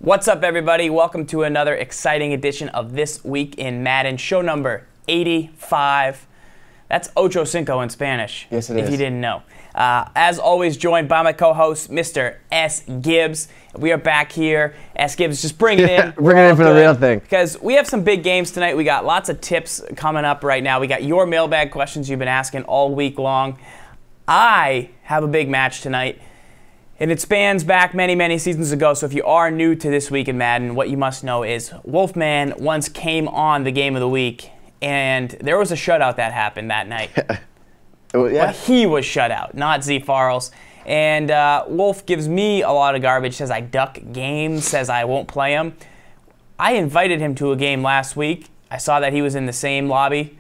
What's up, everybody? Welcome to another exciting edition of This Week in Madden, show number 85. That's Ocho Cinco in Spanish. Yes, it is. If you didn't know. As always, joined by my co-host, Mr. S. Gibbs. We are back here. S. Gibbs, just bring it in. Bring it in for the real thing. Because we have some big games tonight. We got lots of tips coming up right now. We got your mailbag questions you've been asking all week long. I have a big match tonight. And it spans back many, many seasons ago, so if you are new to This Week in Madden, what you must know is Wolfman once came on the Game of the Week, and there was a shutout that happened that night. Yeah. But he was shut out, not Z Farrells. And Wolf gives me a lot of garbage, says I duck games, says I won't play him. I invited him to a game last week. I saw that he was in the same lobby.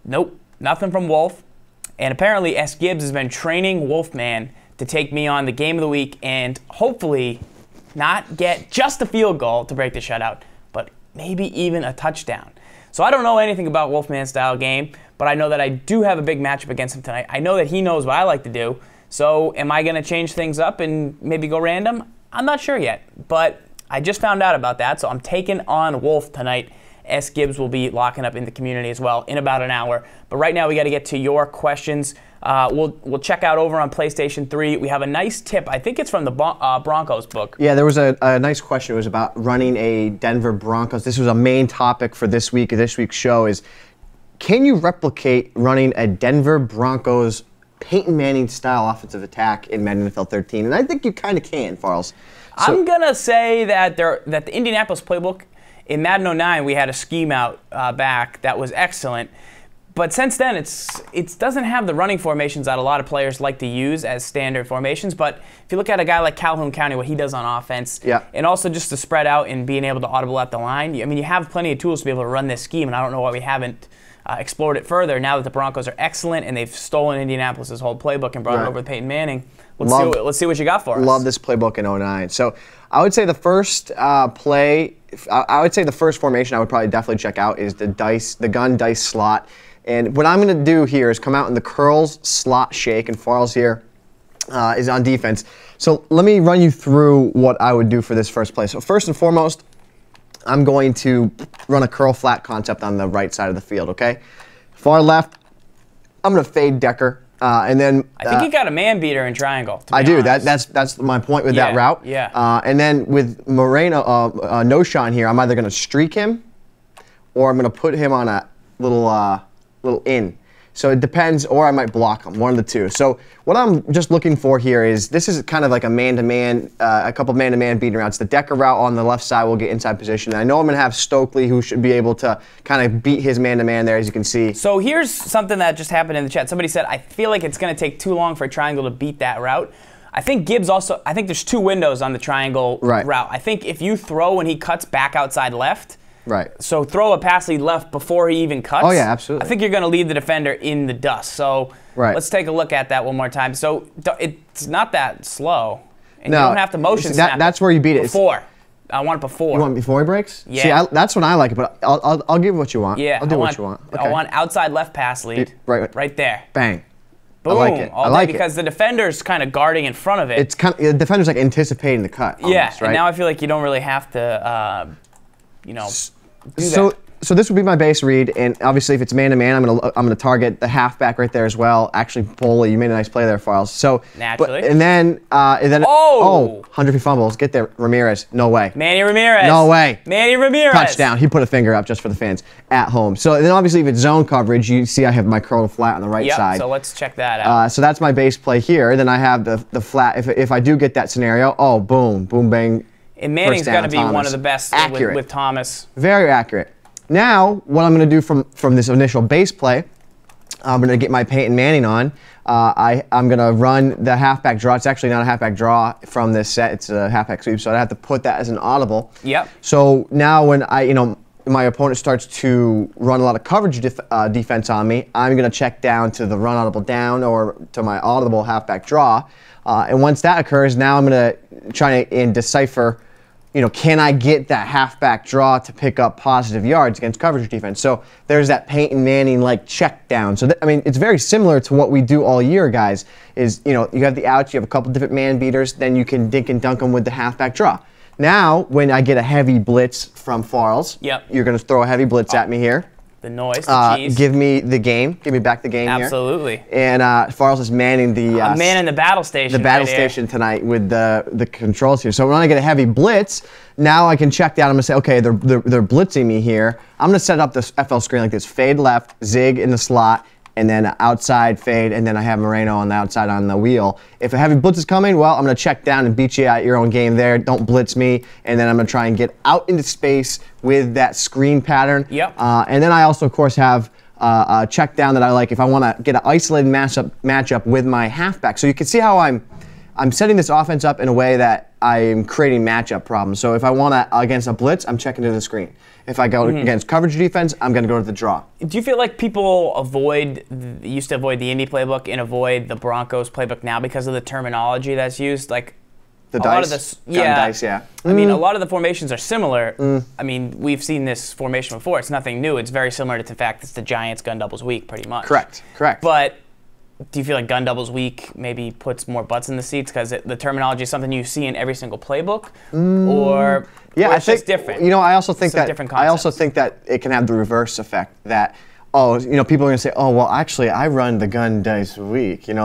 Nope, nothing from Wolf. And apparently S. Gibbs has been training Wolfman to take me on the Game of the Week and hopefully not get just a field goal to break the shutout, but maybe even a touchdown. So I don't know anything about Wolfman's style game, but I know that I do have a big matchup against him tonight. I know that he knows what I like to do. So am I going to change things up and maybe go random? I'm not sure yet, but I just found out about that, so I'm taking on Wolf tonight. S. Gibbs will be locking up in the community as well in about an hour. But right now we got to get to your questions. We'll check out over on PlayStation 3. We have a nice tip. I think it's from the Broncos book. Yeah, there was a nice question. It was about running a Denver Broncos. This was a main topic for this week's show is, can you replicate running a Denver Broncos Peyton Manning style offensive attack in Madden NFL 13? And I think you kind of can, Farrells. I'm going to say that the Indianapolis playbook, in Madden 09, we had a scheme out back that was excellent. But since then, it doesn't have the running formations that a lot of players like to use as standard formations. But if you look at a guy like Calhoun County, what he does on offense, yeah, and also just to spread out and being able to audible at the line, I mean, you have plenty of tools to be able to run this scheme, and I don't know why we haven't explored it further now that the Broncos are excellent and they've stolen Indianapolis' whole playbook and brought it over with Peyton Manning. Let's see what you got for us. Love this playbook in 09. So I would say the first I would say the first formation I would probably definitely check out is the gun dice slot. And what I'm going to do here is come out in the curls, slot, shake, and Farrells here is on defense. So let me run you through what I would do for this first play. So first and foremost, I'm going to run a curl flat concept on the right side of the field, okay? Far left, I'm going to fade Decker. And then I think you got a man beater in triangle. I do. That's my point with that route. Yeah. And then with Moreno, no-shot here, I'm either going to streak him or I'm going to put him on a little in. So it depends, or I might block him, one of the two. So what I'm just looking for here is, this is kind of like a man-to-man, a couple of man-to-man beating routes. The Decker route on the left side will get inside position. And I know I'm going to have Stokely, who should be able to kind of beat his man-to-man there, as you can see. So here's something that just happened in the chat. Somebody said, I feel like it's going to take too long for a triangle to beat that route. I think Gibbs also, I think there's two windows on the triangle route. I think if you throw when he cuts back outside left, so throw a pass lead left before he even cuts. Oh, yeah, absolutely. I think you're going to leave the defender in the dust. So let's take a look at that one more time. So it's not that slow. And you don't have to motion snap. That's where you beat it. Before. I want it before. You want it before he breaks? Yeah. See, that's when I like it, but I'll give you what you want. Yeah. I'll do what you want. Okay. I want outside left pass lead. Right there. Bang. Boom. I like it. I like it. Because the defender's kind of guarding in front of it. It's kind of, the defender's like anticipating the cut. Almost, and now I feel like you don't really have to, do so, that. So this would be my base read, and obviously if it's man-to-man, I'm gonna target the halfback right there as well. Actually, Boley, you made a nice play there, Farrells. So naturally. And then 100 feet fumbles. Get there, Ramirez. No way. Manny Ramirez. No way. Manny Ramirez. Touchdown. He put a finger up just for the fans at home. So then obviously if it's zone coverage, you see I have my curl flat on the right side. So let's check that out. So that's my base play here. Then I have the flat. If I do get that scenario, boom, boom, bang. And Manning's going to be one of the best with Thomas. Very accurate. Now, what I'm going to do from this initial base play, I'm going to get my Peyton Manning on. I'm going to run the halfback draw. It's actually not a halfback draw from this set. It's a halfback sweep, so I have to put that as an audible. Yep. So now when my opponent starts to run a lot of coverage defense on me, I'm going to check down to the run audible down or to my audible halfback draw. And once that occurs, now I'm going to try and decipher, can I get that halfback draw to pick up positive yards against coverage defense? So there's that Peyton Manning-like check down. So, it's very similar to what we do all year, guys, is, you have the outs, you have a couple different man beaters, then you can dink and dunk them with the halfback draw. Now, when I get a heavy blitz from Farles, Yep. you're going to throw a heavy blitz at me here. The noise, the cheese. Give me the game. Give me back the game Absolutely. here. And Farles is manning the man in the battle station. the battle station tonight with the controls here. So when I get a heavy blitz, now I can check down. I'm gonna say, okay, they're blitzing me here. I'm gonna set up this FL screen like this: fade left, zig in the slot, and then outside fade, and then I have Moreno on the outside on the wheel. If a heavy blitz is coming, well, I'm gonna check down and beat you at your own game there. Don't blitz me, and then I'm gonna try and get out into space with that screen pattern. Yep. And then I also, of course, have a check down that I like if I want to get an isolated matchup with my halfback. So you can see how I'm setting this offense up in a way that I'm creating matchup problems. So if I want to against a blitz, I'm checking to the screen. If I go against coverage defense, I'm going to go to the draw. Do you feel like people used to avoid the Indy playbook and avoid the Broncos playbook now because of the terminology that's used? Like the a dice? lot of this, Dice, yeah. I mean, a lot of the formations are similar. I mean, we've seen this formation before. It's nothing new. It's very similar to the fact it's the Giants gun doubles week, pretty much. Correct. But do you feel like gun doubles week maybe puts more butts in the seats because the terminology is something you see in every single playbook, or I it's think just different? You know, I also think I also think that it can have the reverse effect that. Oh, you know, people are gonna say, oh, well, actually, I run the gun dice week. You know,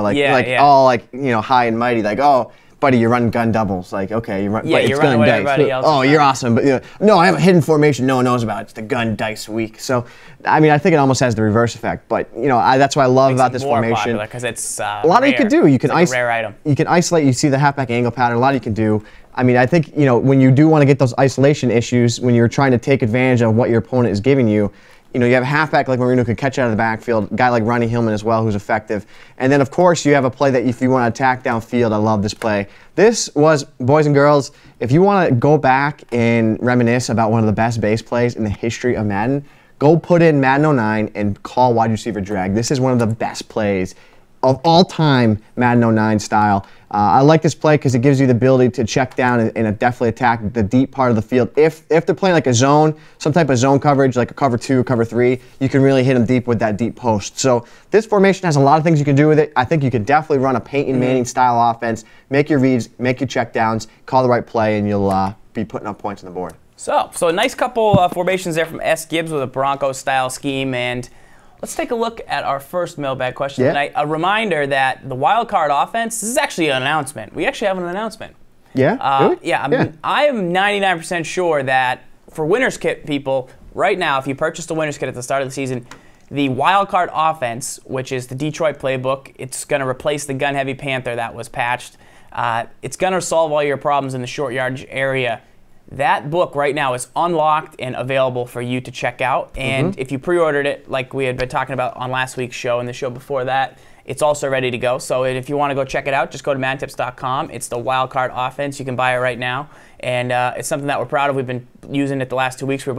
all like, you know, high and mighty, like, oh, buddy, you run gun doubles. Like, okay, you run. Yeah, you're running what everybody else. Oh, you're awesome, but you know, no, I have a hidden formation no one knows about. It's the gun dice week. So, I mean, I think it almost has the reverse effect. But you know, that's what I love about this formation. Because it's a lot rare. you can do. You can a rare item. You can isolate. You see the halfback angle pattern. A lot you can do. I mean, I think, you know, when you do want to get those isolation issues, when you're trying to take advantage of what your opponent is giving you, you know, you have a halfback like Marino who can catch out of the backfield, a guy like Ronnie Hillman as well who's effective. And then, of course, you have a play that if you want to attack downfield, I love this play. This was, boys and girls, if you want to go back and reminisce about one of the best base plays in the history of Madden, go put in Madden 09 and call wide receiver drag. This is one of the best plays of all time, Madden 09 style. I like this play because it gives you the ability to check down and definitely attack the deep part of the field. If they're playing like a zone, some type of zone coverage, like a cover 2, cover 3, you can really hit them deep with that deep post. So this formation has a lot of things you can do with it. I think you can definitely run a Peyton Manning style offense, make your reads, make your check downs, call the right play, and you'll be putting up points on the board. So a nice couple formations there from S. Gibbs with a Broncos style scheme. And let's take a look at our first mailbag question tonight. A reminder that the wild card offense, this is actually an announcement. We actually have an announcement. Yeah? Really? Yeah, I am 99% sure that for Winner's Kit people, right now, if you purchased a Winner's Kit at the start of the season, the wild card offense, which is the Detroit playbook, it's going to replace the gun-heavy Panther that was patched. It's going to solve all your problems in the short yardage area. That book right now is unlocked and available for you to check out. And if you pre-ordered it, like we had been talking about on last week's show and the show before that, it's also ready to go. So if you want to go check it out, just go to madtips.com. It's the wildcard offense. You can buy it right now. And it's something that we're proud of. We've been using it the last 2 weeks. We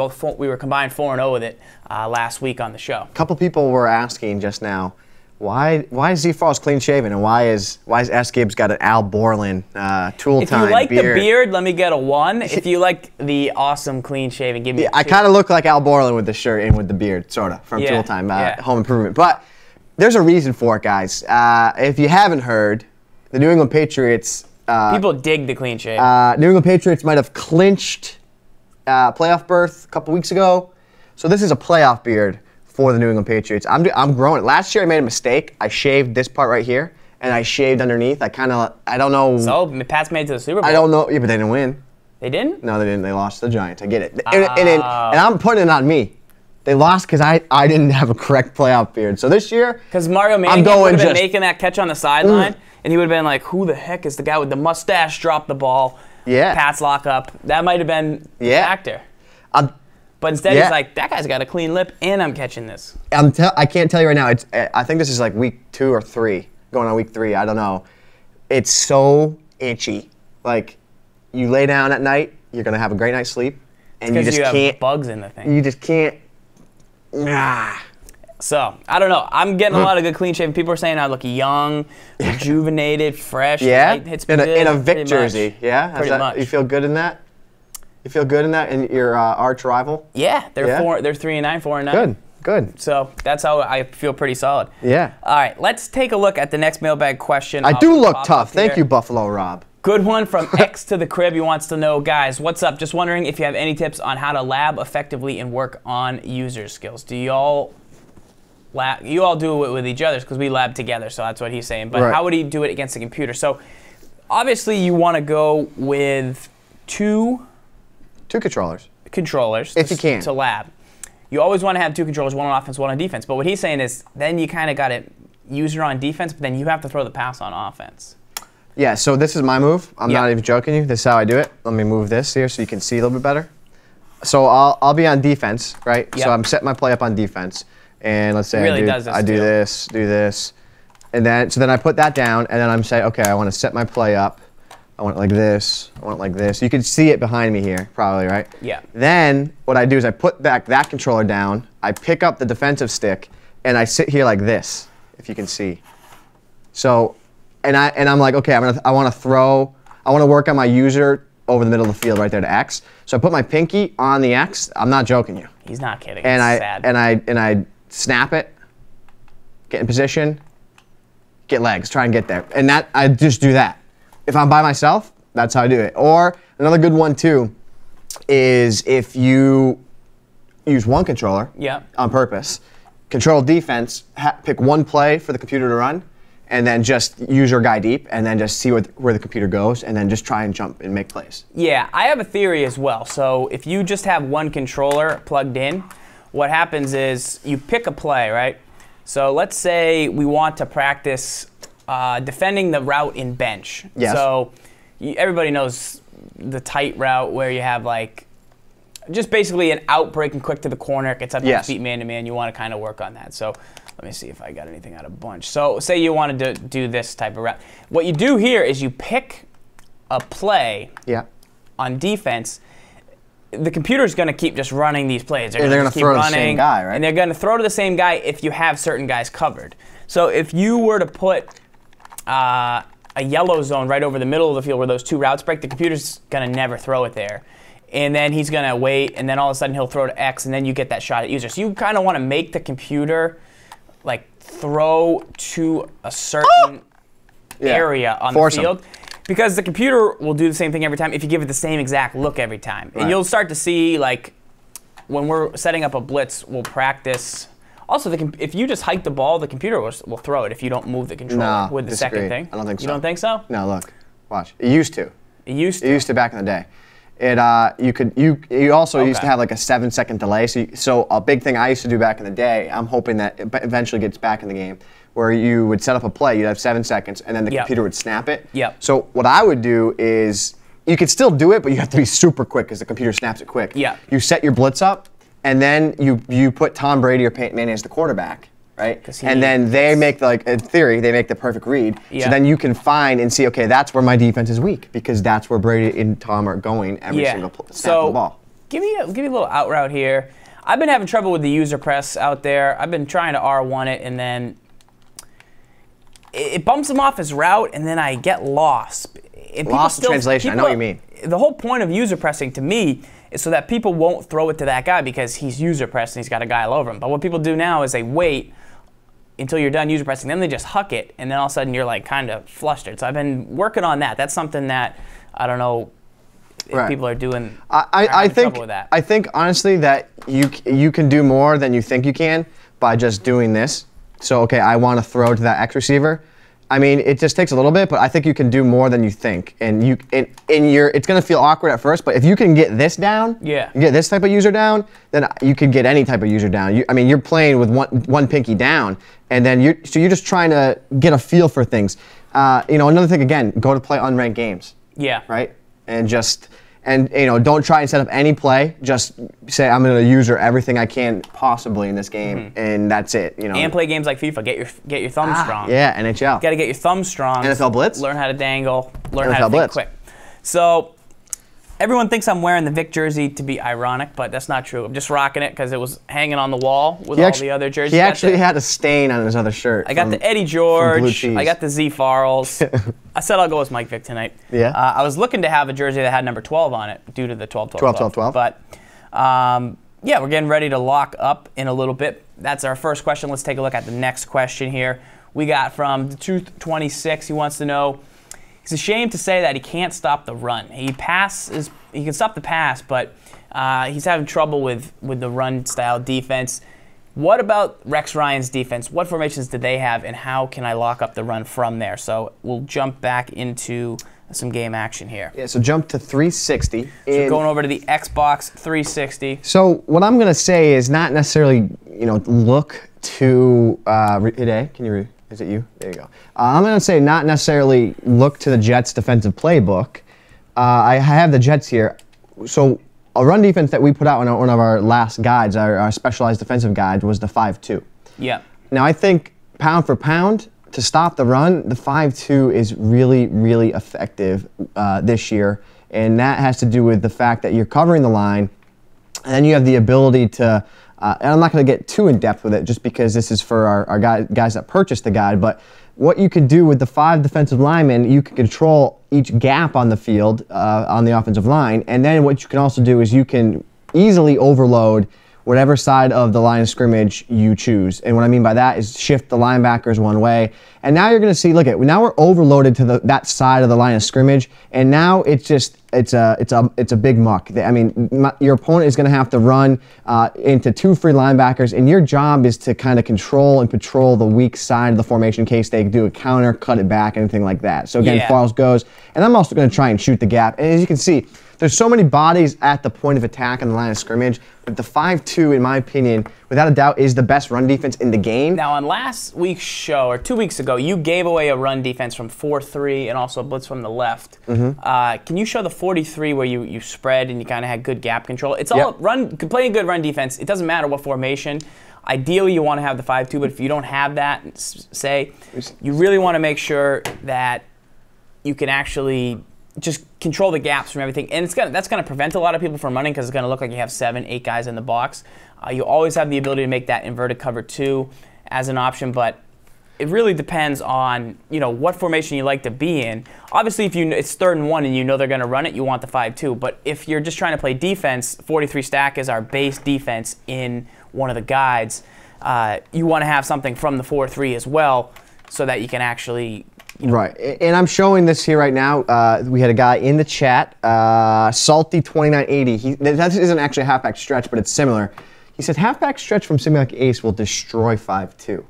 were combined 4-0 with it last week on the show. A couple people were asking just now, why is Z Falls clean shaven and why is S Gibbs got an Al Borland tool time beard? If you like the beard, let me get a 1. If you like the awesome clean shaven, give me a 2. I kind of look like Al Borland with the shirt and with the beard, sort of, from Tool Time, Home Improvement. But there's a reason for it, guys. If you haven't heard, the New England Patriots. People dig the clean shave. New England Patriots might have clinched playoff berth a couple weeks ago. So this is a playoff beard for the New England Patriots. I'm growing it. Last year I made a mistake. I shaved this part right here, and I shaved underneath. I don't know. So, Pats made it to the Super Bowl. I don't know. Yeah, but they didn't win. They didn't? No, they didn't. They lost to the Giants. I get it. And I'm putting it on me. They lost because I didn't have a correct playoff beard. So this year, because Mario Manning would have been making that catch on the sideline, and he would have been like, who the heck is the guy with the mustache drop the ball? Yeah. Pats lock up. That might have been the factor. But instead, he's like, that guy's got a clean lip, and I'm catching this. I can't tell you right now. I think this is like week 2 or 3, going on week 3. I don't know. It's so itchy. Like, you lay down at night, you're gonna have a great night's sleep, and you just can't. Have bugs in the thing. You just can't. So I don't know. I'm getting a lot of good clean shaven. People are saying I look young, rejuvenated, fresh. Yeah. Hits in a Vic jersey. Yeah. Pretty much. You feel good in that? You feel good in that in your arch rival? Yeah, they're 3-9, 4-9. Good. So that's how I feel pretty solid. Yeah. All right, let's take a look at the next mailbag question. I do look tough. Thank you, Buffalo Rob. Good one from X to the Crib. He wants to know, guys, what's up? Just wondering if you have any tips on how to lab effectively and work on user skills. Do y'all lab? You all do it with each other because we lab together, so that's what he's saying. But Right. how would he do it against the computer? So obviously you want to go with two controllers. if you can. to lab. You always want to have two controllers, one on offense, one on defense. But what he's saying is then you kind of got it user on defense, but then you have to throw the pass on offense. Yeah, so this is my move. I'm not even joking you. This is how I do it. Let me move this here so you can see a little bit better. So I'll be on defense, right? Yep. So I'm setting my play up on defense. And let's say I do this, and then I put that down, and then I'm saying, okay, I want to set my play up. I want it like this. I want it like this. You can see it behind me here, probably, right? Yeah. Then what I do is I put back that controller down. I pick up the defensive stick, and I sit here like this, if you can see. So, and I'm like, okay, I want to work on my user over the middle of the field right there to X. So I put my pinky on the X. I'm not joking you. He's not kidding. And it's sad. I snap it, get in position, get legs, try and get there. And that I just do that. If I'm by myself, that's how I do it. Or another good one too is if you use one controller on purpose, control defense, pick one play for the computer to run, and then just use your guy deep, and then just see where the computer goes, and then just try and jump and make plays. Yeah, I have a theory as well. So if you just have one controller plugged in, what happens is you pick a play, right? So let's say we want to practice defending the route in bench. Yes. So everybody knows the tight route where you have like just basically an out break and quick to the corner. It gets up to beat man-to-man. You want to kind of work on that. So let me see if I got anything out of bunch. So say you wanted to do this type of route. What you do here is you pick a play on defense. The computer's going to keep just running these plays. They're going to keep throw running, to the same guy, right? And they're going to throw to the same guy if you have certain guys covered. So if you were to put a yellow zone right over the middle of the field where those two routes break, the computer's going to never throw it there. And then he's going to wait, and then all of a sudden he'll throw to X, and then you get that shot at user. So you kind of want to make the computer like throw to a certain area on the field. Because the computer will do the same thing every time if you give it the same exact look every time. Right. And you'll start to see, like, when we're setting up a blitz, we'll practice. Also, if you just hike the ball, the computer will throw it if you don't move the controller with the second thing. I don't think so. You don't think so? No, look. Watch. It used to. It used to? It used to back in the day. You also used to have like a 7-second delay. So a big thing I used to do back in the day, I'm hoping that it eventually gets back in the game, where you would set up a play, you'd have 7 seconds, and then the computer would snap it. So what I would do is, you could still do it, but you have to be super quick because the computer snaps it quick. You set your blitz up, and then you put Tom Brady or Peyton Manning as the quarterback, right? And then they make, like, in theory, they make the perfect read. So then you can find and see, okay, that's where my defense is weak, because that's where Brady and Tom are going every single snap of the ball. Give me a little out route here. I've been having trouble with the user press out there. I've been trying to R1 it, and then it bumps him off his route, and then I get lost. And lost in translation, I know what you mean. The whole point of user pressing, to me, is so that people won't throw it to that guy because he's user pressed and he's got a guy all over him. But what people do now is they wait until you're done user pressing, then they just huck it, and then all of a sudden you're like kind of flustered. So I've been working on that. That's something that I don't know if people are doing. I think trouble with that. I think honestly that you can do more than you think you can by just doing this. So okay, I want to throw to that X receiver. I mean, it just takes a little bit, but I think you can do more than you think. And it's going to feel awkward at first, but if you can get this down, you get this type of user down, then you can get any type of user down. I mean, you're playing with one pinky down, and then you're just trying to get a feel for things. Another thing, again, go to play unranked games. Right? And don't try and set up any play. Just say, I'm going to user everything I can possibly in this game, and that's it. And play games like FIFA. Get your thumb strong. Yeah, NHL. Got to get your thumb strong. NFL Blitz. Learn how to dangle. Learn how to think quick. So everyone thinks I'm wearing the Vic jersey to be ironic, but that's not true. I'm just rocking it because it was hanging on the wall with all the other jerseys. He actually had a stain on his other shirt. I got the Eddie George. I got the Z Farrells. I said I'll go with Mike Vick tonight. I was looking to have a jersey that had number 12 on it due to the 12-12-12. But yeah, we're getting ready to lock up in a little bit. That's our first question. Let's take a look at the next question here. We got from the Truth 26. He wants to know, It's a shame to say that he can't stop the run. He can stop the pass, but he's having trouble with the run-style defense. What about Rex Ryan's defense? What formations did they have, and how can I lock up the run from there? So we'll jump back into some game action here. Yeah, so jump to 360. So going over to the Xbox 360. So what I'm going to say is not necessarily, look to hit A. Can you read? Is it you? There you go. I'm going to say not necessarily look to the Jets defensive playbook. I have the Jets here. So a run defense that we put out on one of our last guides, our specialized defensive guide, was the 5-2. Yeah. Now I think pound for pound, to stop the run, the 5-2 is really, really effective this year. And that has to do with the fact that you're covering the line, and then you have the ability to, and I'm not going to get too in-depth with it just because this is for our guys that purchased the guide, but what you could do with the 5 defensive linemen, you can control each gap on the field on the offensive line, and then what you can also do is you can easily overload whatever side of the line of scrimmage you choose. And what I mean by that is shift the linebackers one way. And now you're going to see, look at, now we're overloaded to that side of the line of scrimmage, and now it's just, it's a big muck. I mean, your opponent is going to have to run into 2 free linebackers, and your job is to kind of control and patrol the weak side of the formation in case they do a counter, cut it back, anything like that. So again, Farles goes, and I'm also going to try and shoot the gap. And as you can see, there's so many bodies at the point of attack on the line of scrimmage, but the 5-2, in my opinion, without a doubt, is the best run defense in the game. Now, on last week's show, or 2 weeks ago, you gave away a run defense from 4-3 and also a blitz from the left. Can you show the 43 where you spread and you kind of had good gap control? It's all playing good run defense. It doesn't matter what formation. Ideally, you want to have the 5-2, but if you don't have that, say, you really want to make sure that you can actually just control the gaps from everything. And that's going to prevent a lot of people from running because it's going to look like you have 7, 8 guys in the box. You always have the ability to make that inverted cover 2 as an option, but it really depends on what formation you like to be in. Obviously, if it's 3rd and 1 and you know they're going to run it, you want the 5-2. But if you're just trying to play defense, 43 stack is our base defense in one of the guides. You want to have something from the 4-3 as well so that you can actually... Right, and I'm showing this here right now. We had a guy in the chat, Salty2980. That isn't actually a halfback stretch, but it's similar. He said, halfback stretch from Simulac Ace will destroy 5-2.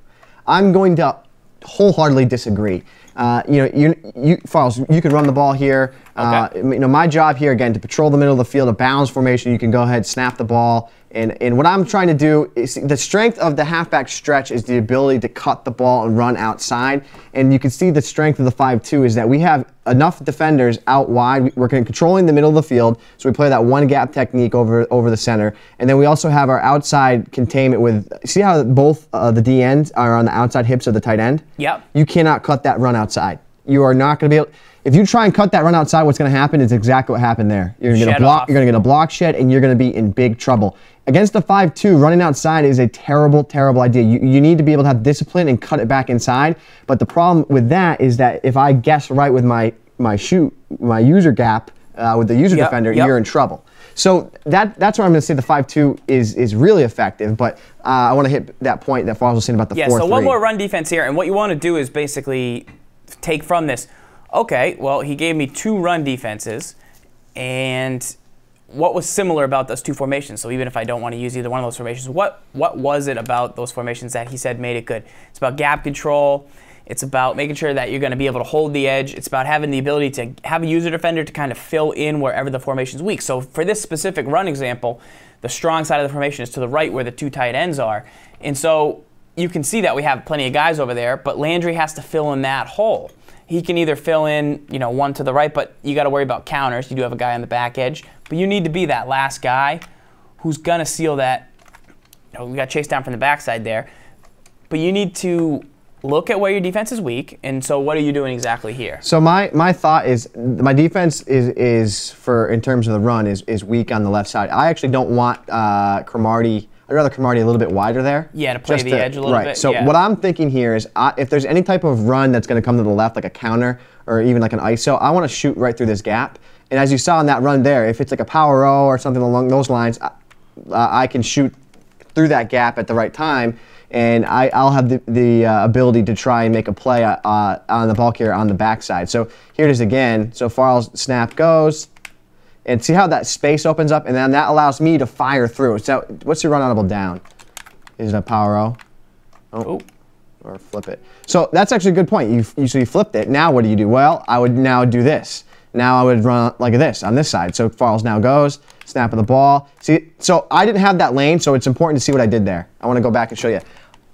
I'm going to wholeheartedly disagree. Farles, you can run the ball here. Okay. My job here, again, to patrol the middle of the field, a balance formation, you can go ahead, snap the ball. And what I'm trying to do is, the strength of the halfback stretch is the ability to cut the ball and run outside. And you can see the strength of the 5-2 is that we have enough defenders out wide. We're controlling the middle of the field, so we play that one gap technique over the center. And then we also have our outside containment with, see how both the D ends are on the outside hips of the tight end? Yep. You cannot cut that run outside. You are not going to be able. If you try and cut that run outside, what's going to happen is exactly what happened there. You're going to get a block shed, and you're going to be in big trouble. Against the 5-2, running outside is a terrible, terrible idea. You need to be able to have discipline and cut it back inside. But the problem with that is that if I guess right with my user gap with the user defender, you're in trouble. So that's where I'm going to say the 5-2 is really effective. But I want to hit that point that Farles was saying about the 4-3. Yeah. So one more run defense here, and what you want to do is basically take from this. Okay, well, he gave me 2 run defenses, and what was similar about those 2 formations? So even if I don't want to use either one of those formations, what was it about those formations that he said made it good? It's about gap control. It's about making sure that you're going to be able to hold the edge. It's about having the ability to have a user defender to kind of fill in wherever the formation's weak. So for this specific run example, the strong side of the formation is to the right where the 2 tight ends are. And so you can see that we have plenty of guys over there, but Landry has to fill in that hole. He can either fill in, one to the right, but you got to worry about counters. You do have a guy on the back edge, but you need to be that last guy who's gonna seal that. We got chased down from the backside there, but you need to look at where your defense is weak. And so, what are you doing exactly here? So my thought is my defense is for in terms of the run is weak on the left side. I actually don't want Cromartie. I'd rather Cromartie a little bit wider there. Yeah, to play the edge a little bit. So what I'm thinking here is if there's any type of run that's going to come to the left, like a counter or even like an ISO, I want to shoot right through this gap. And as you saw in that run there, if it's like a power O or something along those lines, I can shoot through that gap at the right time. and I'll have the ability to try and make a play on the ball carrier on the backside. So here it is again. So Farrell's snap goes, and see how that space opens up, and then that allows me to fire through. So what's your run audible down? Is it a power O? Oh. Or flip it. So that's actually a good point. So you flipped it. Now what do you do? Well, I would now do this. Now I would run like this on this side. So Farrell's now goes, snap of the ball. See, so I didn't have that lane, so it's important to see what I did there. I want to go back and show you.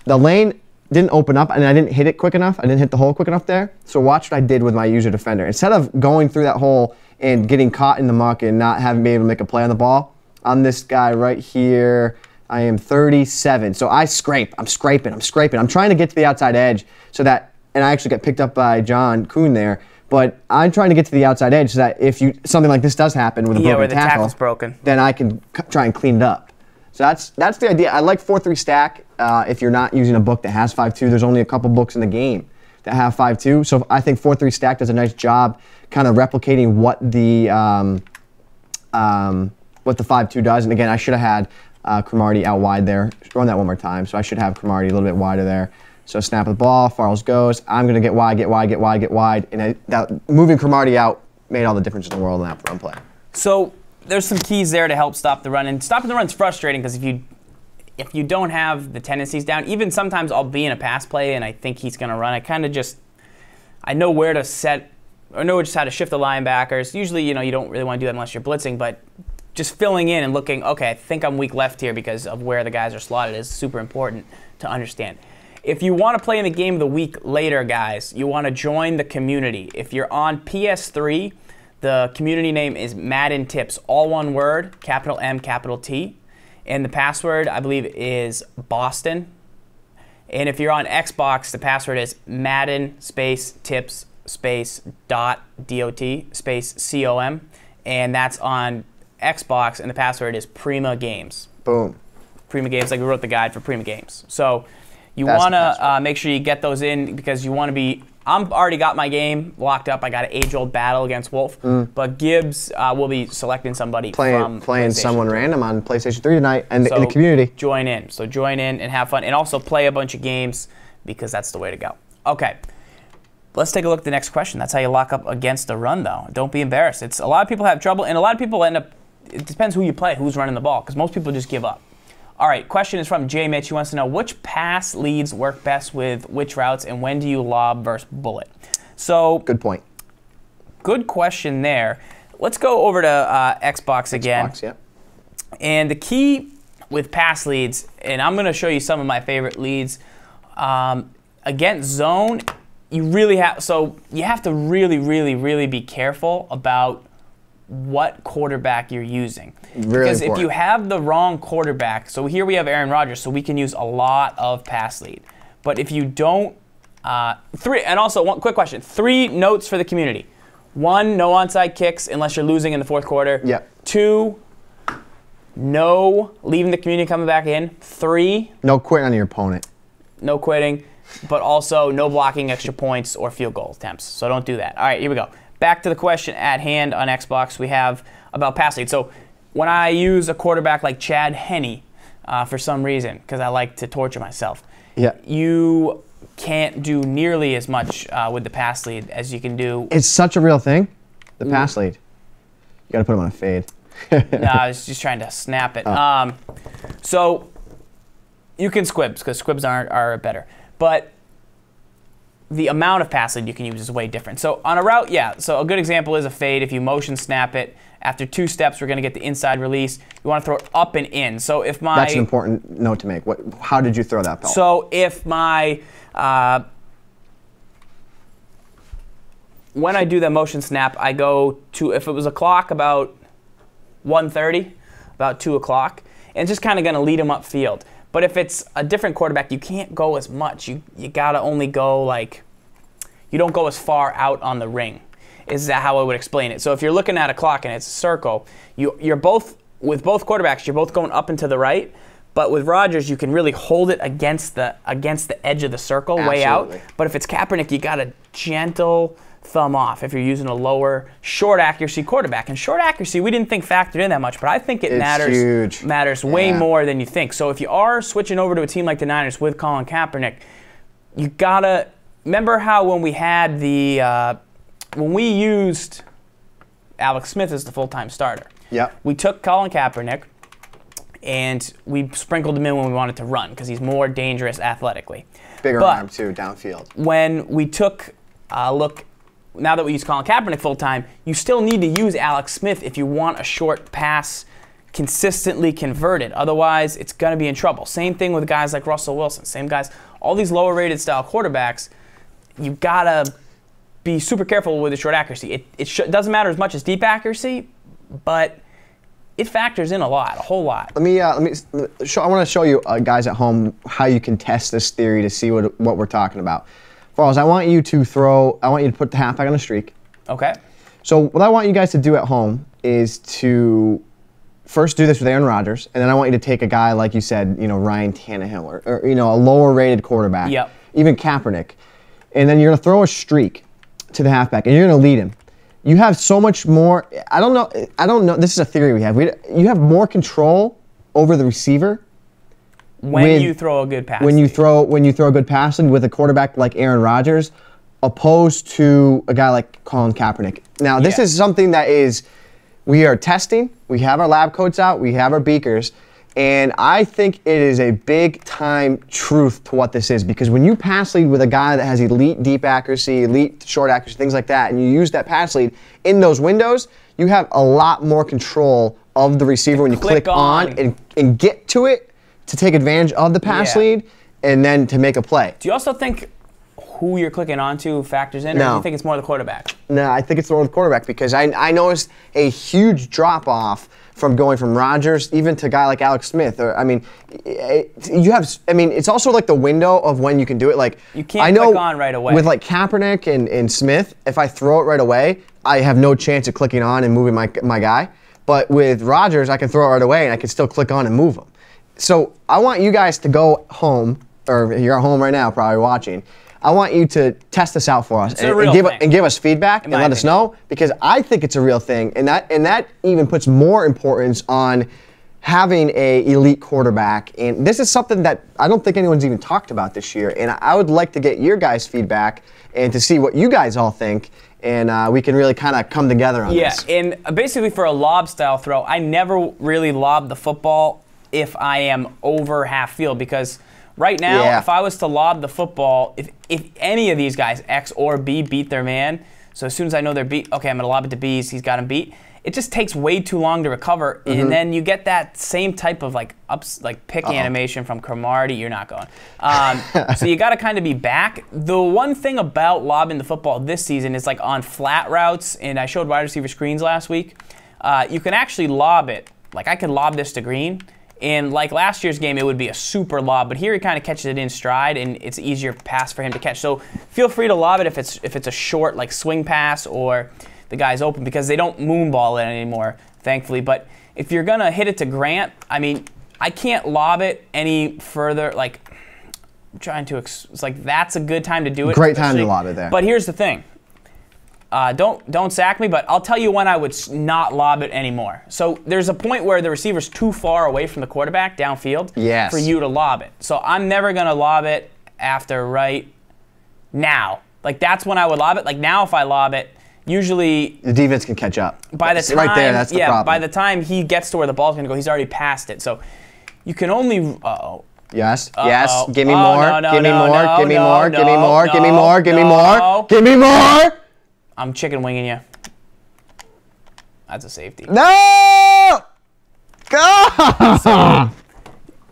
The lane didn't open up, and I didn't hit it quick enough. I didn't hit the hole quick enough there. So watch what I did with my user defender. Instead of going through that hole and getting caught in the muck and not having been able to make a play on the ball, on this guy right here, I am 37. So I scrape. I'm scraping. I'm trying to get to the outside edge so that, and I actually got picked up by John Kuhn there, but I'm trying to get to the outside edge so that if something like this does happen with a broken where the tackle, tackle's broken, then I can try and clean it up. So that's the idea. I like 4-3 stack if you're not using a book that has 5-2. There's only a couple books in the game that have 5-2. So I think 4-3 stack does a nice job kind of replicating what the 5-2 does. And again, I should have had Cromartie out wide there. Run that one more time. So I should have Cromartie a little bit wider there. So snap of the ball, Farrell's goes. I'm going to get wide. And that moving Cromartie out made all the difference in the world in that run play. So there's some keys there to help stop the run. And stopping the run's frustrating because if you don't have the tendencies down, even sometimes I'll be in a pass play and I think he's going to run. I know where to set, or know just how to shift the linebackers. Usually, you don't really want to do that unless you're blitzing, but just filling in and looking, okay, I think I'm weak left here because of where the guys are slotted is super important to understand. If you want to play in the game of the week later, guys, you want to join the community. If you're on PS3, the community name is Madden Tips, all one word, capital M, capital T. And the password, I believe, is Boston. And if you're on Xbox, the password is Madden space tips space dot space COM. And that's on Xbox, and the password is Prima Games. Boom. Prima Games, like we wrote the guide for Prima Games. So you want to make sure you get those in because you want to be. I'm already got my game locked up. I got an age-old battle against Wolf, but Gibbs will be selecting somebody from playing someone random on PlayStation 3 tonight and in the community. Join in. So join in and have fun, and also play a bunch of games because that's the way to go. Okay, let's take a look at the next question. That's how you lock up against the run, though. Don't be embarrassed. A lot of people have trouble, and a lot of people end up. It depends who you play, who's running the ball, because most people just give up. All right, question is from J. Mitch. He wants to know which pass leads work best with which routes, and when do you lob versus bullet? So good point. Good question there. Let's go over to Xbox again. Xbox, yeah. And the key with pass leads, and I'm going to show you some of my favorite leads. Against zone, you have to really be careful about what quarterback you're using. Because if you have the wrong quarterback, so here we have Aaron Rodgers, so we can use a lot of pass lead. But if you don't, and also one quick question, 3 notes for the community. 1, no onside kicks unless you're losing in the 4th quarter. Yeah. 2, no leaving the community coming back in. 3, no quitting on your opponent. No quitting, but also no blocking extra points or field goal attempts. So don't do that. All right, here we go. Back to the question at hand on Xbox we have about pass lead. So when I use a quarterback like Chad Henne, for some reason, because I like to torture myself, you can't do nearly as much with the pass lead as you can do. It's such a real thing, the pass lead. You got to put him on a fade. No, I was just trying to snap it. So you can squibs, because squibs are better. But the amount of pass lead you can use is way different. So on a route, so a good example is a fade. If you motion snap it, after 2 steps, we're going to get the inside release. You want to throw it up and in. So if my... That's an important note to make. How did you throw that, Pell? So if my... when I do the motion snap, I go to, if it was a clock, about 1:30, about 2 o'clock, and it's just kind of going to lead them upfield. But if it's a different quarterback, you can't go as much. You got to only go you don't go as far out on the ring, is that how I would explain it. So if you're looking at a clock and it's a circle, you're both, with both quarterbacks, you're both going up and to the right. But with Rodgers, you can really hold it against the edge of the circle, way out. But if it's Kaepernick, you got a gentle thumb off if you're using a lower short accuracy quarterback. And short accuracy, we didn't think factored in that much, but I think it matters way more than you think. So if you are switching over to a team like the Niners with Colin Kaepernick, you gotta remember how when we had when we used Alex Smith as the full-time starter. Yep. We took Colin Kaepernick and we sprinkled him in when we wanted to run because he's more dangerous athletically. Bigger arm too, downfield. When we took a look, now that we use Colin Kaepernick full-time, you still need to use Alex Smith if you want a short pass consistently converted. Otherwise, it's going to be in trouble. Same thing with guys like Russell Wilson. Same guys, all these lower-rated style quarterbacks, you got to be super careful with the short accuracy. It doesn't matter as much as deep accuracy, but it factors in a whole lot. I want to show you guys at home how you can test this theory to see what we're talking about. Farles, I want you to put the halfback on a streak. Okay. So what I want you guys to do at home is to first do this with Aaron Rodgers, and then I want you to take a guy like you said, Ryan Tannehill or a lower-rated quarterback, even Kaepernick, and then you're going to throw a streak to the halfback, and you're going to lead him. You have so much more. I don't know. This is a theory we have. You have more control over the receiver when you throw a good pass. When you throw a good pass with a quarterback like Aaron Rodgers, opposed to a guy like Colin Kaepernick. Now, this is something that we are testing. We have our lab coats out. We have our beakers. And I think it is a big-time truth to what this is, because when you pass lead with a guy that has elite deep accuracy, elite short accuracy, things like that, and you use that pass lead in those windows, you have a lot more control of the receiver when you click on and get to it to take advantage of the pass lead and then to make a play. Do you also think who you're clicking onto factors in, or do you think it's more the quarterback? No, I think it's more the quarterback, because I noticed a huge drop-off from going from Rodgers even to a guy like Alex Smith. Or it's also like the window of when you can do it. Like, you can't click on right away. With like Kaepernick and Smith, if I throw it right away, I have no chance of clicking on and moving my guy. But with Rodgers, I can throw it right away and I can still click on and move him. So I want you guys to go home, or you're at home right now probably watching. I want you to test this out for us and give us feedback and let us know, because I think it's a real thing, and that even puts more importance on having a elite quarterback. And this is something that I don't think anyone's even talked about this year, and I would like to get your guys' feedback and to see what you guys all think, and we can really kind of come together on this. Yeah, and basically for a lob style throw, I never really lob the football if I am over half field, because right now, if I was to lob the football, if any of these guys, X or B, beat their man, so as soon as I know they're beat, okay, I'm going to lob it to B, he's got him beat, it just takes way too long to recover, and then you get that same type of pick animation from Cromartie. You're not going. So you got to kind of be back. The one thing about lobbing the football this season is like on flat routes, and I showed wide receiver screens last week, you can actually lob it. Like I could lob this to Green, and like last year's game, it would be a super lob, but here he kind of catches it in stride, and it's an easier pass for him to catch. So feel free to lob it if it's a short like swing pass or the guy's open, because they don't moonball it anymore, thankfully. But if you're gonna hit it to Grant, I mean, I can't lob it any further. Like I'm trying to, it's like that's a good time to do it. Great time to lob it there. But here's the thing. Don't sack me, but I'll tell you when I would not lob it anymore. So there's a point where the receiver's too far away from the quarterback downfield for you to lob it. So I'm never going to lob it after right now. Like that's when I would lob it. Like now if I lob it, usually the defense can catch up. By the time, right there, that's the problem. By the time he gets to where the ball's going to go, he's already past it. So you can only Yes. Give me more. Give me more. Give me more. Give me more. Give me more. Give me more. Give me more. I'm chicken winging you. That's a safety. No! Go! So,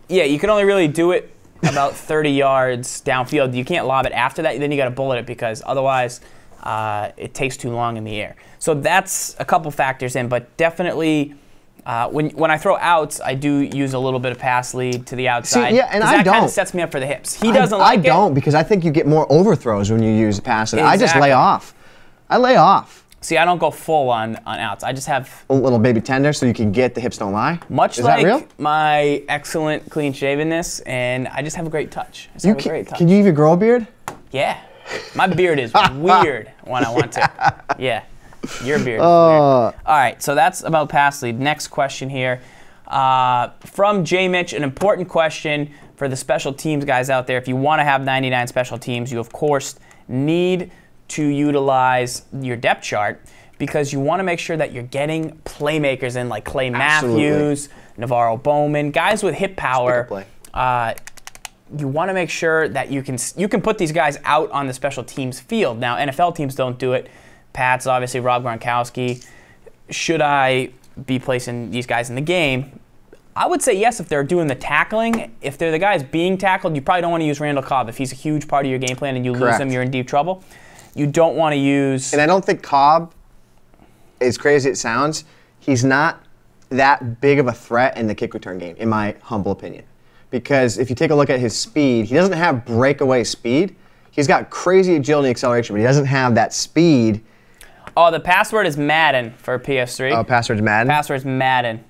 yeah, you can only really do it about 30 yards downfield. You can't lob it after that. Then you got to bullet it, because otherwise it takes too long in the air. So that's a couple factors in, but definitely when I throw outs, I do use a little bit of pass lead to the outside. See, yeah, and I that don't. kind of sets me up for the hips. He doesn't like it. I don't, because I think you get more overthrows when you use pass lead. Exactly. I just lay off. I lay off. See, I don't go full on outs. I just have a little baby tender so you can get the hips don't lie. Much like my excellent clean shavenness, and I just have a great touch. Can you even grow a beard? Yeah. My beard is weird when I want to. Yeah, your beard is weird. All right, so that's about pass lead. Next question here. From J. Mitch, an important question for the special teams guys out there. If you want to have 99 special teams, you, of course, need to utilize your depth chart because you want to make sure that you're getting playmakers in like Clay Matthews, Navarro Bowman, guys with hip power. You want to make sure that you can put these guys out on the special teams field. Now, NFL teams don't do it. Pats, obviously, Rob Gronkowski. Should I be placing these guys in the game? I would say yes if they're doing the tackling. If they're the guys being tackled, you probably don't want to use Randall Cobb. If he's a huge part of your game plan and you lose him, you're in deep trouble. You don't want to use... And I don't think Cobb, as crazy as it sounds, he's not that big of a threat in the kick return game, in my humble opinion. Because if you take a look at his speed, he doesn't have breakaway speed. He's got crazy agility and acceleration, but he doesn't have that speed. Oh, the password is Madden for PS3. Oh, password's Madden? Password's Madden.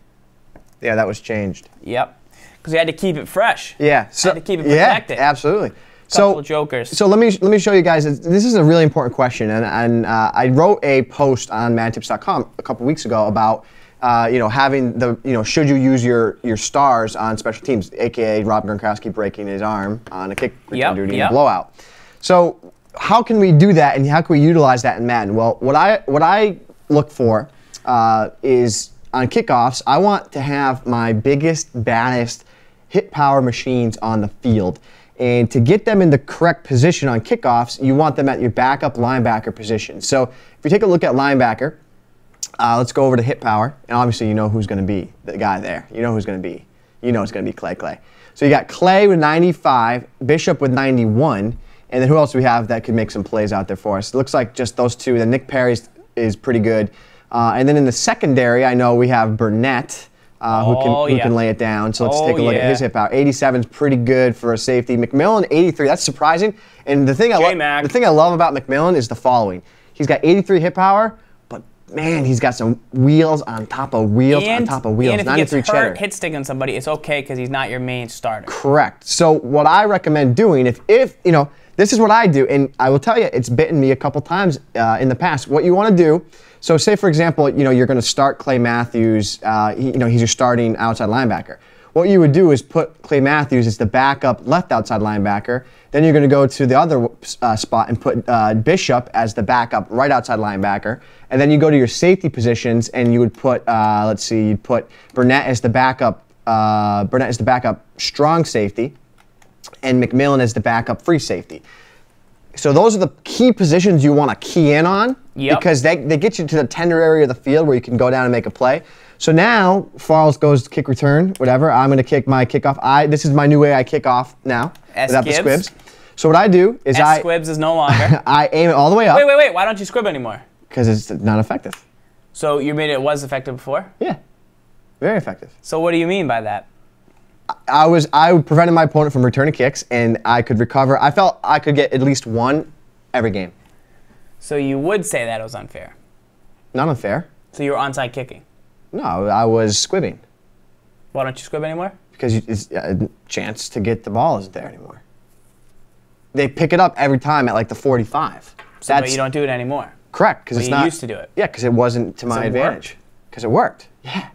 Yeah, that was changed. Yep. Because you had to keep it fresh. Yeah. So, had to keep it protected. Yeah, absolutely. Couple of jokers. So let me show you guys. This is a really important question, and I wrote a post on MaddenTips.com a couple weeks ago about having the should you use your stars on special teams, aka Rob Gronkowski breaking his arm on a kick return duty in a blowout. So how can we do that, and how can we utilize that in Madden? Well, what I look for is on kickoffs. I want to have my biggest, baddest hit power machines on the field. And to get them in the correct position on kickoffs, you want them at your backup linebacker position. So if you take a look at linebacker, let's go over to hit power. And obviously you know who's going to be the guy there. You know who's going to be. You know it's going to be Clay. So you got Clay with 95, Bishop with 91, and then who else do we have that could make some plays out there for us? It looks like just those two. Then Nick Perry is pretty good. And then in the secondary, I know we have Burnett. Who can lay it down. So let's take a look at his hip power. 87 is pretty good for a safety. McMillan, 83. That's surprising. And the thing I love about McMillan is the following. He's got 83 hip power, but man, he's got some wheels on top of wheels on top of wheels. And if he gets hurt, hit sticking somebody, it's okay because he's not your main starter. Correct. So what I recommend doing, if this is what I do, and I will tell you, it's bitten me a couple times in the past. What you want to do. So say, for example, you're going to start Clay Matthews. He's your starting outside linebacker. What you would do is put Clay Matthews as the backup left outside linebacker. Then you're going to go to the other spot and put Bishop as the backup right outside linebacker. And then you go to your safety positions and you would put, you'd put Burnett as the backup. Strong safety, and McMillan as the backup free safety. So those are the key positions you want to key in on because they get you to the tender area of the field where you can go down and make a play. So now, Farles goes to kick return, whatever. I'm going to kick my kickoff. This is my new way I kick off now without the squibs. So what I do is squibs is no longer. I aim it all the way up. Wait. Why don't you squib anymore? Because it's not effective. So you made it was effective before? Yeah. Very effective. So what do you mean by that? I prevented my opponent from returning kicks, and I could recover. I felt I could get at least one every game. So you would say that it was unfair? Not unfair. So you were onside kicking? No, I was squibbing. Why don't you squib anymore? Because it's a chance to get the ball isn't there anymore. They pick it up every time at like the 45. But you don't do it anymore? Correct, because it's not. You used to do it? Yeah, because it wasn't to my advantage. Because it worked. Yeah.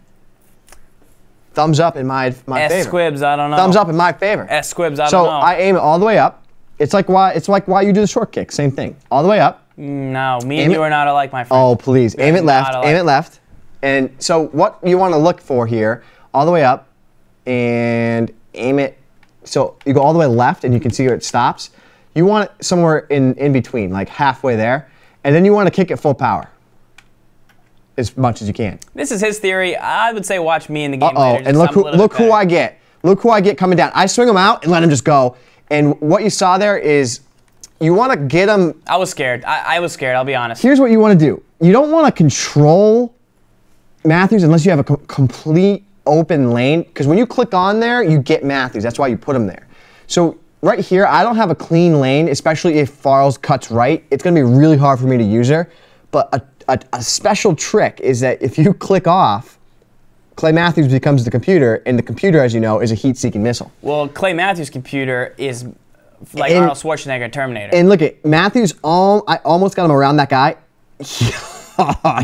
Thumbs up in my favor. S-squibs, I don't know. Thumbs up in my favor. S-squibs, I don't know. So I aim it all the way up. It's like why you do the short kick. Same thing. All the way up. No, me and you are not alike, my friend. Oh, please. Aim it left. Aim it left. And so what you want to look for here, all the way up, and aim it. So you go all the way left, and you can see where it stops. You want it somewhere in between, like halfway there. And then you want to kick it full power. As much as you can. This is his theory. I would say watch me in the game later. And look who I get. Look who I get coming down. I swing him out and let him just go. And what you saw there is you want to get him. I was scared. I was scared, I'll be honest. Here's what you want to do. You don't want to control Matthews unless you have a complete open lane. Because when you click on there, you get Matthews. That's why you put him there. So right here, I don't have a clean lane, especially if Farles cuts right. It's going to be really hard for me to use her. But a special trick is that if you click off, Clay Matthews becomes the computer, and the computer, as you know, is a heat-seeking missile. Well, Clay Matthews' computer is like Arnold Schwarzenegger Terminator. And look at Matthews. I almost got him around that guy.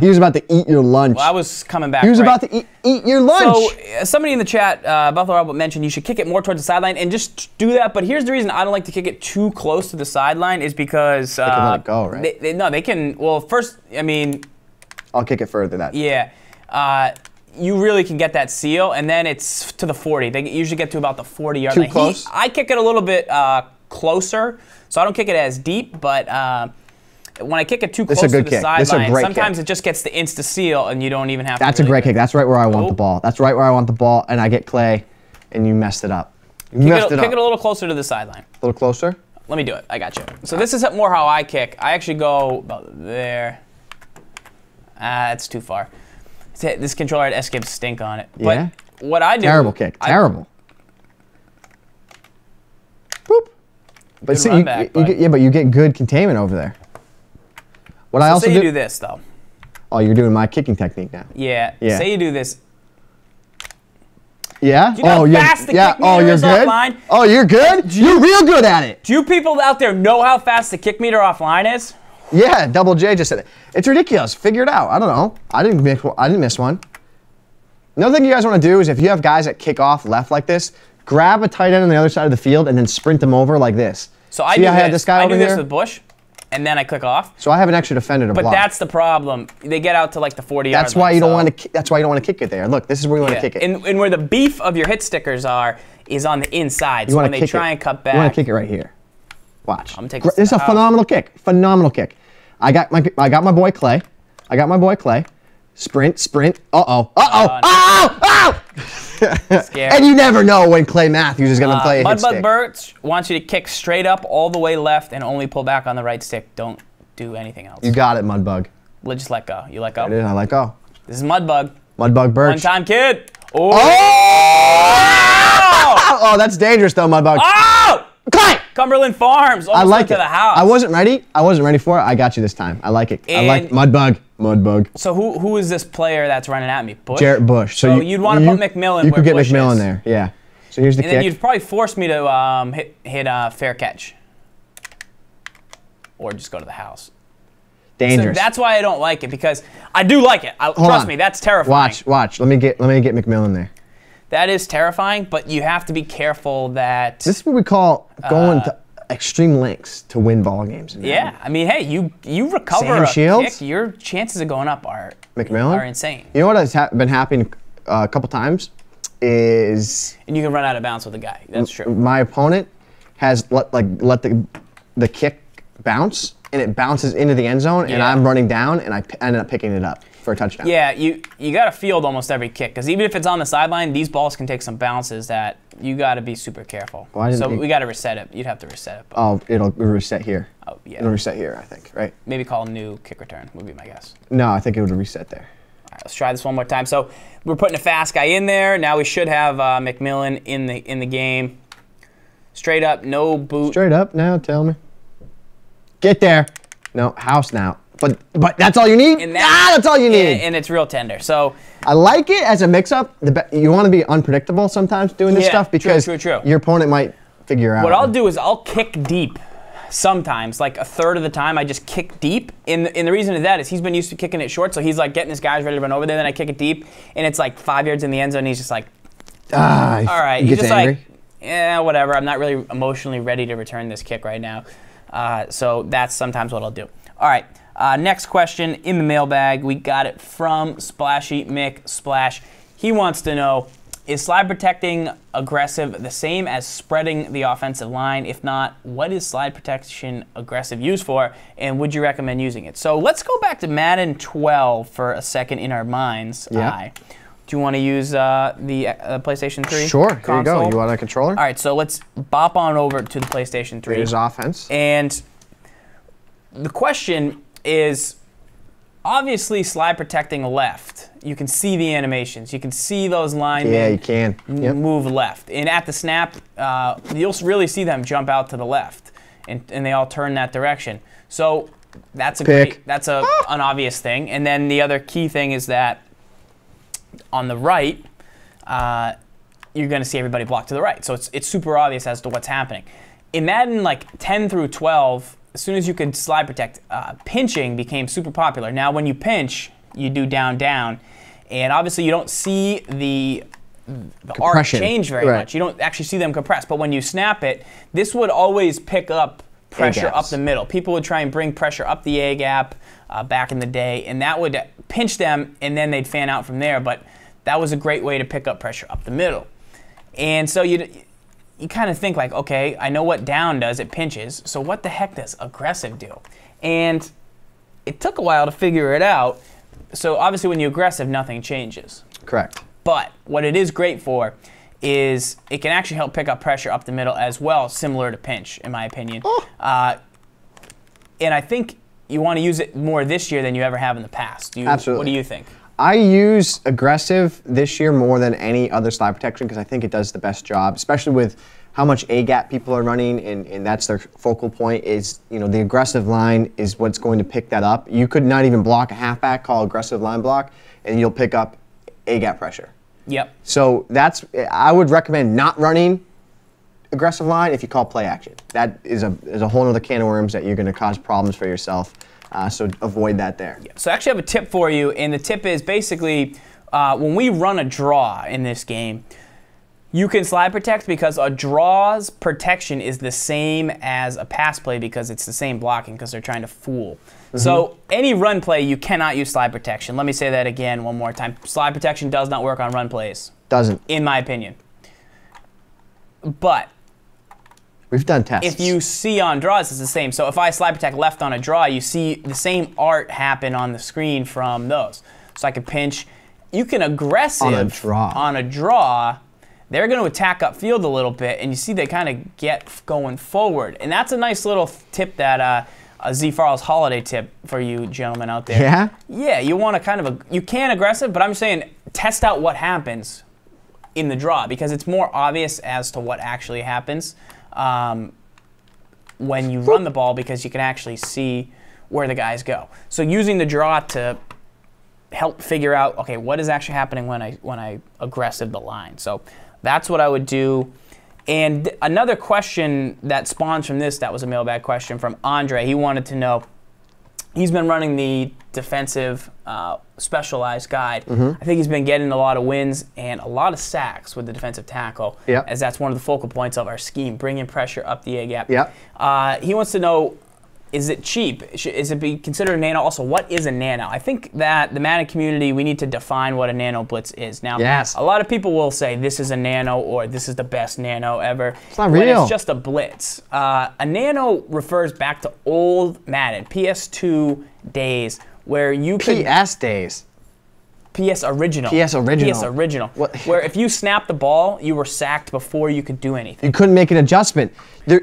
He was about to eat your lunch. Well, I was coming back. He was about to eat your lunch. So somebody in the chat, Buffalo Robert, mentioned you should kick it more towards the sideline, and just do that. But here's the reason I don't like to kick it too close to the sideline is because they can let it go, right? They can. Well, first, I mean, I'll kick it further. Yeah. You really can get that seal, and then it's to the 40. They usually get to about the 40-yard line. Too close? I kick it a little bit closer, so I don't kick it as deep, but when I kick it too close to the sideline, sometimes it just gets the insta-seal, and you don't even have to. That's a great kick. That's right where I want the ball. That's right where I want the ball, and I get Clay, and you messed it up. Kick it a little closer to the sideline. A little closer? Let me do it. I got you. So this is more how I kick. I actually go about there. It's too far. This controller had escape stink on it. Yeah? But what I do... Terrible kick. Terrible. Boop. But see, but you get good containment over there. What I also say you do this, though. Oh, you're doing my kicking technique now. Yeah. Say you do this. Yeah? Do you know how fast the kick meter is offline? Oh, you're good? You're real good at it. Do you people out there know how fast the kick meter offline is? Yeah, Double J just said it. It's ridiculous. Figure it out. I don't know. I didn't miss one. Another thing you guys want to do is if you have guys that kick off left like this, grab a tight end on the other side of the field and then sprint them over like this. So I do this. I do this with Bush, and then I click off. So I have an extra defender to block. But that's the problem. They get out to like the 40-yard line. That's why you don't want to. That's why you don't want to kick it there. Look, this is where you want to kick it. And where the beef of your hit stickers are is on the inside. So when they try and cut back, you want to kick it right here. Watch. I'm taking this is a phenomenal kick. Phenomenal kick. I got my boy Clay. Sprint. And you never know when Clay Matthews is going to play a hit stick. Mudbug Birch wants you to kick straight up all the way left and only pull back on the right stick. Don't do anything else. You got it, Mudbug. Just let go. You let go? I did. I let go. This is Mudbug. Mudbug Birch. One-time kid. Oh! Oh, that's dangerous, though, Mudbug. Oh! Clay! Cumberland Farms. I like it. To the house. I wasn't ready. I wasn't ready for it. I got you this time. I like it. I like Mudbug. So who is this player that's running at me? Bush? Jarrett Bush. So you'd want to put McMillan You where could get Bush McMillan is. there. Yeah. So here's the kick. And then you'd probably force me to hit fair catch. Or just go to the house. Dangerous. So that's why I don't like it, because I do like it. Trust me, that's terrifying. Watch. Let me get McMillan there. That is terrifying, but you have to be careful that... This is what we call going to extreme lengths to win ball games. Yeah, I mean, hey, you recover a kick, your chances of going up are insane. You know what has been happening a couple times is... And you can run out of bounds with a guy. That's true. My opponent has let the kick bounce, and it bounces into the end zone, and I'm running down, and I ended up picking it up for a touchdown. Yeah, you got to field almost every kick, because even if it's on the sideline, these balls can take some bounces that you got to be super careful. So we got to reset it. You'd have to reset it. Oh, it'll reset here. Oh, yeah. It'll reset here, I think, right? Maybe call a new kick return would be my guess. No, I think it would reset there. All right, let's try this one more time. So we're putting a fast guy in there. Now we should have McMillan in the game. Straight up, no boot. Straight up now, tell me. Get there. No, house now. But that's all you need? That's all you need. And it's real tender. So I like it as a mix-up. You want to be unpredictable sometimes doing this stuff because your opponent might figure out. What I'll do is I'll kick deep sometimes. Like a third of the time I just kick deep. And the reason of that is he's been used to kicking it short, so he's like getting his guys ready to run over there, then I kick it deep, and it's like 5 yards in the end zone, and he's just like, all right. He's just angry. Like, yeah, whatever. I'm not really emotionally ready to return this kick right now. So that's sometimes what I'll do. All right. Next question in the mailbag. We got it from Splashy Mick Splash. He wants to know, is slide protecting aggressive the same as spreading the offensive line? If not, what is slide protection aggressive used for, and would you recommend using it? So let's go back to Madden 12 for a second in our mind's eye. Do you want to use the PlayStation 3 Sure, console? Here you go. You want a controller? All right, so let's bop on over to the PlayStation 3. Here's offense. And the question is, obviously slide protecting left. You can see the animations. You can see those linemen move left. And at the snap, you'll really see them jump out to the left. And they all turn that direction. So that's an obvious thing. And then the other key thing is that on the right, you're going to see everybody block to the right. So it's super obvious as to what's happening. in Madden like 10 through 12, as soon as you could slide protect, pinching became super popular. Now when you pinch, you do down, down. And obviously you don't see the arc change very much. You don't actually see them compress. But when you snap it, this would always pick up pressure up the middle. People would try and bring pressure up the A gap back in the day, and that would pinch them, and then they'd fan out from there. But that was a great way to pick up pressure up the middle. And so you kind of think like, okay, I know what down does, it pinches, so what the heck does aggressive do? And it took a while to figure it out. So obviously when you aggressive, nothing changes. Correct. But what it is great for is it can actually help pick up pressure up the middle as well, similar to pinch, in my opinion. And I think you want to use it more this year than you ever have in the past. Absolutely. What do you think? I use aggressive this year more than any other slide protection because I think it does the best job, especially with how much A-gap people are running, and that's their focal point is, the aggressive line is what's going to pick that up. You could not even block a halfback, call aggressive line block, and you'll pick up A-gap pressure. Yep. So I would recommend not running aggressive line if you call play action. That is a whole other can of worms that you're going to cause problems for yourself. So avoid that there. Yeah. So I actually have a tip for you, and the tip is basically when we run a draw in this game, you can slide protect because a draw's protection is the same as a pass play because it's the same blocking because they're trying to fool. So any run play, you cannot use slide protection. Let me say that again one more time. Slide protection does not work on run plays. Doesn't. In my opinion. But we've done tests. If you see on draws, it's the same. So if I slide protect left on a draw, you see the same art happen on the screen from those. So I can pinch. You can aggressive on a draw. They're going to attack upfield a little bit, and you see they kind of get going forward. And that's a nice little tip that Z Farrell's holiday tip for you gentlemen out there. Yeah? Yeah, you want to kind of, you can aggressive, but I'm saying test out what happens in the draw because it's more obvious as to what actually happens when you run the ball because you can actually see where the guys go. So using the draw to help figure out, okay, what is actually happening when I aggressive the line. So that's what I would do. And another question that spawns from this, that was a mailbag question from Andre. He wanted to know, he's been running the defensive specialized guide. I think he's been getting a lot of wins and a lot of sacks with the defensive tackle, as that's one of the focal points of our scheme, bringing pressure up the A-gap. He wants to know, is it cheap? Is it be considered a nano? Also, what is a nano? I think that the Madden community, we need to define what a nano blitz is. Now, a lot of people will say this is a nano or this is the best nano ever. It's not real. It's just a blitz. A nano refers back to old Madden, PS2 days, where you could... PS days. PS original. PS original. PS original. Where if you snapped the ball, you were sacked before you could do anything. You couldn't make an adjustment. You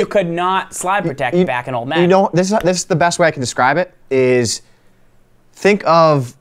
could not slide protect back in old Madden. This is the best way I can describe it is think of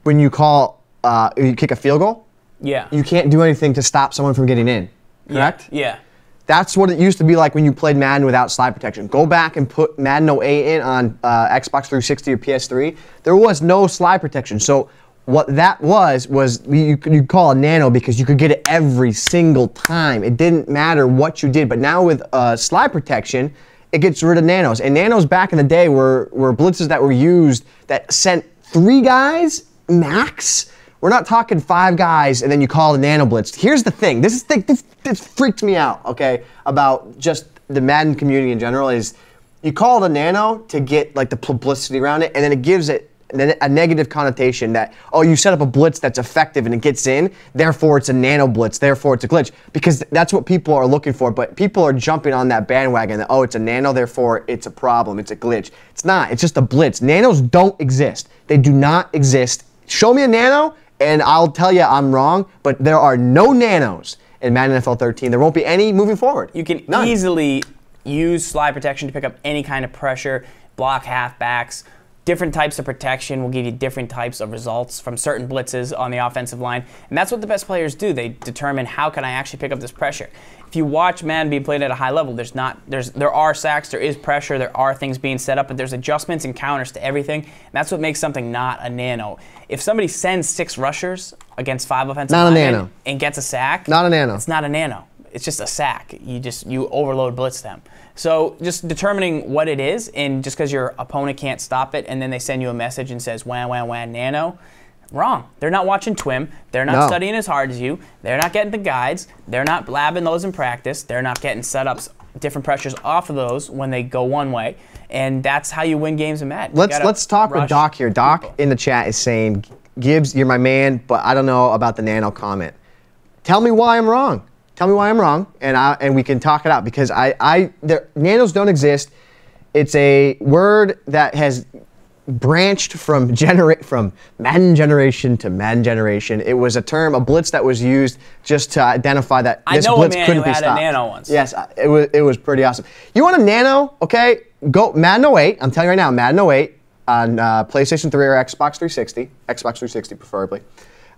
when you you kick a field goal. Yeah. You can't do anything to stop someone from getting in. Correct? Yeah. That's what it used to be like when you played Madden without slide protection. Go back and put Madden 08 in on Xbox 360 or PS3. There was no slide protection. So what that was you could call a nano because you could get it every single time. It didn't matter what you did. But now with slide protection, it gets rid of nanos. And nanos back in the day were blitzes that were used that sent 3 guys max. We're not talking 5 guys and then you call the nano blitz. Here's the thing. This freaked me out, okay, about just the Madden community in general is you call it a nano to get like the publicity around it, and then it gives it a negative connotation that, oh, you set up a blitz that's effective and it gets in, therefore it's a nano blitz, therefore it's a glitch. Because that's what people are looking for, but people are jumping on that bandwagon that, oh, it's a nano, therefore it's a problem, it's a glitch. It's not, it's just a blitz. Nanos don't exist. They do not exist. Show me a nano and I'll tell you I'm wrong, but there are no nanos in Madden NFL 13. There won't be any moving forward. You can easily use slide protection to pick up any kind of pressure, block halfbacks. Different types of protection will give you different types of results from certain blitzes on the offensive line. And that's what the best players do. They determine how can I actually pick up this pressure. If you watch Madden being played at a high level, there are sacks, there is pressure, there are things being set up, but there's adjustments and counters to everything. And that's what makes something not a nano. If somebody sends 6 rushers against 5 offensive linemen and gets a sack, not a nano. It's not a nano. it's just a sack. You overload blitz them. So just determining what it is, and just because your opponent can't stop it, and then they send you a message and says wham, wham, wham, nano, wrong. They're not watching TWIM. They're not studying as hard as you. They're not getting the guides. They're not blabbing those in practice. They're not getting setups, different pressures off of those when they go one way. And that's how you win games in Madden. Let's talk with Doc here. Doc in the chat is saying, Gibbs, you're my man, but I don't know about the nano comment. Tell me why I'm wrong. Tell me why I'm wrong, and we can talk it out, because nanos don't exist. It's a word that has branched from Madden generation to Madden generation. It was a term, a blitz that was used just to identify that this blitz couldn't be stopped. I know a man who had a nano once. Yes, it was pretty awesome. You want a nano? Okay, go Madden 08. I'm telling you right now, Madden 08 on PlayStation 3 or Xbox 360, Xbox 360 preferably.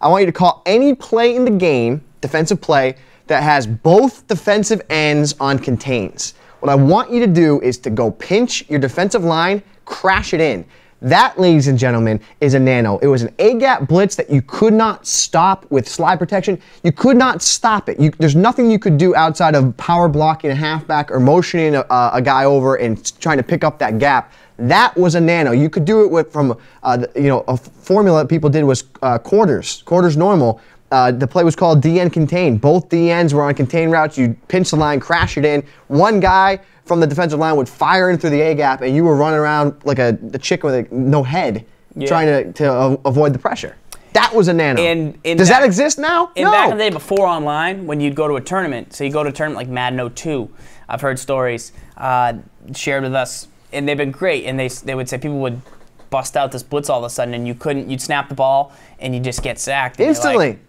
I want you to call any play in the game, defensive play, that has both defensive ends on contains. What I want you to do is to go pinch your defensive line, crash it in. That, ladies and gentlemen, is a nano. It was an A-gap blitz that you could not stop with slide protection. You could not stop it. There's nothing you could do outside of power blocking a halfback or motioning a guy over and trying to pick up that gap. That was a nano. You could do it from a formula that people did was quarters normal. The play was called DN contain. Both DNs were on contain routes. You pinch the line, crash it in. One guy from the defensive line would fire in through the A-gap, and you were running around like the chicken with no head, trying to avoid the pressure. That was a nano. Does that exist now? No. Back in the day before online, when you'd go to a tournament, so you go to a tournament like Madden 02, I've heard stories shared with us, and they've been great, and they would say people would bust out this blitz all of a sudden, and you'd snap the ball, and you just get sacked. Instantly. Like,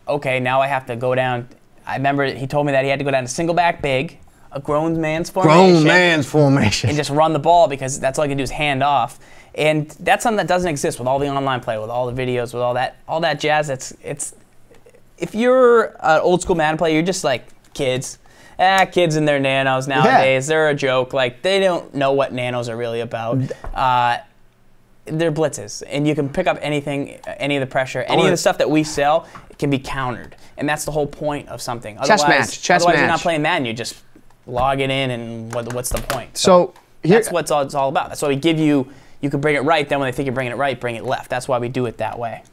okay, now I have to go down. I remember he told me that he had to go down to single back big, a grown man's formation. And just run the ball, because that's all you can do is hand off. And that's something that doesn't exist with all the online play, with all the videos, with all that jazz. It's if you're an old school Madden player, you're just like kids. Kids and their nanos nowadays, they're a joke. Like, they don't know what nanos are really about. They're blitzes, and you can pick up anything, any of the pressure, any of the stuff that we sell can be countered, and that's the whole point of something. Otherwise, you're not playing Madden. You just log it in, and what's the point? So that's what it's all about. That's why we give you. You can bring it right. Then when they think you're bringing it right, bring it left. That's why we do it that way.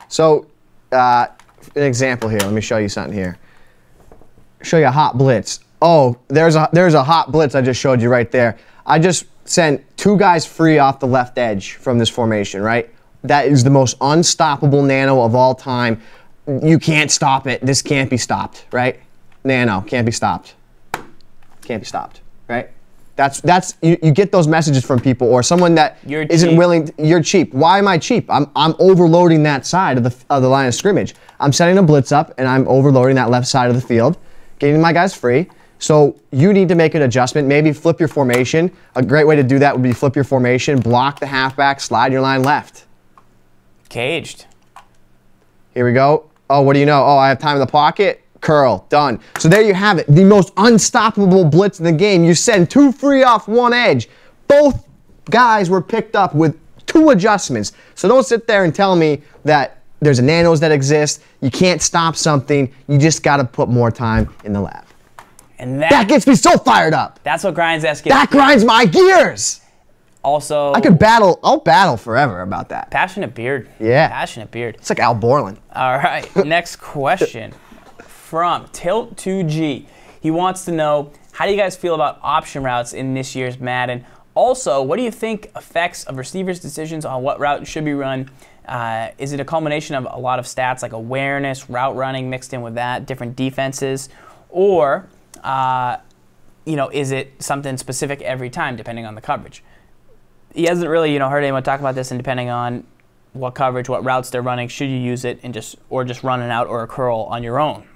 So an example here. Let me show you something here. Show you a hot blitz. Oh, there's a hot blitz I just showed you right there. I just sent two guys free off the left edge from this formation, right? That is the most unstoppable nano of all time. You can't stop it. This can't be stopped, right? Nano, can't be stopped. Can't be stopped, right? You get those messages from people, or someone that isn't willing. You're cheap. Why am I cheap? I'm overloading that side of the line of scrimmage. I'm setting a blitz up, and I'm overloading that left side of the field, getting my guys free. So you need to make an adjustment, maybe flip your formation. A great way to do that would be flip your formation, block the halfback, slide your line left. Caged. Here we go. Oh, what do you know? Oh, I have time in the pocket. Curl. Done. So there you have it. The most unstoppable blitz in the game. You send two free off one edge. Both guys were picked up with two adjustments. So don't sit there and tell me that there's a nanos that exist. You can't stop something. You just got to put more time in the lab. And that gets me so fired up. That's what grinds us. That grinds my gears. Also, I'll battle forever about that. Passionate beard. Yeah. Passionate beard. It's like Al Borland. All right. Next question from Tilt2G. He wants to know, how do you guys feel about option routes in this year's Madden? Also, what do you think affects a receiver's decisions on what route should be run? Is it a culmination of a lot of stats like awareness, route running mixed in with that, different defenses, or is it something specific every time depending on the coverage? He hasn't really heard anyone talk about this, and depending on what coverage, what routes they're running, should you use it and just run an out or a curl on your own?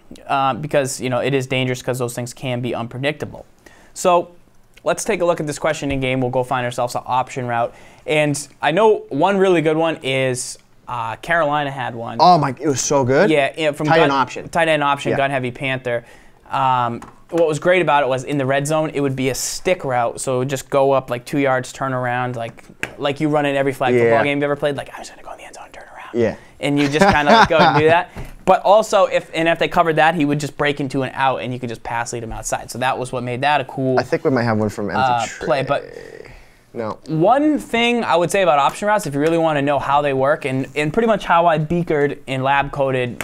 Because it is dangerous, because those things can be unpredictable. So let's take a look at this question in game. We'll go find ourselves an option route, and I know one really good one is Carolina had one. Oh my! It was so good. Yeah, from tight end option. Tight end option, gun heavy Panther. What was great about it was in the red zone, it would be a stick route, so it would just go up like 2 yards, turn around, like you run in every flag football game you've ever played. Like, I was gonna go in the end zone and turn around. Yeah. And you just kind of go and do that. But also, if they covered that, he would just break into an out, and you could just pass lead him outside. So that was what made that a cool I think we might have one from play. But no. One thing I would say about option routes, if you really want to know how they work, and pretty much how I beakered in lab-coded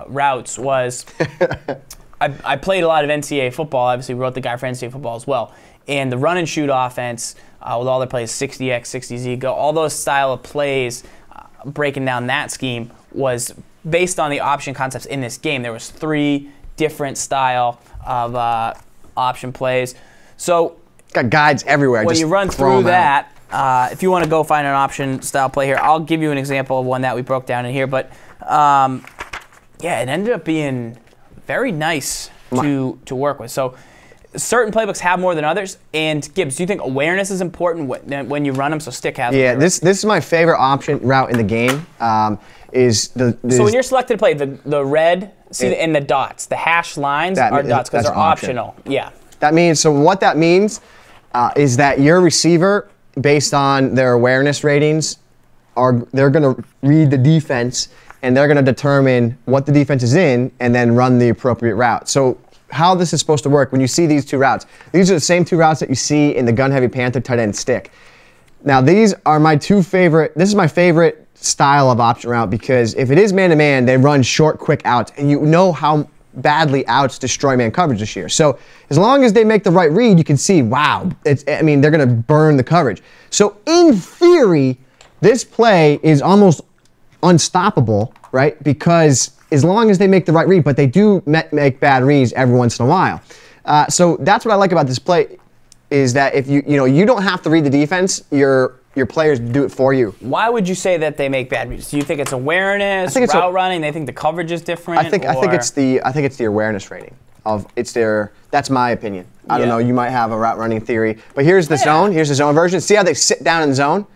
routes was, I played a lot of NCAA football. Obviously, wrote the guy for NCAA football as well. And the run and shoot offense, with all their plays, 60X, 60Z, go, all those style of plays, breaking down that scheme was based on the option concepts in this game. There was 3 different style of option plays. So got guides everywhere. When you run through that, if you want to go find an option style play here, I'll give you an example of one that we broke down in here. But yeah, it ended up being very nice to work with. So certain playbooks have more than others. And Gibbs, do you think awareness is important when you run them? So Stick has. Yeah, this is my favorite option route in the game. So when you're selected to play, the red, and the dots, the hashed lines are dots because they're optional. Yeah. That means, so what that means is that your receiver, based on their awareness ratings, they're going to read the defense, and they're going to determine what the defense is in, and then run the appropriate route. So how this is supposed to work, when you see these 2 routes, these are the same 2 routes that you see in the Gun Heavy Panther tight end Stick. Now these are my 2 favorite, this is my favorite style of option route, because if it is man-to-man, they run short, quick outs, and you know how badly outs destroy man coverage this year. So as long as they make the right read, you can see, wow, they're going to burn the coverage. So in theory, this play is almost unstoppable, right? Because as long as they make the right read, but they do make bad reads every once in a while. So that's what I like about this play, is that if you don't have to read the defense, your players do it for you. Why would you say that they make bad reads? Do you think it's awareness, route running? They think the coverage is different? I think it's the awareness rating that's my opinion. I don't know, you might have a route running theory, but here's the zone. Here's the zone version. See how they sit down in zone?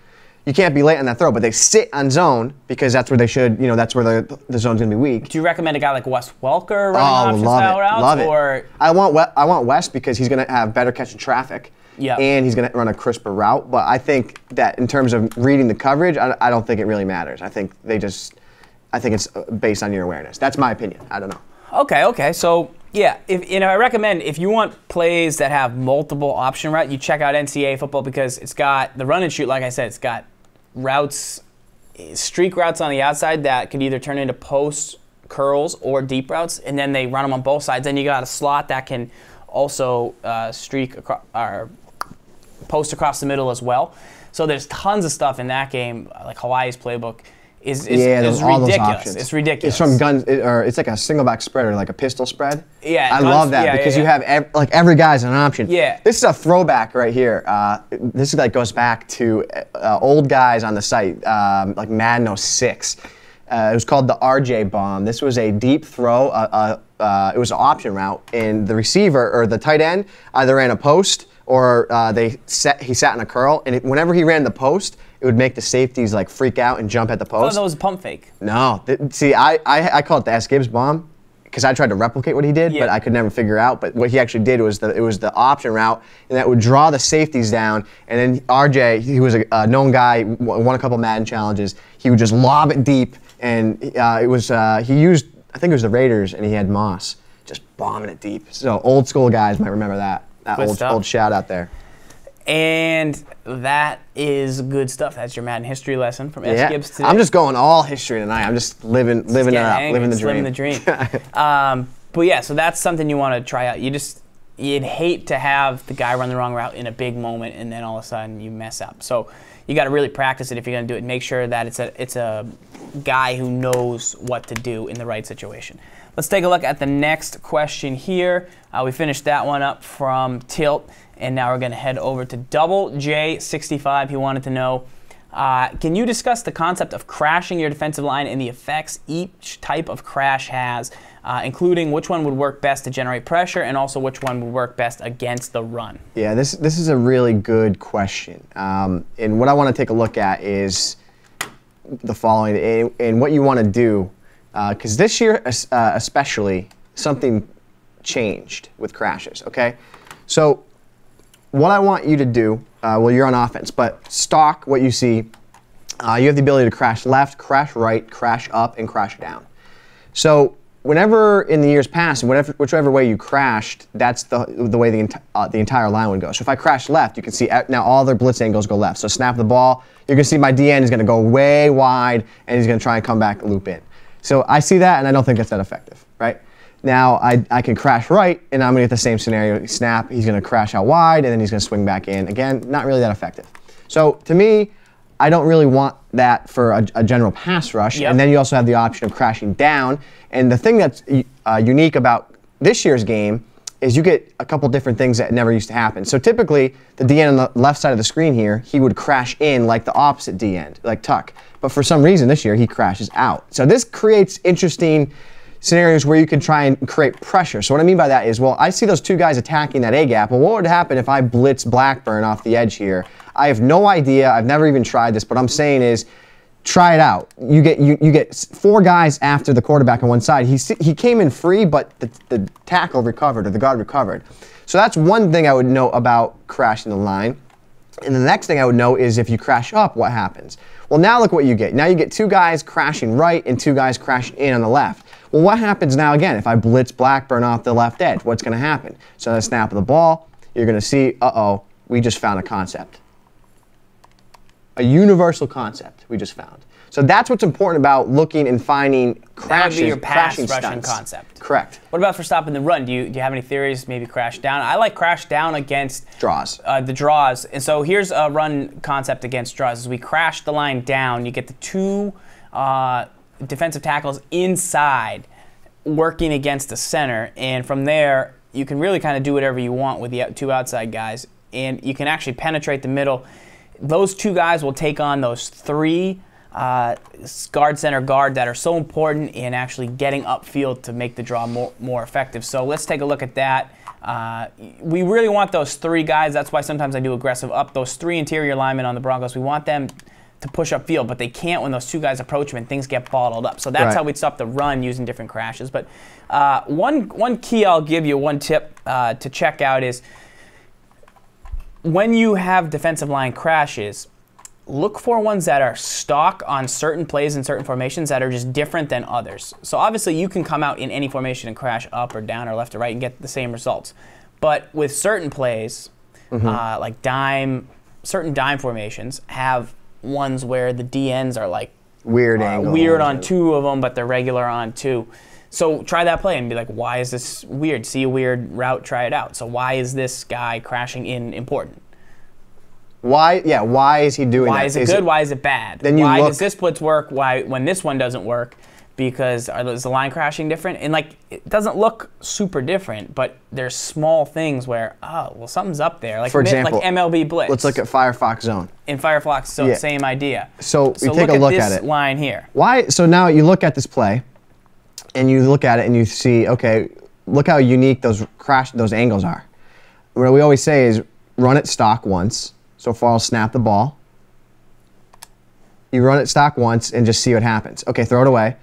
You can't be late on that throw, but they sit on zone because that's where they should, that's where the zone's going to be weak. Do you recommend a guy like Wes Welker running option style routes? Love it. I want Wes because he's going to have better catch in traffic. Yep. And he's going to run a crisper route. But I think that in terms of reading the coverage, I don't think it really matters. I think it's based on your awareness. That's my opinion. I don't know. Okay. So yeah, I recommend if you want plays that have multiple option route, you check out NCAA football because it's got the run and shoot. Like I said, it's got routes, streak routes on the outside that could either turn into post curls or deep routes, and then they run them on both sides. Then you got a slot that can also streak across or post across the middle as well. So there's tons of stuff in that game, like Hawaii's playbook is ridiculous. It's ridiculous. It's from guns, or it's like a single back spread or like a pistol spread. Yeah, I love that because you have every guy's an option. Yeah. This is a throwback right here. This goes back to old guys on the site, like Madden 06. It was called the RJ bomb. This was a deep throw. It was an option route, and the receiver or the tight end either ran a post or he sat in a curl, and whenever he ran the post, it would make the safeties like freak out and jump at the post. I thought that was a pump fake. No, see, I call it the S. Gibbs bomb because I tried to replicate what he did, but I could never figure out. But what he actually did was it was the option route, and that would draw the safeties down. And then RJ, he was a known guy, won a couple Madden challenges. He would just lob it deep, and he used, I think it was the Raiders, and he had Moss just bombing it deep. So old school guys might remember that. Old shout out there. And that is good stuff. That's your Madden history lesson from S. Gibbs today. I'm just going all history tonight. I'm just living it up, living the dream. Living the dream. But yeah, so that's something you want to try out. You'd hate to have the guy run the wrong route in a big moment and then all of a sudden you mess up. So you got to really practice it if you're going to do it. Make sure that it's a guy who knows what to do in the right situation. Let's take a look at the next question here. We finished that one up from Tilt, and now we're going to head over to Double J65. He wanted to know, can you discuss the concept of crashing your defensive line and the effects each type of crash has, including which one would work best to generate pressure and also which one would work best against the run? Yeah, this is a really good question. And what I want to take a look at is the following, and what you want to do, because this year especially, something changed with crashes, okay? So what I want you to do, well, you're on offense, but stock what you see, you have the ability to crash left, crash right, crash up, and crash down. So whenever in the years past, whichever way you crashed, that's the way the entire line would go. So if I crash left, you can see now all their blitz angles go left. So snap the ball, you're going to see my DN is going to go way wide, and he's going to try and come back and loop in. So I see that, and I don't think that's that effective, right? Now I can crash right, and I'm going to get the same scenario. Snap, he's going to crash out wide, and then he's going to swing back in. Again, not really that effective. So to me, I don't really want that for a general pass rush. Yep. And then you also have the option of crashing down. And the thing that's unique about this year's game is you get a couple different things that never used to happen. So typically, the DN on the left side of the screen here, he would crash in like the opposite DN, like tuck. But for some reason this year, he crashes out. So this creates interesting scenarios where you can try and create pressure. So what I mean by that is, well, I see those two guys attacking that A gap. Well, what would happen if I blitz Blackburn off the edge here? I have no idea. I've never even tried this. But what I'm saying is, try it out. You get 4 guys after the quarterback on one side. He came in free, but the tackle recovered, or the guard recovered. So that's one thing I would know about crashing the line. And the next thing I would know is if you crash up, what happens? Well, now look what you get. Now you get 2 guys crashing right and 2 guys crashing in on the left. Well, what happens now again if I blitz Blackburn off the left edge? What's going to happen? So on the snap of the ball, you're going to see, uh-oh, we just found a concept. A universal concept we just found. So that's what's important about looking and finding crashes. That would be your pass rushing stunts. concept. Correct. What about for stopping the run? Do you have any theories? Maybe crash down. I like crash down against draws. The draws. And so here's a run concept against draws. As we crash the line down, you get the 2 defensive tackles inside working against the center, and from there you can really kind of do whatever you want with the 2 outside guys, and you can actually penetrate the middle. Those 2 guys will take on those 3 guard, center, guard that are so important in actually getting upfield to make the draw more effective. So let's take a look at that. We really want those 3 guys. That's why sometimes I do aggressive up. Those 3 interior linemen on the Broncos, we want them to push upfield, but they can't when those 2 guys approach them and things get bottled up. So that's how we'd stop the run using different crashes. But one key I'll give you, one tip to check out is when you have defensive line crashes, look for ones that are stock on certain plays and certain formations that are just different than others. So obviously you can come out in any formation and crash up or down or left or right and get the same results. But with certain plays, like certain dime formations have ones where the DNs are like weird angles. Weird on 2 of them, but they're regular on 2. So try that play and be like, why is this weird? See a weird route, try it out. So why is this guy crashing in important? Why? Yeah. Why is he doing that? Why is it good? Why is it bad? Then why does this blitz work? Why when this one doesn't work? Because is the line crashing different? And like it doesn't look super different, but there's small things where well something's up there. Like for example, like MLB blitz. Let's look at Firefox Zone. In Firefox Zone, same idea. So you take a look at it. This line here. Why? So now you look at this play, and you look at it and you see, okay, look how unique those angles are. What we always say is run it stock once. So far, I'll snap the ball. You run it stock once and just see what happens. Okay, throw it away.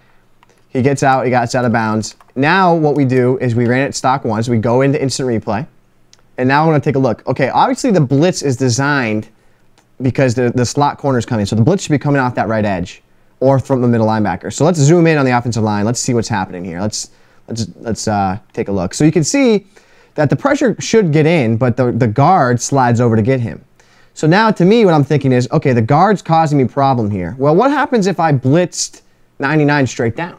He gets out. He got out of bounds. Now what we do is we ran it stock once. We go into instant replay. And now I'm going to take a look. Okay, obviously the blitz is designed because the slot corner is coming. So the blitz should be coming off that right edge or from the middle linebacker. So let's zoom in on the offensive line. Let's see what's happening here. Let's take a look. So you can see that the pressure should get in, but the guard slides over to get him. So now to me what I'm thinking is, okay, the guard's causing me a problem here. Well, what happens if I blitzed 99 straight down?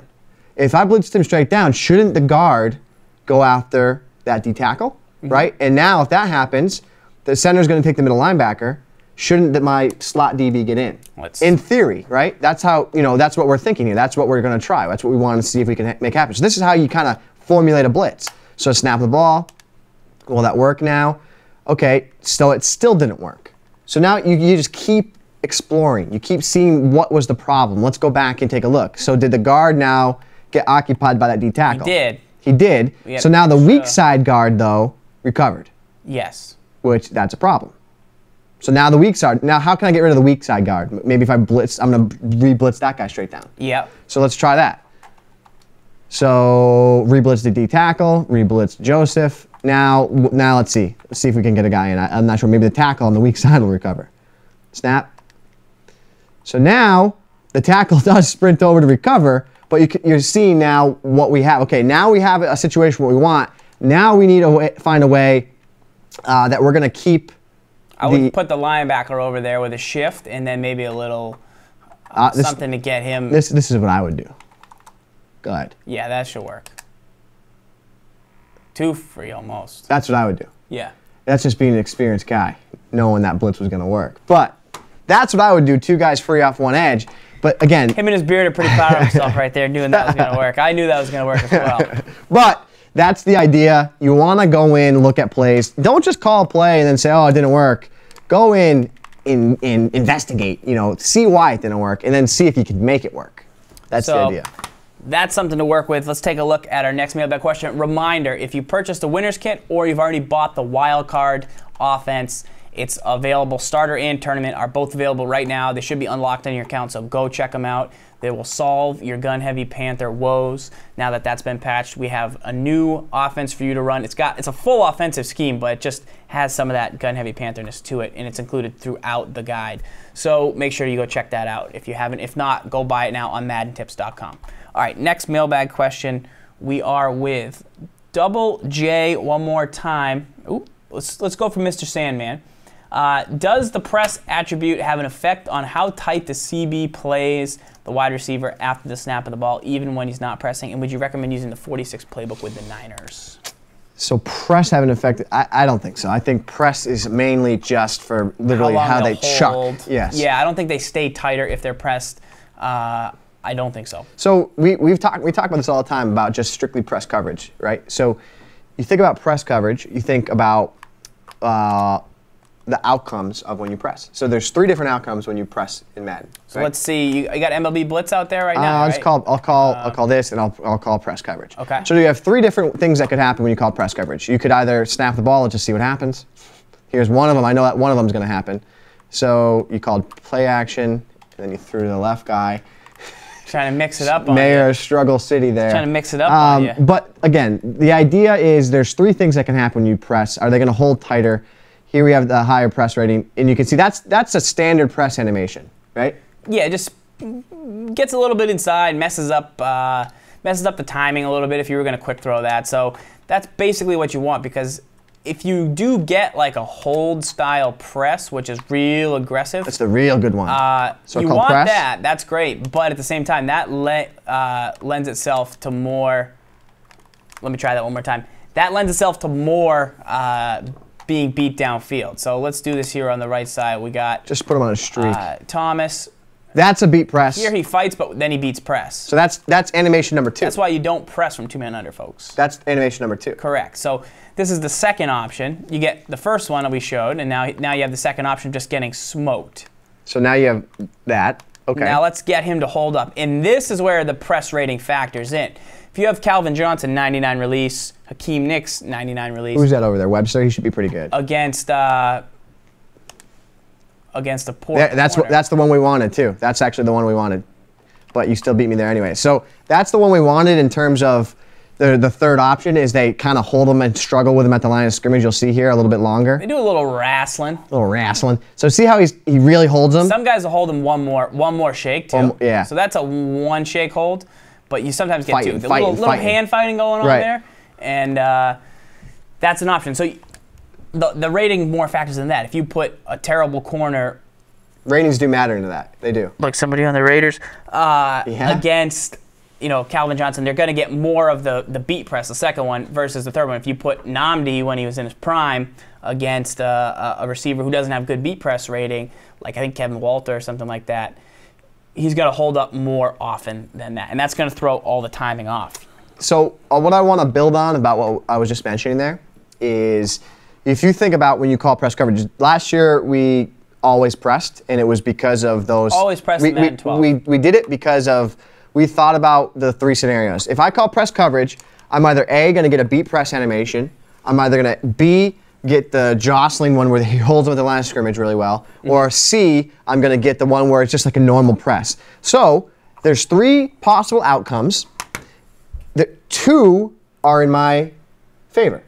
If I blitzed him straight down, shouldn't the guard go after that D tackle, right? And now if that happens, the center's going to take the middle linebacker. Shouldn't my slot DB get in? In theory, right? That's how, that's what we're thinking here. That's what we're going to try. That's what we want to see if we can make happen. So this is how you kind of formulate a blitz. So snap the ball. Will that work now? Okay, so it still didn't work. So now you just keep exploring. You keep seeing what was the problem. Let's go back and take a look. So did the guard now get occupied by that D tackle? He did. He did. So now the weak side guard, though, recovered. Yes. Which, that's a problem. So now the weak side, now how can I get rid of the weak side guard? Maybe if I blitz, I'm going to re-blitz that guy straight down. Yep. So let's try that. So re-blitz the D tackle, re-blitz Joseph. Now let's see. Let's see if we can get a guy in. I'm not sure. Maybe the tackle on the weak side will recover. Snap. So now the tackle does sprint over to recover, But you're seeing now what we have. Okay, now we have a situation what we want. Now we need to find a way that we're going to keep. I would put the linebacker over there with a shift, and then maybe a little something to get him. This is what I would do. Go ahead. Yeah, that should work. 2 free almost. That's what I would do. Yeah. That's just being an experienced guy, knowing that blitz was going to work. But that's what I would do. 2 guys free off 1 edge. But again, him and his beard are pretty proud of himself right there, doing that was going to work. I knew that was going to work as well. But that's the idea. You want to go in, look at plays. Don't just call a play and then say, oh, it didn't work. Go in and investigate, see why it didn't work, and then see if you can make it work. That's the idea. That's something to work with. Let's take a look at our next mailbag question. Reminder, if you purchased a winner's kit or you've already bought the wild card offense, it's available. Starter and tournament are both available right now. They should be unlocked on your account, so go check them out. They will solve your gun-heavy Panther woes. Now that that's been patched, we have a new offense for you to run. It's a full offensive scheme, but it just has some of that gun-heavy Pantherness to it, and it's included throughout the guide. So make sure you go check that out if you haven't. If not, go buy it now on MaddenTips.com. All right, next mailbag question. We are with Double J one more time. Ooh, let's go for Mr. Sandman. Does the press attribute have an effect on how tight the CB plays the wide receiver after the snap of the ball, even when he's not pressing? And would you recommend using the 46 playbook with the Niners? So press have an effect? I don't think so. I think press is mainly just for literally how they chuck. Yes. Yeah, I don't think they stay tighter if they're pressed. I don't think so. So we talk about this all the time about just strictly press coverage, right? So you think about press coverage, you think about the outcomes of when you press. So there's 3 different outcomes when you press in Madden. So let's see. You got MLB Blitz out there right now. I'll call this and I'll call press coverage. Okay. So you have 3 different things that could happen when you call press coverage. You could either snap the ball and just see what happens. Here's one of them. I know that one of them is going to happen. So you called play action, and then you threw to the left guy. Trying to mix it up on Mayor you. Struggle City there. Trying to mix it up on you. But again, the idea is there's 3 things that can happen when you press. Are they going to hold tighter? Here we have the higher press rating, and you can see that's a standard press animation, right? Yeah, it just gets a little bit inside, messes up the timing a little bit if you were going to quick throw that. So that's basically what you want, because if you do get like a hold style press, which is real aggressive, that's the real good one. So you want press. That's great, but at the same time, that lends itself to more. Let me try that one more time. That lends itself to more being beat downfield. So let's do this here on the right side. We got just put him on a streak. Thomas. That's a beat press. Here he fights, but then he beats press. So that's animation number 2. That's why you don't press from 2-man under, folks. That's animation number 2. Correct. So this is the second option. You get the first one that we showed, and now you have the second option, just getting smoked. So now you have that. Okay. Now let's get him to hold up. And this is where the press rating factors in. If you have Calvin Johnson, 99 release, Hakeem Nicks, 99 release. Who's that over there? Webster? He should be pretty good. Against a poor corner. That's the one we wanted, too. That's actually the one we wanted. But you still beat me there anyway. So that's the one we wanted in terms of the third option is they kind of hold them and struggle with them at the line of scrimmage. You'll see here a little bit longer. They do a little wrestling. So see how he really holds them? Some guys will hold them one more shake, too. Yeah. So that's a 1 shake hold. But you sometimes get 2. The little hand fighting going on there. And that's an option. So the rating more factors in that. If you put a terrible corner. Ratings do matter into that. They do. Like somebody on the Raiders against Calvin Johnson, they're going to get more of the beat press, the second one, versus the third one. If you put Nnamdi when he was in his prime against a receiver who doesn't have good beat press rating, like I think Kevin Walter or something like that, he's going to hold up more often than that. And that's going to throw all the timing off. So what I want to build on about what I was just mentioning there is if you think about when you call press coverage, last year we always pressed, and it was because of those. Always pressed in Madden 12. We did it because of we thought about the 3 scenarios. If I call press coverage, I'm either A, going to get a beat press animation, I'm either going to B, get the jostling one where he holds with the line of scrimmage really well, or C, I'm going to get the one where it's just like a normal press. So there's 3 possible outcomes. The 2 are in my favor,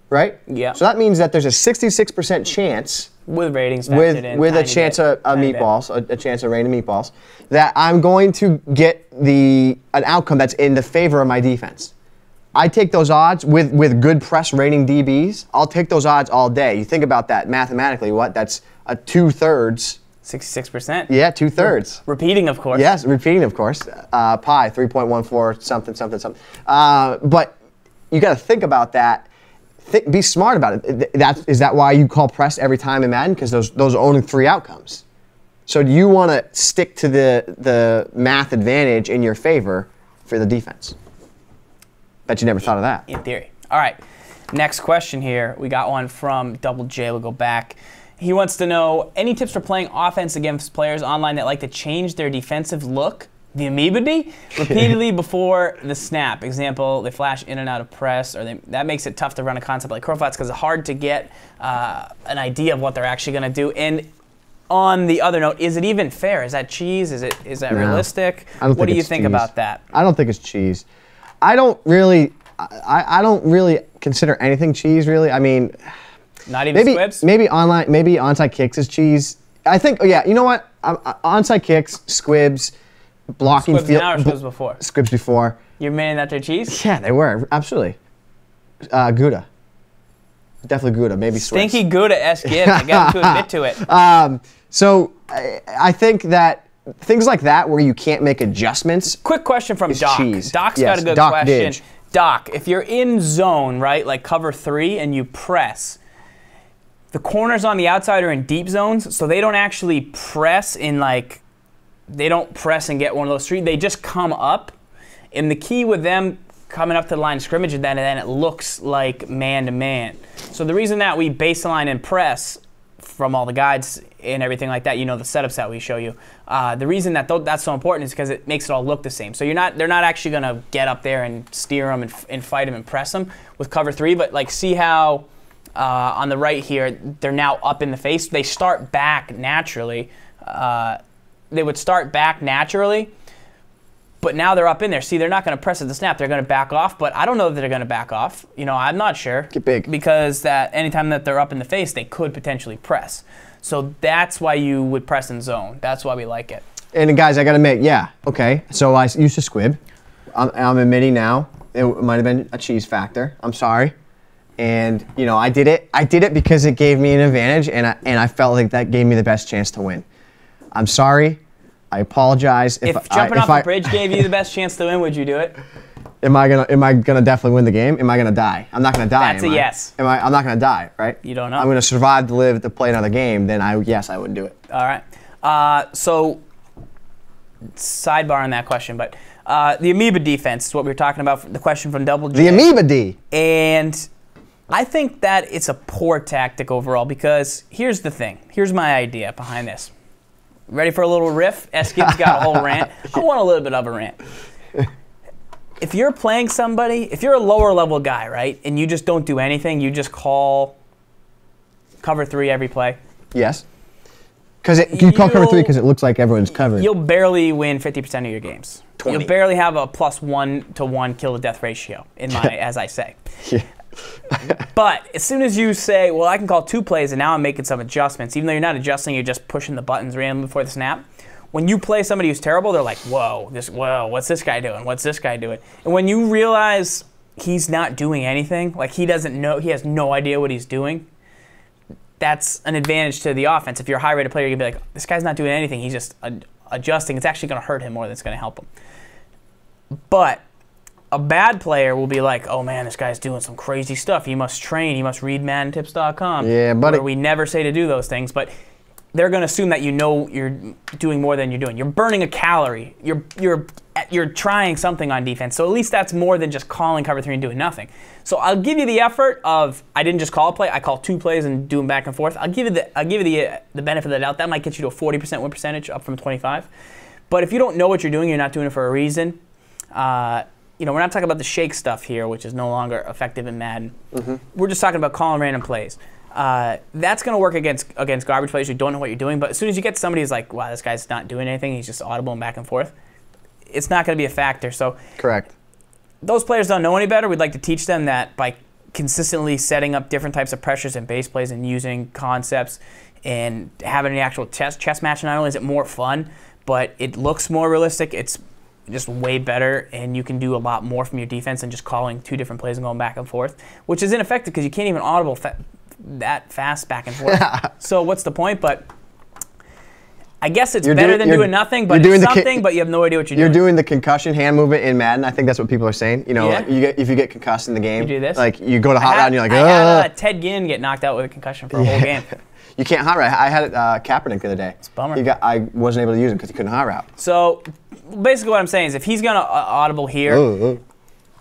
right? Yeah. So that means that there's a 66% chance with ratings factored in, with a chance of meatballs, a chance of raining meatballs, that I'm going to get an outcome that's in the favor of my defense. I take those odds with good press rating DBs. I'll take those odds all day. You think about that mathematically. That's a 2/3. 66%. Yeah, 2/3. Repeating, of course. Yes, repeating, of course. Pi 3.14 something. But you got to think about that. Be smart about it. Is that why you call press every time in Madden? Because those are only 3 outcomes. So do you want to stick to the math advantage in your favor for the defense? Bet you never thought of that. In theory. All right. Next question here. We got one from Double J. We'll go back. He wants to know, any tips for playing offense against players online that like to change their defensive look, the amoeba repeatedly before the snap? Example, they flash in and out of press, or that makes it tough to run a concept like curl flats because it's hard to get an idea of what they're actually going to do. And on the other note, is it even fair? Is that cheese? Is that realistic? What do you think about that? I don't think it's cheese. I don't really consider anything cheese, really. I mean, not even squibs? Maybe onside kicks is cheese. I think, you know what? Onside kicks, squibs, blocking squibs field. Now or squibs before? Squibs before. You're meaning that they're cheese? Yeah, they were, absolutely. Gouda. Definitely Gouda, maybe Swiss. Stinky Gouda-esque gift. I got to admit to it. So I think that things like that where you can't make adjustments. Quick question from Doc. Cheese. Doc's Yes, got a good Doc question. Didge. Doc, if you're in zone, right, like cover 3 and you press, the corners on the outside are in deep zones, so they don't actually press in they don't press and get one of those 3. They just come up. And the key with them coming up to the line of scrimmage and then it looks like man-to-man. So the reason that we baseline and press from all the guides and everything like that, the setups that we show you, the reason that that's so important is because it makes it all look the same. So they're not actually going to get up there and steer them and fight them and press them with cover 3, but see how on the right here, they're now up in the face. They start back naturally. They would start back naturally, but now they're up in there. See, they're not going to press at the snap. They're going to back off, but I don't know that they're going to back off. I'm not sure. Get big. Because anytime that they're up in the face, they could potentially press. So that's why you would press in zone. That's why we like it. And guys, I got to admit, okay. So I used to squib. I'm admitting now it might have been a cheese factor. I'm sorry. And I did it. I did it because it gave me an advantage, and I felt like that gave me the best chance to win. I'm sorry. I apologize. If jumping off a bridge gave you the best chance to win, would you do it? Am I gonna definitely win the game? Am I gonna die? I'm not gonna die. That's a yes. I'm not gonna die, right? You don't know. I'm gonna survive to live to play another game. Then I would do it. All right. So sidebar on that question, but the amoeba defense is what we were talking about. The question from Double J. The amoeba D. And I think that it's a poor tactic overall because here's the thing. Here's my idea behind this. Ready for a little riff? Eskid's got a whole rant. I want a little bit of a rant. If you're playing somebody, if you're a lower level guy, right, and you just don't do anything, you just call cover 3 every play. Yes. Because you call cover 3 because it looks like everyone's covered. You'll barely win 50% of your games. 20. You'll barely have a +1-to-1 kill to death ratio as I say. Yeah. But as soon as you say, well, I can call 2 plays and now I'm making some adjustments, even though you're not adjusting, you're just pushing the buttons randomly before the snap. When you play somebody who's terrible, they're like, whoa, what's this guy doing? What's this guy doing? And when you realize he's not doing anything, like he doesn't know, he has no idea what he's doing, that's an advantage to the offense. If you're a high-rated player, you'll be like, this guy's not doing anything. He's just adjusting. It's actually going to hurt him more than it's going to help him. But a bad player will be like, oh man, this guy's doing some crazy stuff. He must train. He must read MaddenTips.com. Yeah, buddy. Where we never say to do those things, but they're going to assume that you're doing more than you're doing. You're burning a calorie. You're trying something on defense. So at least that's more than just calling cover 3 and doing nothing. So I'll give you the effort of I didn't just call a play. I called 2 plays and do them back and forth. I'll give you the benefit of the doubt. That might get you to a 40% win percentage, up from 25. But if you don't know what you're doing, you're not doing it for a reason. We're not talking about the shake stuff here, which is no longer effective in Madden. Mm-hmm. We're just talking about calling random plays. That's going to work against garbage players who don't know what you're doing. But as soon as you get somebody who's like, wow, this guy's not doing anything, he's just audible and back and forth, it's not going to be a factor. So correct. Those players don't know any better. We'd like to teach them that by consistently setting up different types of pressures and base plays and using concepts and having an actual chess match, not only is it more fun, but it looks more realistic. It's just way better, and you can do a lot more from your defense than just calling 2 different plays and going back and forth, which is ineffective because you can't even audible that fast back and forth. So what's the point? But I guess it's better than doing nothing, but it's something, but you have no idea what you're doing. You're doing the concussion hand movement in Madden. I think that's what people are saying. You know, like if you get concussed in the game, you do this? Like you go to hot route and you're like, I had Ted Ginn get knocked out with a concussion for a whole game. You can't hot route. I had Kaepernick the other day. It's a bummer. I wasn't able to use him because he couldn't hot route. So basically what I'm saying is if he's going to audible here,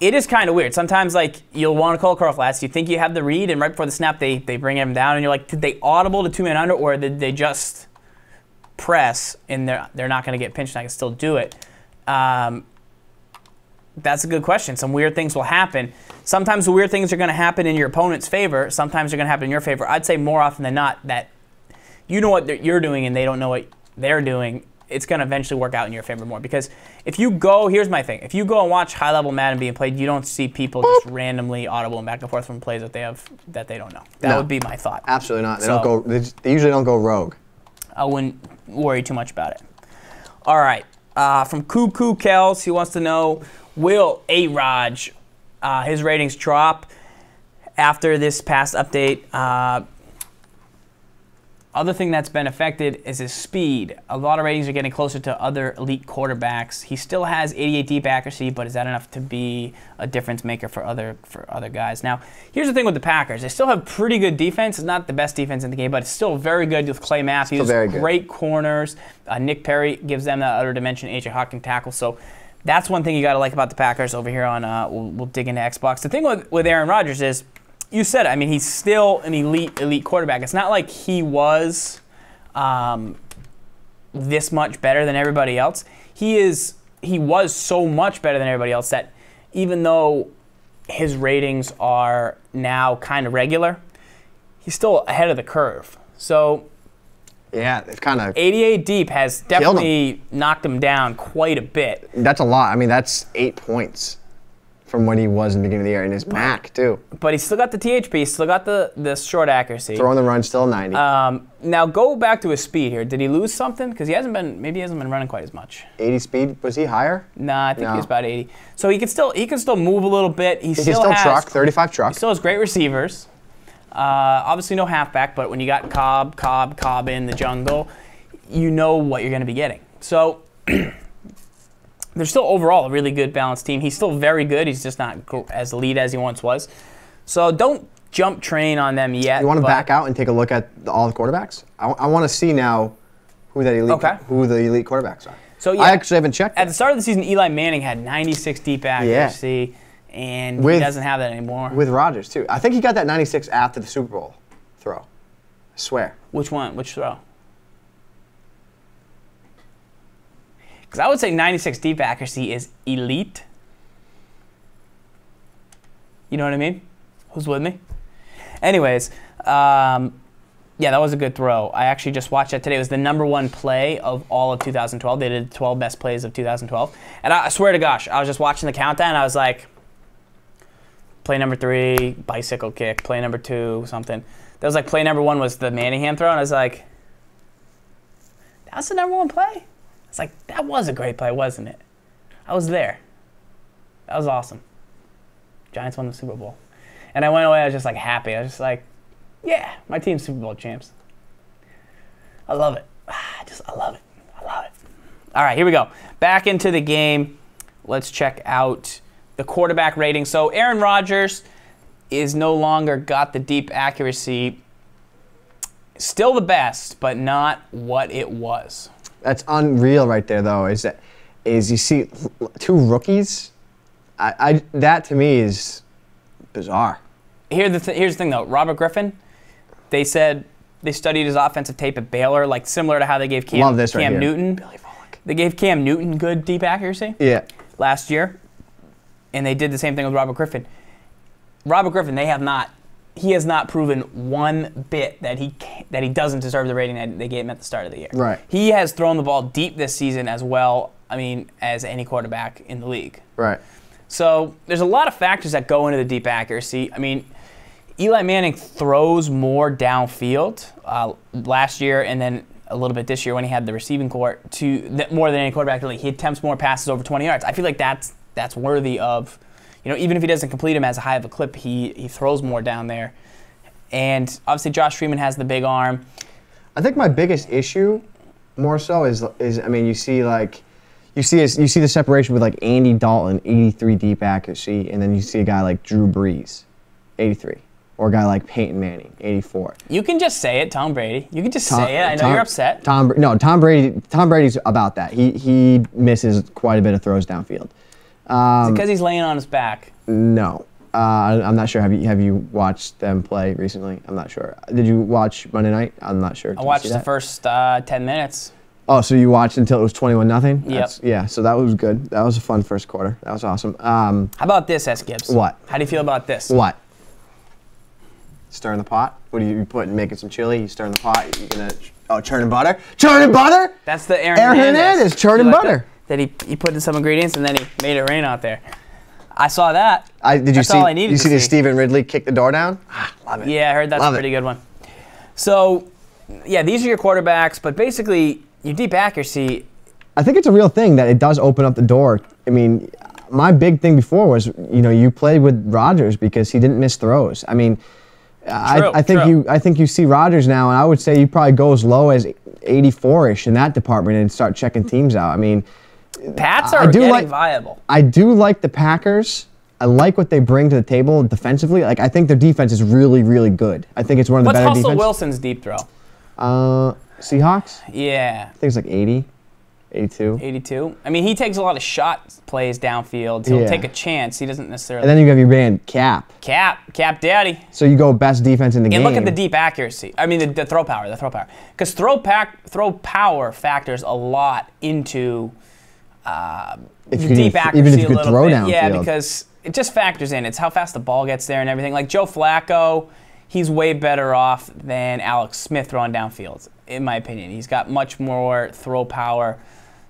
it is kind of weird. Sometimes like you'll want to call a curl flats. You think you have the read, and right before the snap they bring him down, and you're like, did they audible to 2-man under, or did they just press and they're not going to get pinched and I can still do it? That's a good question. Some weird things will happen. Sometimes the weird things are going to happen in your opponent's favor. Sometimes they're going to happen in your favor. I'd say more often than not that you know what you're doing and they don't know what they're doing. It's going to eventually work out in your favor more. Because if you go, here's my thing. If you go and watch high-level Madden being played, you don't see people just randomly audibling back and forth from plays that they don't know. That would be my thought. Absolutely not. They don't go. They usually don't go rogue. I wouldn't worry too much about it. All right. From Cuckoo Kels, he wants to know, will A-Raj, his ratings drop after this past update? Other thing that's been affected is his speed. A lot of ratings are getting closer to other elite quarterbacks. He still has 88 deep accuracy, but is that enough to be a difference maker for other guys? Now, here's the thing with the Packers. They still have pretty good defense. It's not the best defense in the game, but it's still very good with Clay Matthews. Great corners. Nick Perry gives them that other dimension. A.J. Hawk can tackle. So that's one thing you got to like about the Packers over here on, we'll dig into Xbox. The thing with Aaron Rodgers is, you said it. I mean, he's still an elite quarterback. It's not like he was this much better than everybody else. He was so much better than everybody else that even though his ratings are now kind of regular, he's still ahead of the curve. So yeah, they've kind of 88 deep has definitely knocked him down quite a bit. That's a lot. I mean, that's 8 points from what he was in the beginning of the year, and his back too. But he's still got the THP, he's still got the short accuracy. Throwing the run, still 90. Now go back to his speed here. Did he lose something? Because maybe he hasn't been running quite as much. 80 speed? Was he higher? Nah, I think he was about 80. So he can still move a little bit. He can still truck, 35 truck. He still has great receivers. Obviously no halfback, but when you got Cobb in the jungle, you know what you're going to be getting. So they're still overall a really good balanced team. He's still very good. He's just not as elite as he once was. So don't jump train on them yet. You want to back out and take a look at all the quarterbacks? I want to see now who the elite quarterbacks are. So yeah, I actually haven't checked. At the start of the season, Eli Manning had 96 deep accuracy, and he doesn't have that anymore. With Rodgers too. I think he got that 96 after the Super Bowl throw. I swear. Which one? Which throw? Because I would say 96 deep accuracy is elite. You know what I mean? Who's with me? Anyways, yeah, that was a good throw. I actually just watched that today. It was the #1 play of all of 2012. They did the 12 best plays of 2012. And I swear to gosh, I was just watching the countdown, and I was like, play number 3, bicycle kick. Play number 2, something. That was like play #1 was the Manningham throw, and I was like, that's the #1 play? It's like, that was a great play, wasn't it? I was there. That was awesome. Giants won the Super Bowl. And I went away, I was just like happy. I was just like, yeah, my team's Super Bowl champs. I love it. I love it. I love it. All right, here we go. Back into the game. Let's check out the quarterback rating. So Aaron Rodgers is no longer got the deep accuracy. Still the best, but not what it was. That's unreal right there, though, is you see 2 rookies. That, to me, is bizarre. Here's the thing, though. Robert Griffin, they said they studied his offensive tape at Baylor, like similar to how they gave Cam Newton. Billy Volek. They gave Cam Newton good deep accuracy last year, and they did the same thing with Robert Griffin. Robert Griffin, he has not proven one bit that he doesn't deserve the rating that they gave him at the start of the year. Right. He has thrown the ball deep this season as well, I mean, as any quarterback in the league. Right. So there's a lot of factors that go into the deep accuracy. I mean, Eli Manning throws more downfield last year, and then a little bit this year when he had the receiving core more than any quarterback in the league. He attempts more passes over 20 yards. I feel like that's worthy of, even if he doesn't complete them as high of a clip, he throws more down there. And obviously Josh Freeman has the big arm. I think my biggest issue, more so, is I mean, you see the separation with like Andy Dalton, 83 deep accuracy, and then you see a guy like Drew Brees, 83, or a guy like Peyton Manning, 84. You can just say it, Tom Brady. You can just say it. I know you're upset. Tom Brady's about that. He misses quite a bit of throws downfield. Is it because he's laying on his back? No. I'm not sure. Have you watched them play recently? I'm not sure. Did you watch Monday night? I'm not sure. I watched the first 10 minutes. Oh, so you watched until it was 21-0? Yep. Yeah, so that was good. That was a fun first quarter. That was awesome. How about this, S. Gibbs? What? How do you feel about this? What? Stirring the pot? What are you putting? Making some chili? You stirring the pot? You gonna churning butter? Churning butter? That's the Aaron Hernandez churning butter. That he put in some ingredients and then he made it rain out there. I saw that. That's all I needed to see. You see the Stephen Ridley kick the door down? Love it. Yeah, I heard that's a pretty good one. So, yeah, these are your quarterbacks, but basically your deep accuracy. I think it's a real thing that it does open up the door. I mean, my big thing before was, you played with Rodgers because he didn't miss throws. I mean, I think you see Rodgers now, and I would say you probably go as low as 84-ish in that department and start checking teams out. I mean, Pats are getting viable. I do like the Packers. I like what they bring to the table defensively. Like, I think their defense is really, really good. I think it's one of the better defenses. What's Russell Wilson's deep throw? Seahawks? Yeah. I think it's like 80, 82. 82. I mean, he takes a lot of shot plays downfield. He'll take a chance. He doesn't necessarily. And then you have your man, Cap Daddy. So you go best defense in the game. And look at the deep accuracy. I mean, the throw power. Because throw power factors a lot into deep accuracy even if you could throw downfield. Yeah, because it just factors in. It's how fast the ball gets there and everything. Like Joe Flacco, he's way better off than Alex Smith throwing downfield, in my opinion. He's got much more throw power.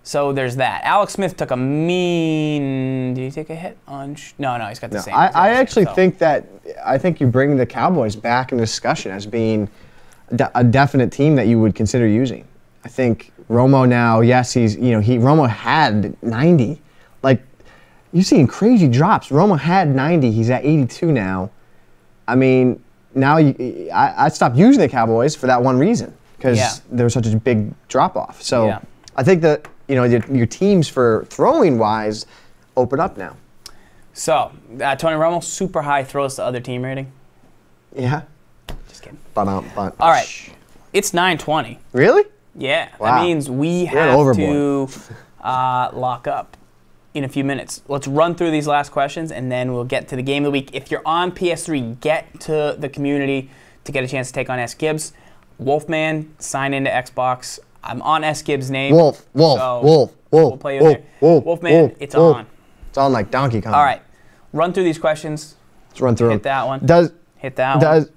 So there's that. Alex Smith took a mean. Did he take a hit on? No, he's got the same. I actually think you bring the Cowboys back in discussion as being a definite team that you would consider using. I think Romo now, yes, Romo had 90. Like, you've seen crazy drops. Romo had 90. He's at 82 now. I mean, now I stopped using the Cowboys for that one reason because there was such a big drop off. So I think that your teams for throwing wise open up now. So Tony Romo, super high throws to other team rating. Yeah. Just kidding. All right, it's 9:20. Really? Yeah, wow. That means we have to lock up in a few minutes. Let's run through these last questions, and then we'll get to the game of the week. If you're on PS3, get to the community to get a chance to take on S. Gibbs. Wolfman, sign into Xbox. I'm on S. Gibbs' name. Wolf. We'll play you there. Wolfman, it's on. It's on like Donkey Kong. All right, run through these questions. Let's run through them. Hit that one. Hit that one.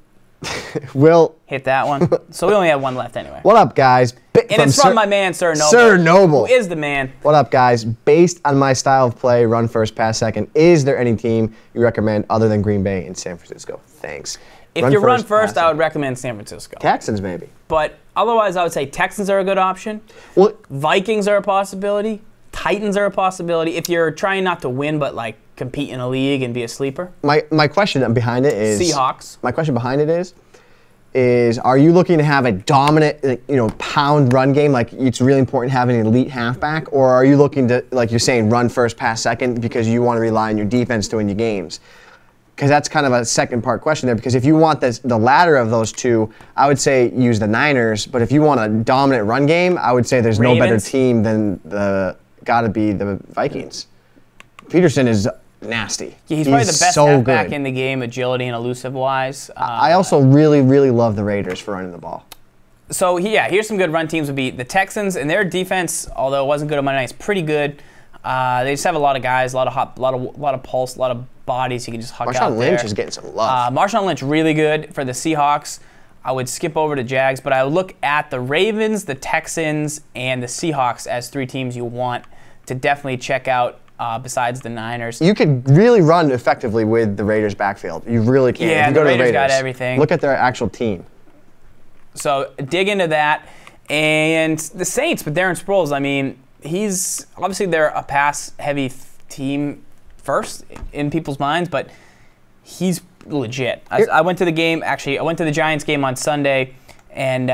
Hit that one. So we only have one left anyway. What up, guys? And it's from my man, Sir Noble. Sir Noble. Who is the man. What up, guys? Based on my style of play, run first, pass second, is there any team you recommend other than Green Bay and San Francisco? Thanks. If you run first, I would recommend San Francisco. Texans, maybe. But otherwise, I would say Texans are a good option. Well, Vikings are a possibility. Titans are a possibility. If you're trying not to win, but like compete in a league and be a sleeper. My question behind it is Seahawks. My question behind it is are you looking to have a dominant, pound run game, like it's really important having an elite halfback, or are you looking to, like you're saying, run first, pass second because you want to rely on your defense to win your games? Because that's kind of a second part question there. Because if you want the latter of those two, I would say use the Niners. But if you want a dominant run game, I would say there's no better team than gotta be the Vikings. Peterson is nasty. Yeah, he's probably the best halfback in the game, agility and elusive-wise. I also really, really love the Raiders for running the ball. So, here's some good run teams would be the Texans, and their defense, although it wasn't good on Monday night, is pretty good. They just have a lot of guys, a lot of pulse, a lot of bodies you can just huck out there. Marshawn Lynch is getting some love. Marshawn Lynch really good for the Seahawks. I would skip over to Jags, but I would look at the Ravens, the Texans, and the Seahawks as three teams you want to definitely check out besides the Niners. You could really run effectively with the Raiders' backfield. You really can. Yeah, if you go the to Raiders got everything. Look at their actual team. So dig into that. And the Saints with Darren Sproles, I mean, they're a pass-heavy team first in people's minds, but he's legit. I went to the game, actually, I went to the Giants game on Sunday, and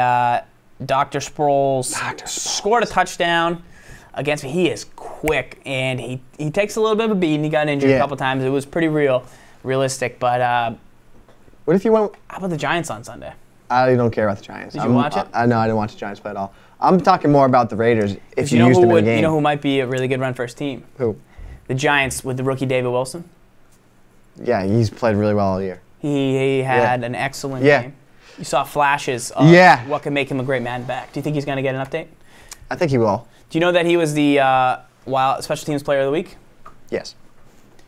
Dr. Sproles scored a touchdown against me. He is quick, and he takes a little bit of a beating. He got injured a couple times. It was pretty realistic, but what if you went? How about the Giants on Sunday? I don't care about the Giants. Did you watch it? No, I didn't watch the Giants play at all. I'm talking more about the Raiders. If you used them in a game. You know who might be a really good run first team? Who? The Giants with the rookie David Wilson. Yeah, he's played really well all year. He had an excellent game. You saw flashes of what can make him a great man back. Do you think he's going to get an update? I think he will. Do you know that he was the Special Teams Player of the Week? Yes.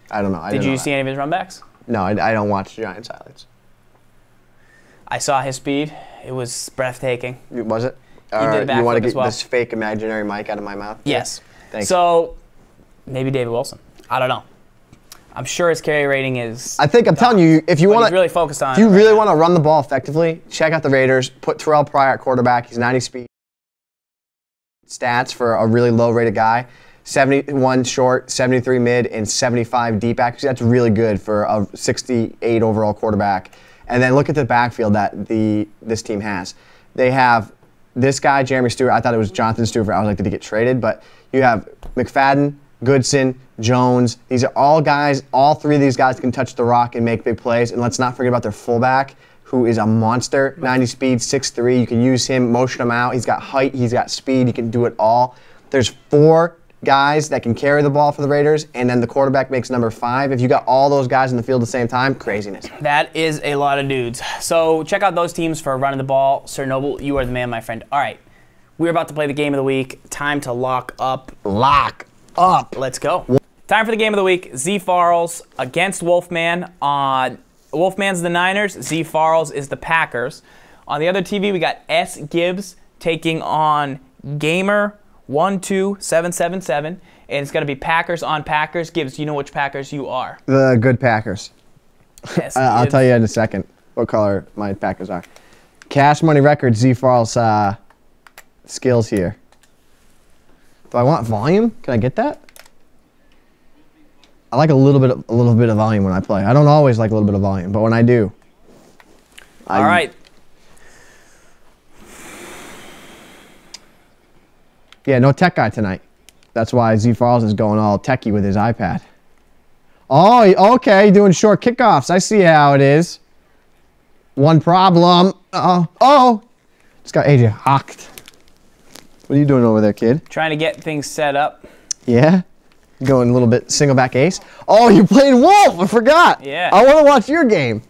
I don't know. Did you see any of his runbacks? No, I don't watch Giants highlights. I saw his speed. It was breathtaking. Was it? He did a backflip you want to get as well. this fake imaginary mic out of my mouth? Yes. Thanks. So, maybe David Wilson. I don't know. I'm sure his carry rating is. I'm telling you, if you want to really focused on. If you really want to run the ball effectively, check out the Raiders. Put Terrell Pryor at quarterback. He's 90 speed stats for a really low-rated guy. 71 short, 73 mid, and 75 deep. Actually, that's really good for a 68 overall quarterback. And then look at the backfield that this team has. They have this guy, Jeremy Stewart. I thought it was Jonathan Stewart. I was like, did he get traded? But you have McFadden, Goodson, Jones. These are all guys. All three of these guys can touch the rock and make big plays. And let's not forget about their fullback, who is a monster. 90 speed, 6'3". You can use him, motion him out. He's got height. He's got speed. He can do it all. There's 4 guys that can carry the ball for the Raiders, and then the quarterback makes number 5. If you got all those guys in the field at the same time, craziness. That is a lot of dudes. So check out those teams for running the ball. Sir Noble, you are the man, my friend. All right, we're about to play the game of the week. Time to lock up. Lock up. Let's go. Time for the game of the week. Z Farrells against Wolfman. Wolfman's the Niners. Z Farrells is the Packers. On the other TV, we got S Gibbs taking on Gamer 12777, and it's going to be Packers on Packers. Gibbs, you know which Packers you are. The good Packers. Yes, I'll tell you in a second what color my Packers are. Cash Money Records, Z Farrell's skills here. Do I want volume? Can I get that? I like a little bit of volume when I play. I don't always like a little bit of volume, but when I do. All right. Yeah, no tech guy tonight. That's why Z Farrells is going all techie with his iPad. Oh, okay, doing short kickoffs. I see how it is. One problem. Oh, just got AJ hocked. What are you doing over there, kid? Trying to get things set up. Yeah? Going a little bit single back ace. Oh, you're playing Wolf. I forgot. Yeah. I want to watch your game.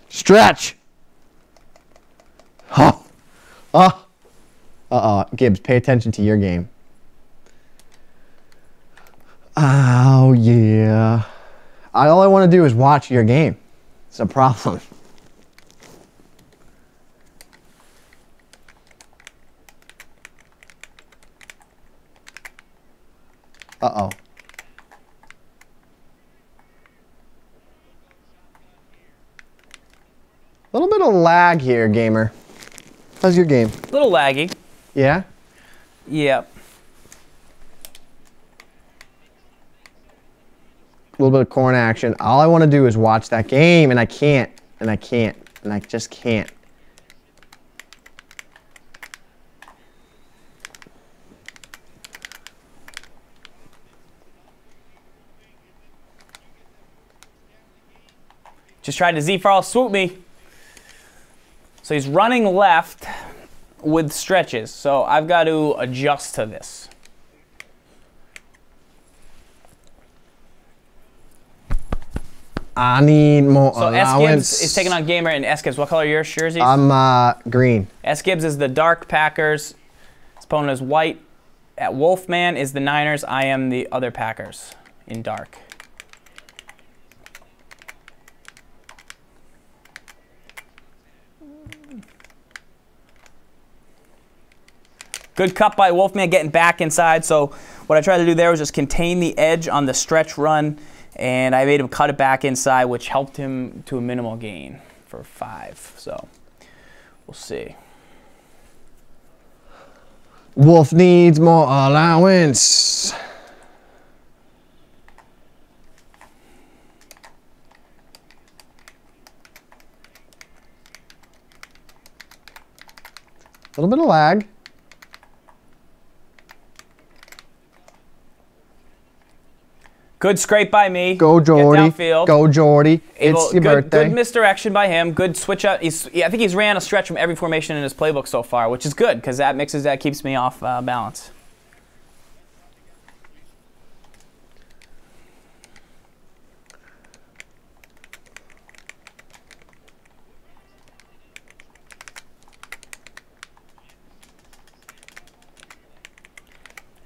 Stretch. Oh. Oh. Gibbs, pay attention to your game. Oh, yeah. All I want to do is watch your game. It's a problem. Uh-oh. A little bit of lag here, gamer. How's your game? A little laggy. Yeah? Yep. A little bit of corn action. All I want to do is watch that game, and I can't, and I can't, and I just can't. Just tried to Z Farrell swoop me. So he's running left with stretches. So I've got to adjust to this. I need more so allowance. S Gibbs is taking on Gamer, and S Gibbs, what color are your jerseys? I'm green. S Gibbs is the dark Packers. His opponent is white. At Wolfman is the Niners. I am the other Packers in dark. Good cut by Wolfman, getting back inside. So what I tried to do there was just contain the edge on the stretch run, and I made him cut it back inside, which helped him to a minimal gain for 5. So we'll see. Wolf needs more allowance. A little bit of lag. Good scrape by me. Go, Jordy. Get downfield. Go, Jordy. It's your birthday. Good misdirection by him. Good switch up. I think he's ran a stretch from every formation in his playbook so far, which is good because that keeps me off balance.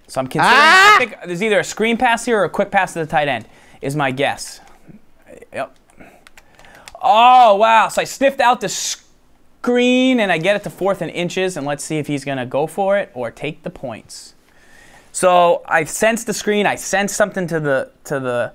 So I'm considering, I think there's either a screen pass here or a quick pass to the tight end, is my guess. Yep. Oh, wow. So I sniffed out the screen, and I get it to 4th and inches, and let's see if he's going to go for it or take the points. So I sensed the screen. I sensed something to the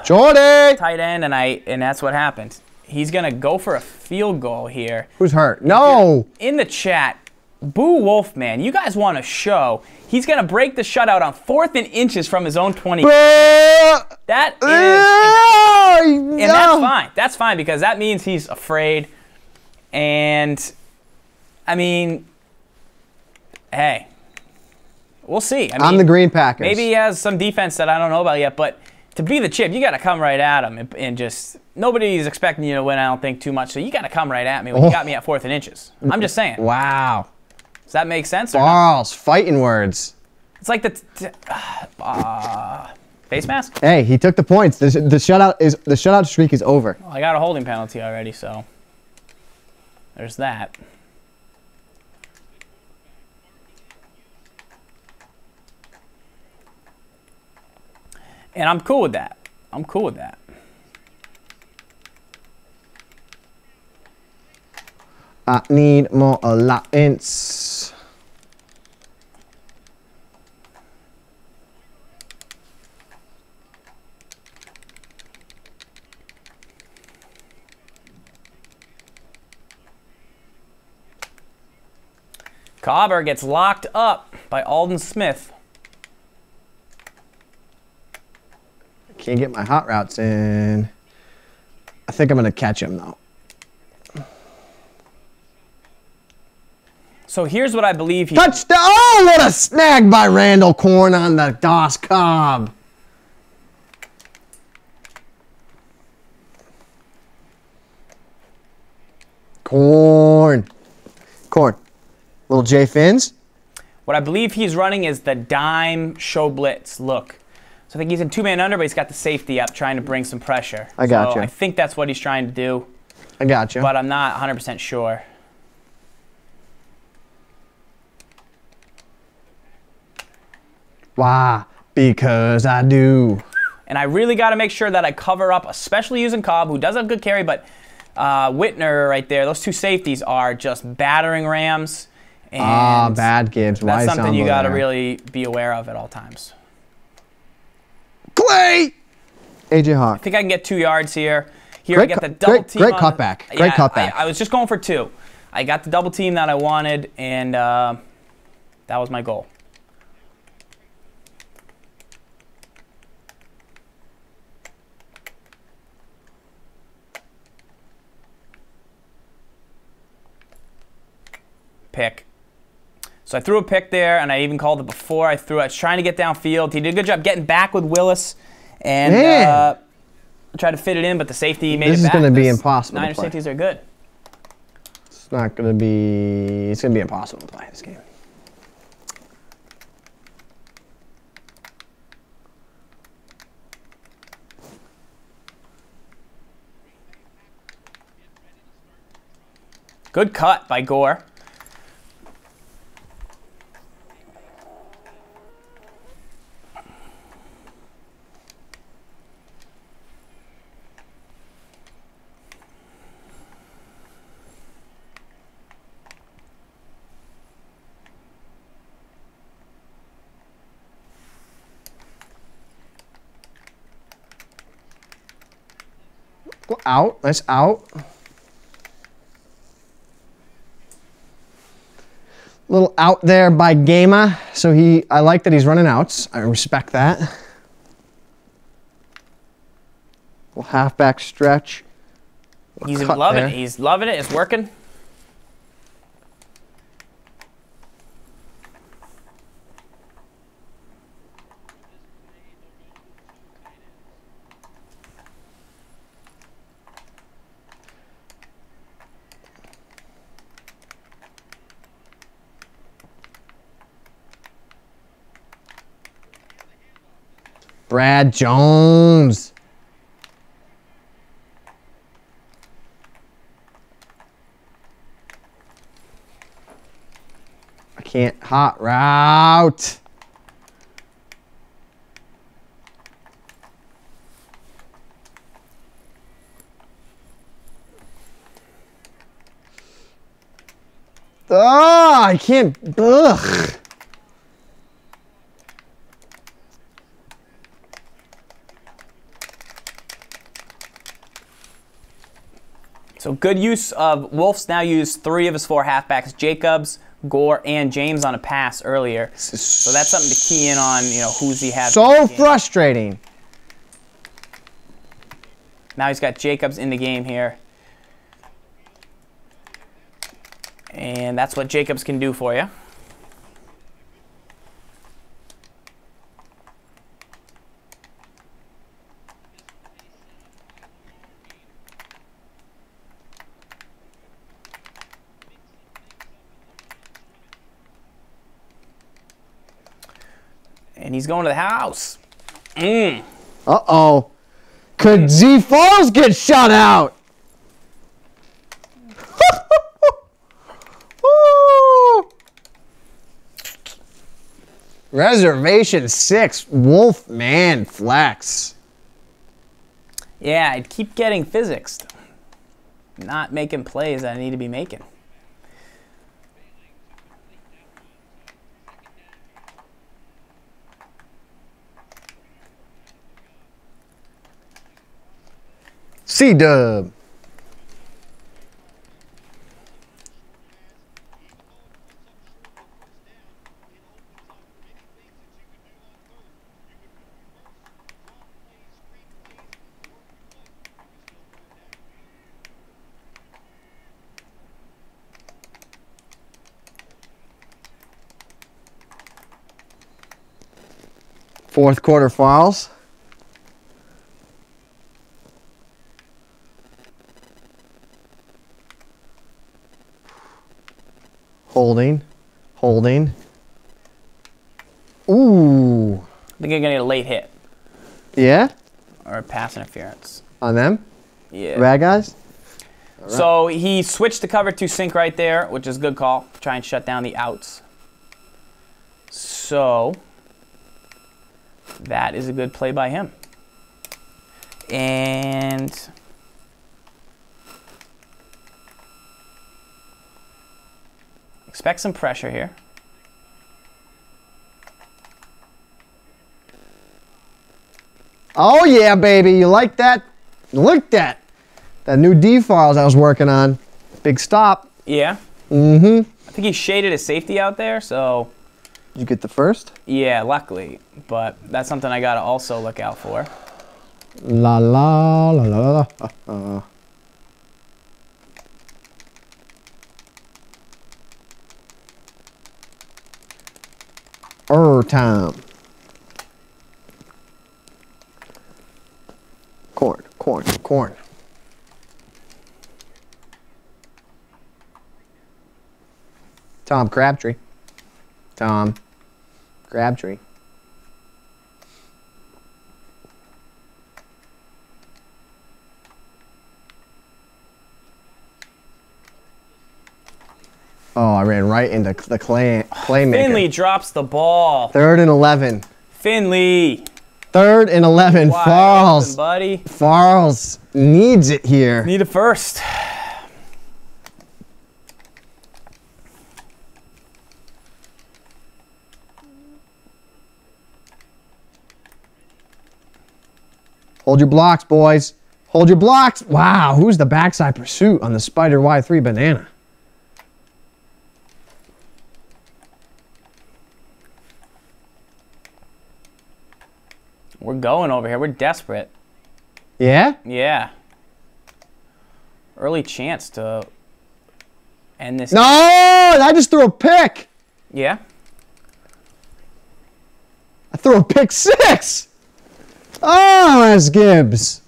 Jordy! tight end, and that's what happened. He's going to go for a field goal here. Who's hurt? No! In the chat, Boo Wolfman, you guys want to show. He's going to break the shutout on 4th and inches from his own 20. That is, and that's fine. That's fine because that means he's afraid. And, I mean, hey, we'll see. I mean, I'm the Green Packers. Maybe he has some defense that I don't know about yet, but to be the chip, you got to come right at him and just, nobody's expecting you to win, I don't think, too much. So you got to come right at me when you got me at 4th and inches. I'm just saying. Wow. Does that make sense? Balls, fighting words. It's like the face mask. Hey, he took the points. The shutout streak is over. Well, I got a holding penalty already, so there's that. And I'm cool with that. I'm cool with that. I need more allowance. Cobber gets locked up by Alden Smith. Can't get my hot routes in. I think I'm going to catch him, though. So here's what I believe he... Touchdown! Oh, what a snag by Randall Corn on the DOS Cobb. Corn. Little J Fins. What I believe he's running is the dime show blitz look. So I think he's in 2-man under, but he's got the safety up trying to bring some pressure. I got you. I think that's what he's trying to do. I got you. But I'm not 100% sure. Why? Because I do. And I really got to make sure that I cover up, especially using Cobb, who does have good carry, but Whitner right there, those two safeties are just battering rams. And bad Gibbs. That's something you got to really be aware of at all times. Clay! AJ Hawk. I think I can get 2 yards here. Here I get the double team. Great cutback. Great cutback. I was just going for 2. I got the double team that I wanted, and that was my goal. Pick. So I threw a pick there, and I even called it before I threw it. I was trying to get downfield. He did a good job getting back with Willis, and tried to fit it in, but the safety made it back. This is going to be impossible to Niners play. safeties are good. It's not going to be... It's going to be impossible to play this game. Good cut by Gore. Out. Nice out. Little out there by Gama. So I like that he's running outs. I respect that. Little halfback stretch. He's loving it. He's loving it. It's working. Brad Jones. I can't. Hot route. Oh, I can't. Ugh. So good use of Wolf's now used 3 of his 4 halfbacks, Jacobs, Gore, and James on a pass earlier. So that's something to key in on, you know, who's he had. So frustrating. Now he's got Jacobs in the game here. And that's what Jacobs can do for you. And he's going to the house. Uh-oh. Could Z Falls get shut out? Reservation 6, Wolf man flex. Yeah, I'd keep getting physicsed. Not making plays that I need to be making. C-Dub. Fourth quarter fouls. Holding. Holding. Ooh. I think you're going to get a late hit. Yeah? Or a pass interference. On them? Yeah. Bad guys? Right. So he switched to cover 2 sink right there, which is a good call. Try and shut down the outs. So that is a good play by him. And expect some pressure here. Oh yeah, baby. You like that? Look at that new D files I was working on. Big stop. Yeah. Mm-hmm. I think he shaded his safety out there, so. Did you get the first? Yeah, luckily. But that's something I got to also look out for. La la la la la. Time. Corn, corn, corn. Tom Crabtree. Tom Crabtree. Oh, I ran right into the playmaker. Finley drops the ball. 3rd and 11. Finley. 3rd and 11. Wide Farles. open, buddy. Farles needs it here. Need a first. Hold your blocks, boys. Hold your blocks. Wow, who's the backside pursuit on the Spider Y3 banana? We're going over here. We're desperate. Yeah? Yeah. Early chance to end this. No! I just threw a pick! Yeah? I threw a pick 6! Oh, that's Gibbs.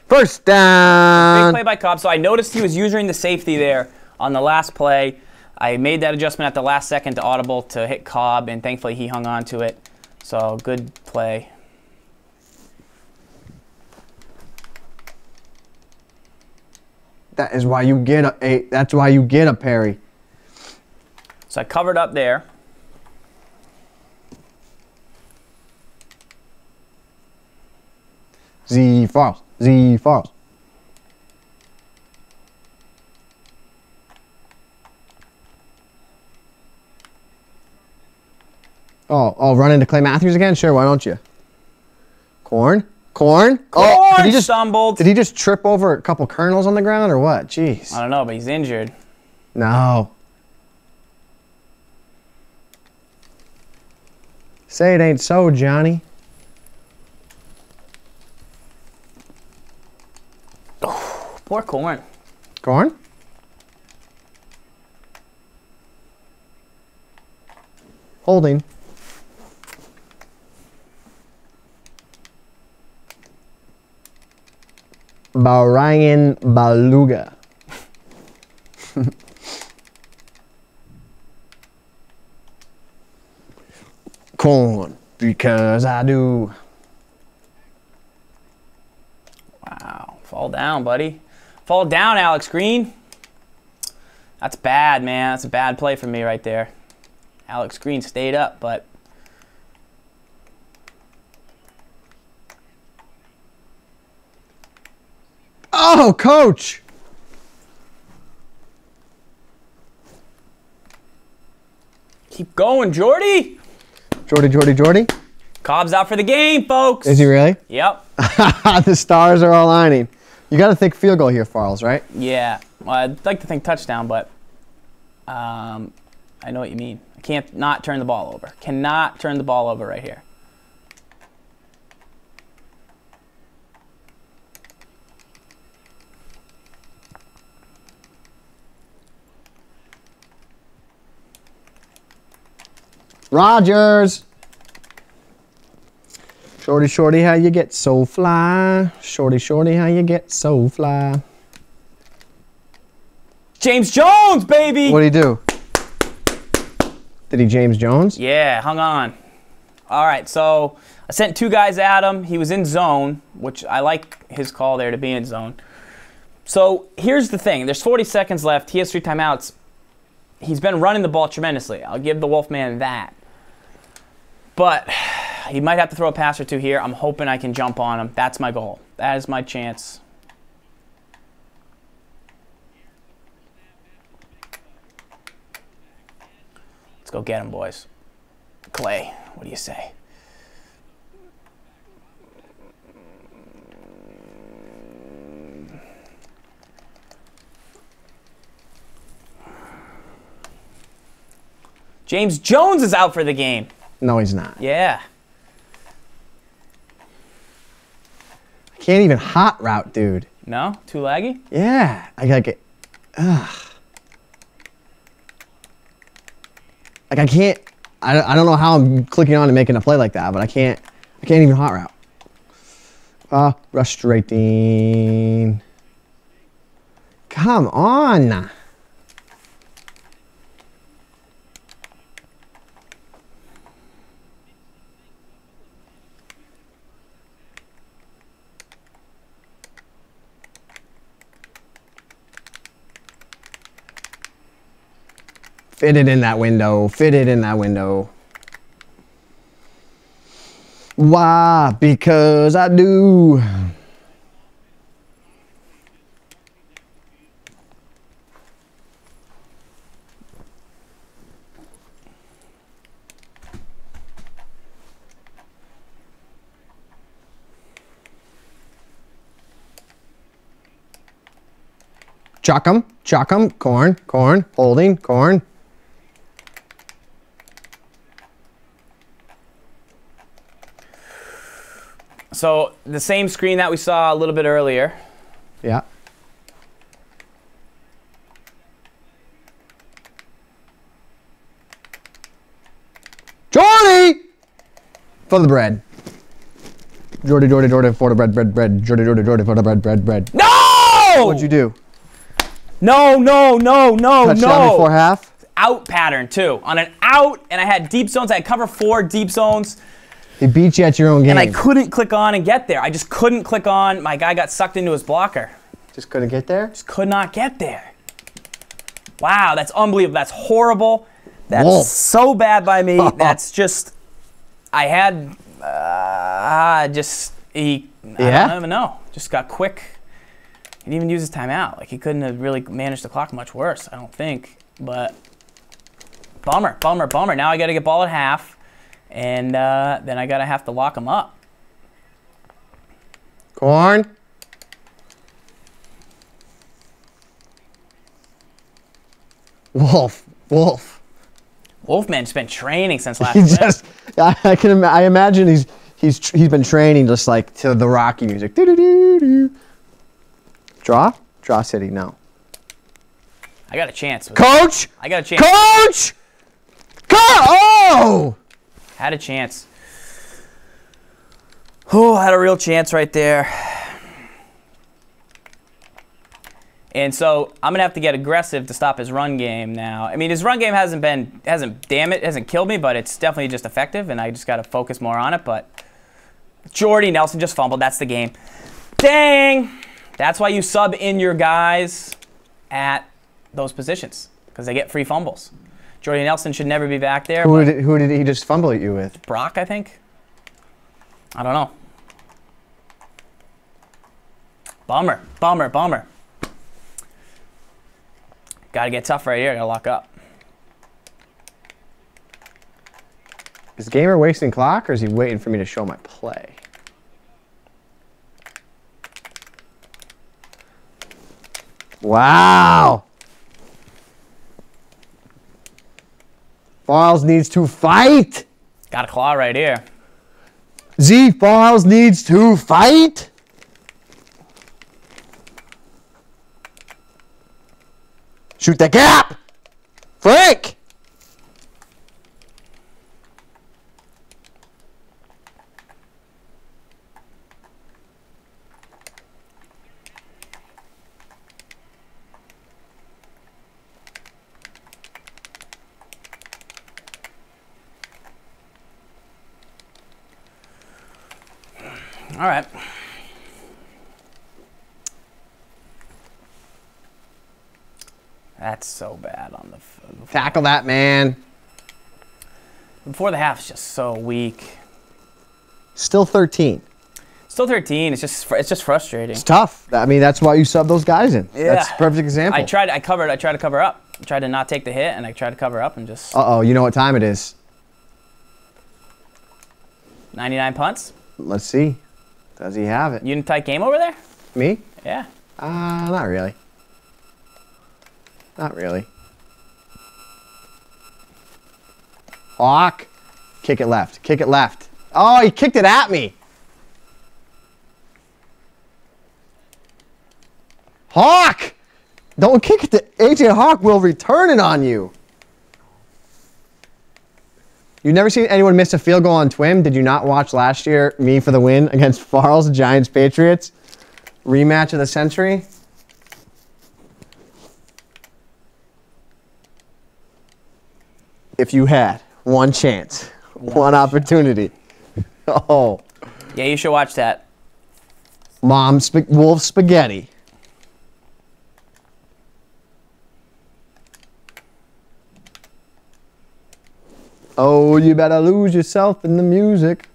First down. Big play by Cobb. So I noticed he was using the safety there on the last play. I made that adjustment at the last second to audible to hit Cobb, and thankfully he hung on to it. So good play. That is why you get a. That's why you get a parry. So I covered up there. Z false. Z false. Oh, run into Clay Matthews again? Sure, why don't you? Corn? Corn? Oh, Corn stumbled. Did he just trip over a couple kernels on the ground or what? Jeez. I don't know, but he's injured. No. Say it ain't so, Johnny. Poor Corn. Corn? Holding. Brian Baluga. Corn, because I do. Wow. Fall down, buddy. Fall down, Alex Green. That's bad, man. That's a bad play for me right there. Alex Green stayed up, but... Oh, coach! Keep going, Jordy. Jordy. Cobb's out for the game, folks. Is he really? Yep. The stars are aligning. You got to think field goal here, Farles, right? Yeah. Well, I'd like to think touchdown, but I know what you mean. I can't not turn the ball over. Cannot turn the ball over right here. Rogers. Shorty, how you get so fly? Shorty, how you get so fly? James Jones, baby! What'd he do? Did he James Jones? Yeah, hung on. All right, so I sent two guys at him. He was in zone, which I like his call there to be in zone. So here's the thing. There's 40 seconds left. He has 3 timeouts. He's been running the ball tremendously. I'll give the Wolfman that. But he might have to throw a pass or two here. I'm hoping I can jump on him. That's my goal. That is my chance. Let's go get him, boys. Clay, what do you say? James Jones is out for the game. No, he's not. Yeah. I can't even hot route, dude. No? Too laggy? Yeah. I gotta get. Ugh. Like I can't. I don't know how I'm clicking on and making a play like that, but I can't even hot route. Frustrating. Come on. Fit it in that window. Fit it in that window. Why? Because I do. Chuck 'em. Corn, holding, corn. So the same screen that we saw a little bit earlier. Yeah. Jordy! For the bread. Jordy, for the bread. Jordy, for the bread. No! What'd you do? No. Touchdown before half? Out pattern, too. On an out, and I had deep zones. I had cover 4 deep zones. He beat you at your own game. And I couldn't click on and get there. I just couldn't click on. My guy got sucked into his blocker. Just couldn't get there? Just could not get there. Wow, that's unbelievable. That's horrible. That's Wolf. so bad by me. That's just, I had, I don't even know. Just got quick. He didn't even use his timeout. Like, he couldn't have really managed the clock much worse, I don't think. But bummer. Now I got to get ball at half, and then I got to have to lock him up. Corn. Wolf. Wolfman's been training since last He week. just, I imagine he's been training just like to the Rocky music. Draw City, no. I got a chance. Coach! I got a chance. Coach! Oh! Had a chance. Oh, I had a real chance right there. And so I'm gonna have to get aggressive to stop his run game now. I mean, his run game hasn't killed me, but it's definitely just effective, and I just gotta focus more on it. But Jordy Nelson just fumbled. That's the game. Dang! That's why you sub in your guys at those positions, because they get free fumbles. Jordy Nelson should never be back there. Who did he just fumble at you with? Brock, I think. I don't know. Bummer. Gotta get tough right here. Gotta lock up. Is Gamer wasting clock, or is he waiting for me to show my play? Wow. Falls needs to fight. Got a claw right here. Falls needs to fight. Shoot the gap. Frank. All right. That's so bad on the Tackle that, man. before the half is just so weak. Still 13. Still 13. It's just frustrating. It's tough. I mean, that's why you sub those guys in. Yeah. That's a perfect example. I tried to cover up. I tried to not take the hit, and I tried to cover up and just. Uh-oh, you know what time it is. 99 punts. Let's see. Does he have it? You in a tight game over there? Me? Yeah. Not really. Not really. Hawk. Kick it left. Kick it left. Oh, he kicked it at me. Hawk! Don't kick it to AJ Hawk will return it on you. You've never seen anyone miss a field goal on TWIM? Did you not watch last year, me for the win against Farles, Giants, Patriots? Rematch of the century? If you had one chance, one opportunity. Oh. Yeah, you should watch that. Wolf spaghetti. Oh, you better lose yourself in the music.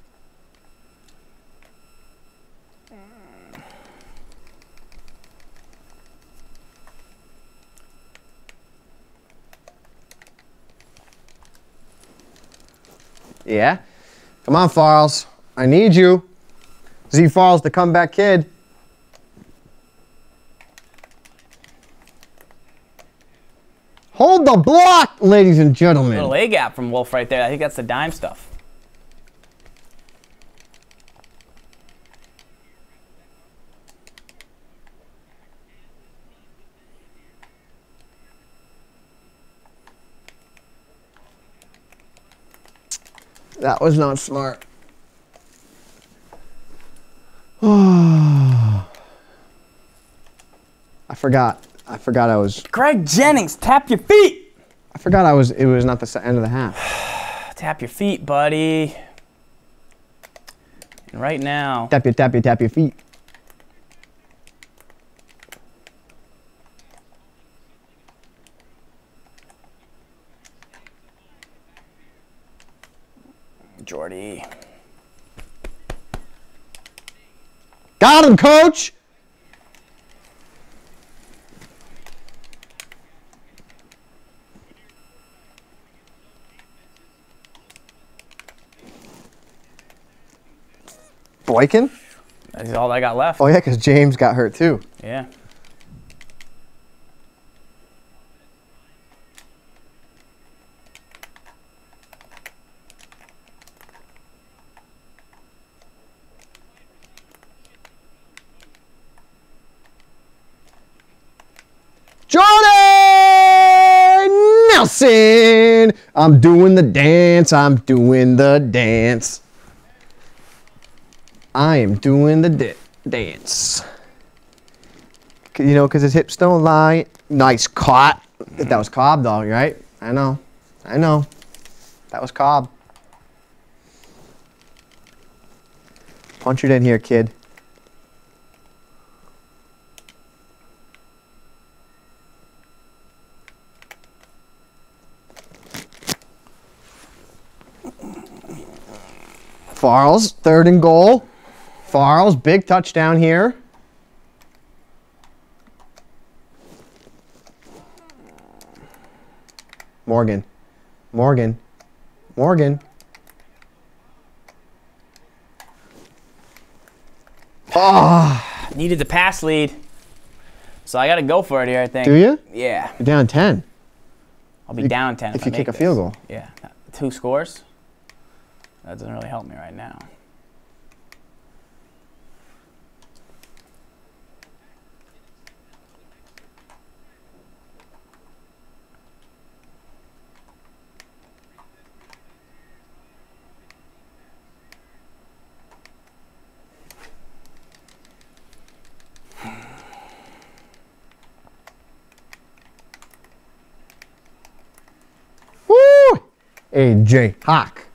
Yeah? Come on, Farles. I need you. Z Farles, the comeback kid. Hold the block, ladies and gentlemen. Little A gap from Wolf right there. I think that's the dime stuff. That was not smart. I forgot. I forgot I was. Greg Jennings, tap your feet. I forgot I was. It was not the end of the half. Tap your feet, buddy. And right now. Tap your feet. Jordy. Got him, coach. Boykin? That's all I got left. Oh, yeah, because James got hurt, too. Yeah. Jordan Nelson! I'm doing the dance. I'm doing the dance. I am doing the dance. You know, because his hips don't lie. Nice caught. That was Cobb, though, right? I know. I know. That was Cobb. Punch it in here, kid. Farles, 3rd and goal. Farles, big touchdown here. Morgan. Oh. Needed the pass lead. So I got to go for it here, I think. Do you? Yeah. You're down 10. I'll be down 10 if I you make kick a this. field goal. Yeah. 2 scores. That doesn't really help me right now. Woo! AJ Hawk.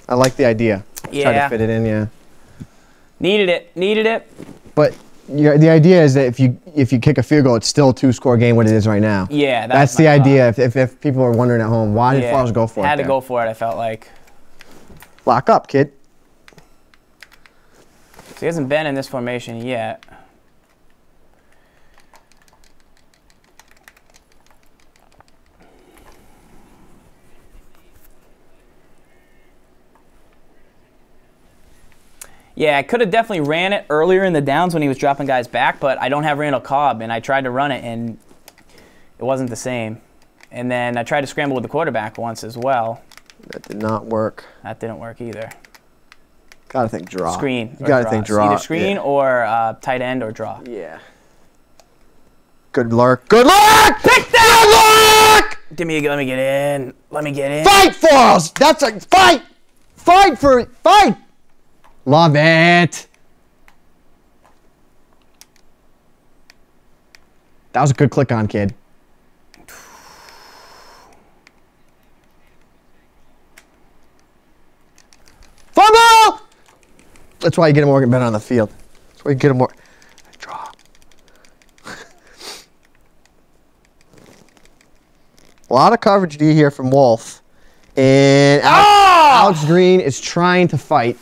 I like the idea. Yeah. Try to fit it in, yeah. Needed it. But the idea is that if you kick a field goal, it's still a 2-score game what it is right now. Yeah, that's the idea. If people are wondering at home, why did Farles go for it? Had to go for it, I felt like. Lock up, kid. So he hasn't been in this formation yet. Yeah, I could have definitely ran it earlier in the downs when he was dropping guys back, but I don't have Randall Cobb, and I tried to run it, and it wasn't the same. And then I tried to scramble with the quarterback once as well. That did not work. That didn't work either. Gotta think draw. Screen. You gotta think draw. Either screen or tight end or draw. Yeah. Good luck. Good luck! Pick that! Good luck! Let me get in. Let me get in. Fight, Farles! That's a fight! Fight! Love it. That was a good click on, kid. Fumble! That's why you get a Morgan better on the field. That's why you get a more. Draw. A lot of coverage D here from Wolf. And Alex Green is trying to fight.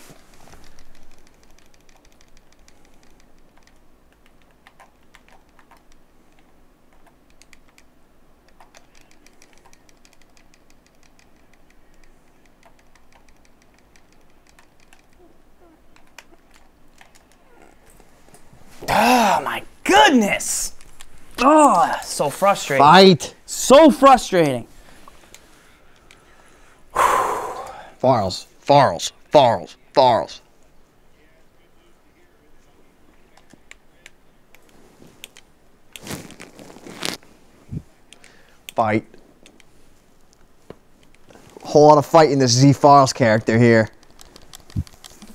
Oh, my goodness. Oh, so frustrating. Fight. So frustrating. Farls. Farls. Farls. Farls. Fight. Whole lot of fight in this Z Farls character here.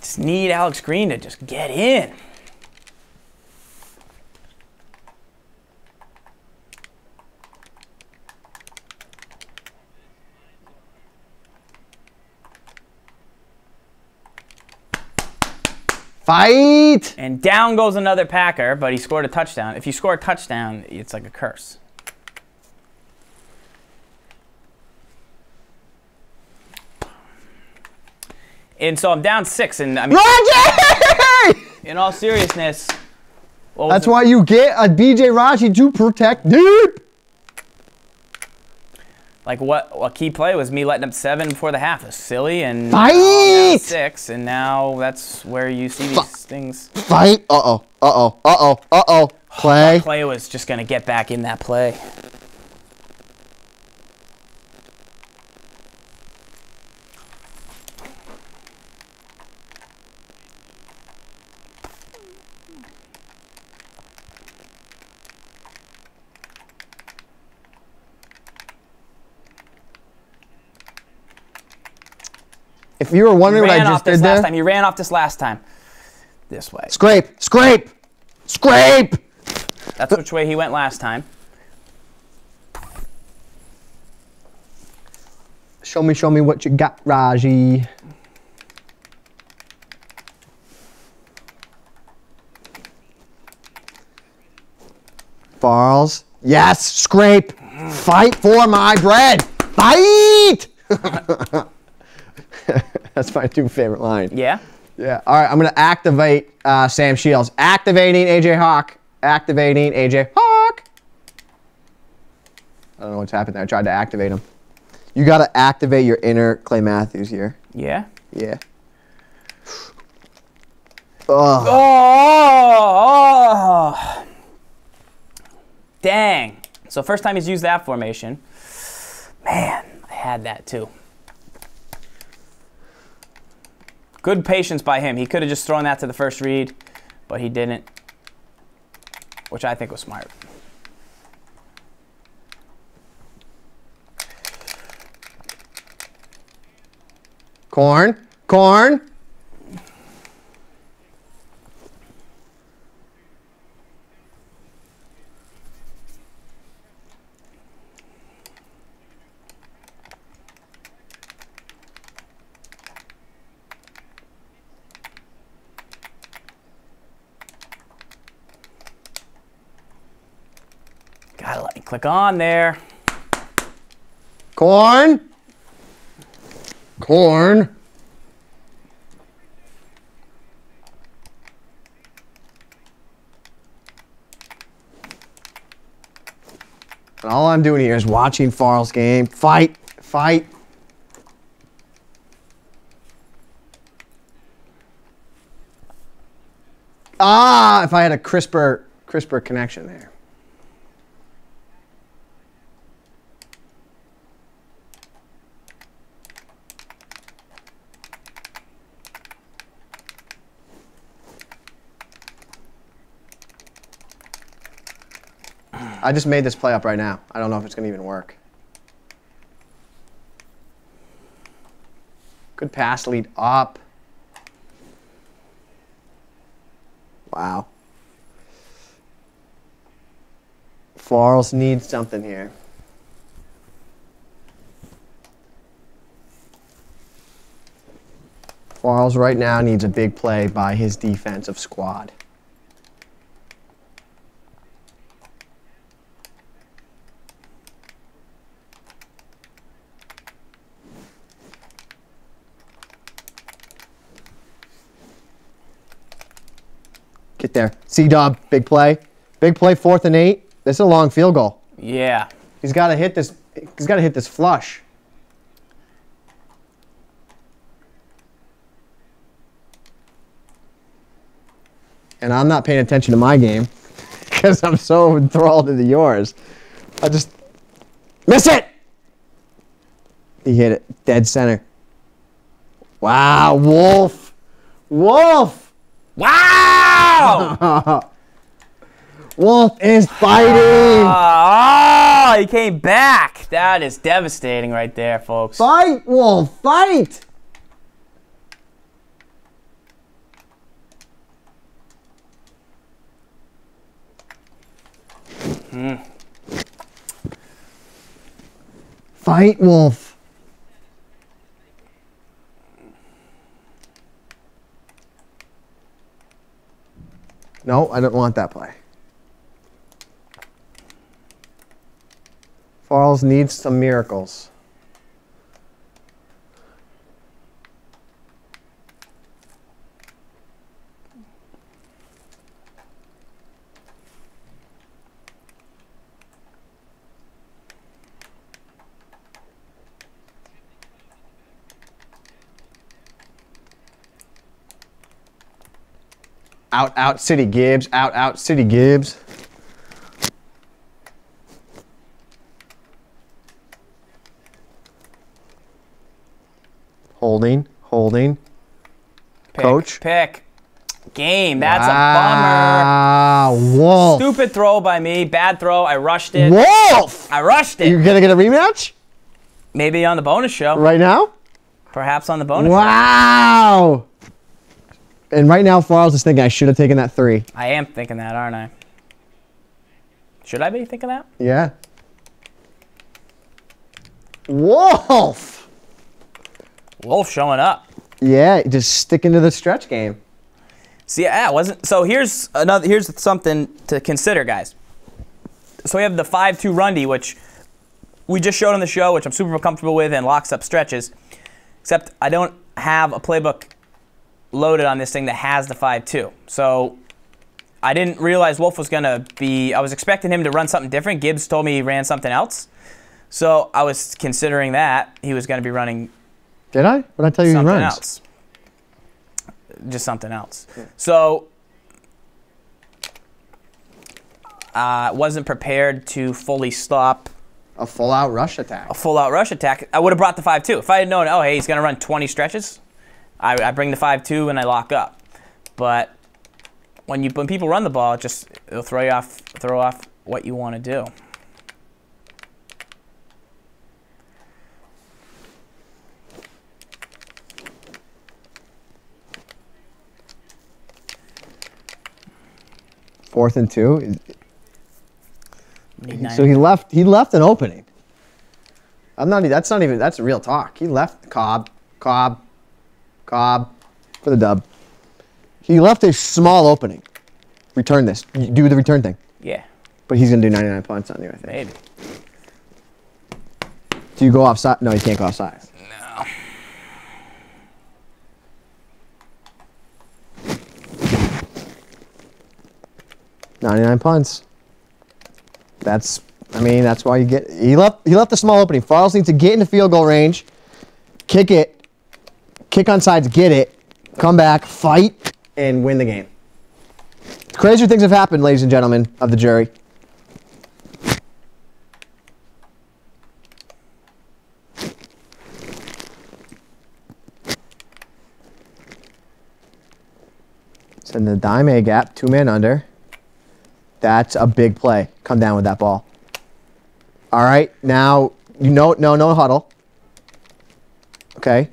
Just need Alex Green to just get in. Fight! And down goes another Packer, but he scored a touchdown. If you score a touchdown, it's like a curse. And so I'm down 6, and I mean, Raji! in all seriousness, That's why you get a BJ Raji to protect deep. like what key play was me letting up 7 before the half. It was silly, and Fight! now I'm down 6, and now that's where you see these things. Fight! Uh-oh. Uh-oh. Uh-oh. Uh-oh. Play. Clay was just gonna get back in that play. If you were wondering what I just did there. He ran off this last time. This way. Scrape! Scrape! Scrape! That's which way he went last time. Show me what you got, Raji. Farls. Yes, scrape. Fight for my bread. Fight! That's my two favorite line. Yeah? Yeah. All right, I'm going to activate Sam Shields. Activating AJ Hawk. Activating AJ Hawk. I don't know what's happened there. I tried to activate him. You got to activate your inner Clay Matthews here. Yeah? Yeah. Ugh. Oh! Dang. So first time he's used that formation. Man, I had that too. Good patience by him. He could have just thrown that to the first read, but he didn't, which I think was smart. Corn. Corn. Gotta let me click on there. Corn. Corn. And all I'm doing here is watching Farl's game. Fight. Fight. Ah, if I had a crisper connection there. I just made this play up right now. I don't know if it's going to even work. Good pass lead up. Wow. Farls needs something here. Farls right now needs a big play by his defensive squad. Get there. C-Dub, big play. Big play, 4th and 8. This is a long field goal. Yeah. He's got to hit this. He's got to hit this flush. and I'm not paying attention to my game because I'm so enthralled into yours. I just miss it. He hit it dead center. Wow, Wolf. Wolf. Wow! Wolf is fighting. Oh, he came back. That is devastating right there, folks. Fight, Wolf, fight. Fight, Wolf. No, I don't want that play. Farles needs some miracles. Out, out, City Gibbs. Out, out, City Gibbs. Holding, holding. Coach. Pick. Game. That's Wow, a bummer. Wolf. Stupid throw by me. Bad throw. I rushed it. Wolf! I rushed it. You're going to get a rematch? Maybe on the bonus show. Right now? Perhaps on the bonus show. Wow! And right now, Farles is thinking I should have taken that 3. I am thinking that, aren't I? Should I be thinking that? Yeah. Wolf! Wolf showing up. Yeah, just sticking to the stretch game. See, yeah, it wasn't. So here's something to consider, guys. So we have the 5-2 rundy, which we just showed on the show, which I'm super comfortable with and locks up stretches. Except I don't have a playbook loaded on this thing that has the 5-2. So I didn't realize Wolf was going to be, I was expecting him to run something different. Gibbs told me he ran something else. So I was considering that he was going to be running Did I? What did I tell you he something runs? else. Just something else. So wasn't prepared to fully stop A full-out rush attack. a full-out rush attack. I would have brought the 5-2. If I had known, oh, hey, he's going to run 20 stretches, I bring the 5-2 and I lock up. But when people run the ball, it'll throw off what you want to do. Fourth and 2. Need 9. So he left an opening. That's real talk. He left Cobb for the dub. He left a small opening. Return this. Do the return thing. Yeah. But he's going to do 99 punts on you, I think. Maybe. Do you go offside? No, you can't go offside. No. .99 punts. That's why you get. He left a small opening. Farles needs to get into field goal range, kick it, kick on sides, get it, come back, fight, and win the game. Crazier things have happened, ladies and gentlemen of the jury. It's in the dime A gap, 2-man under. That's a big play. Come down with that ball. All right, now, no huddle. Okay.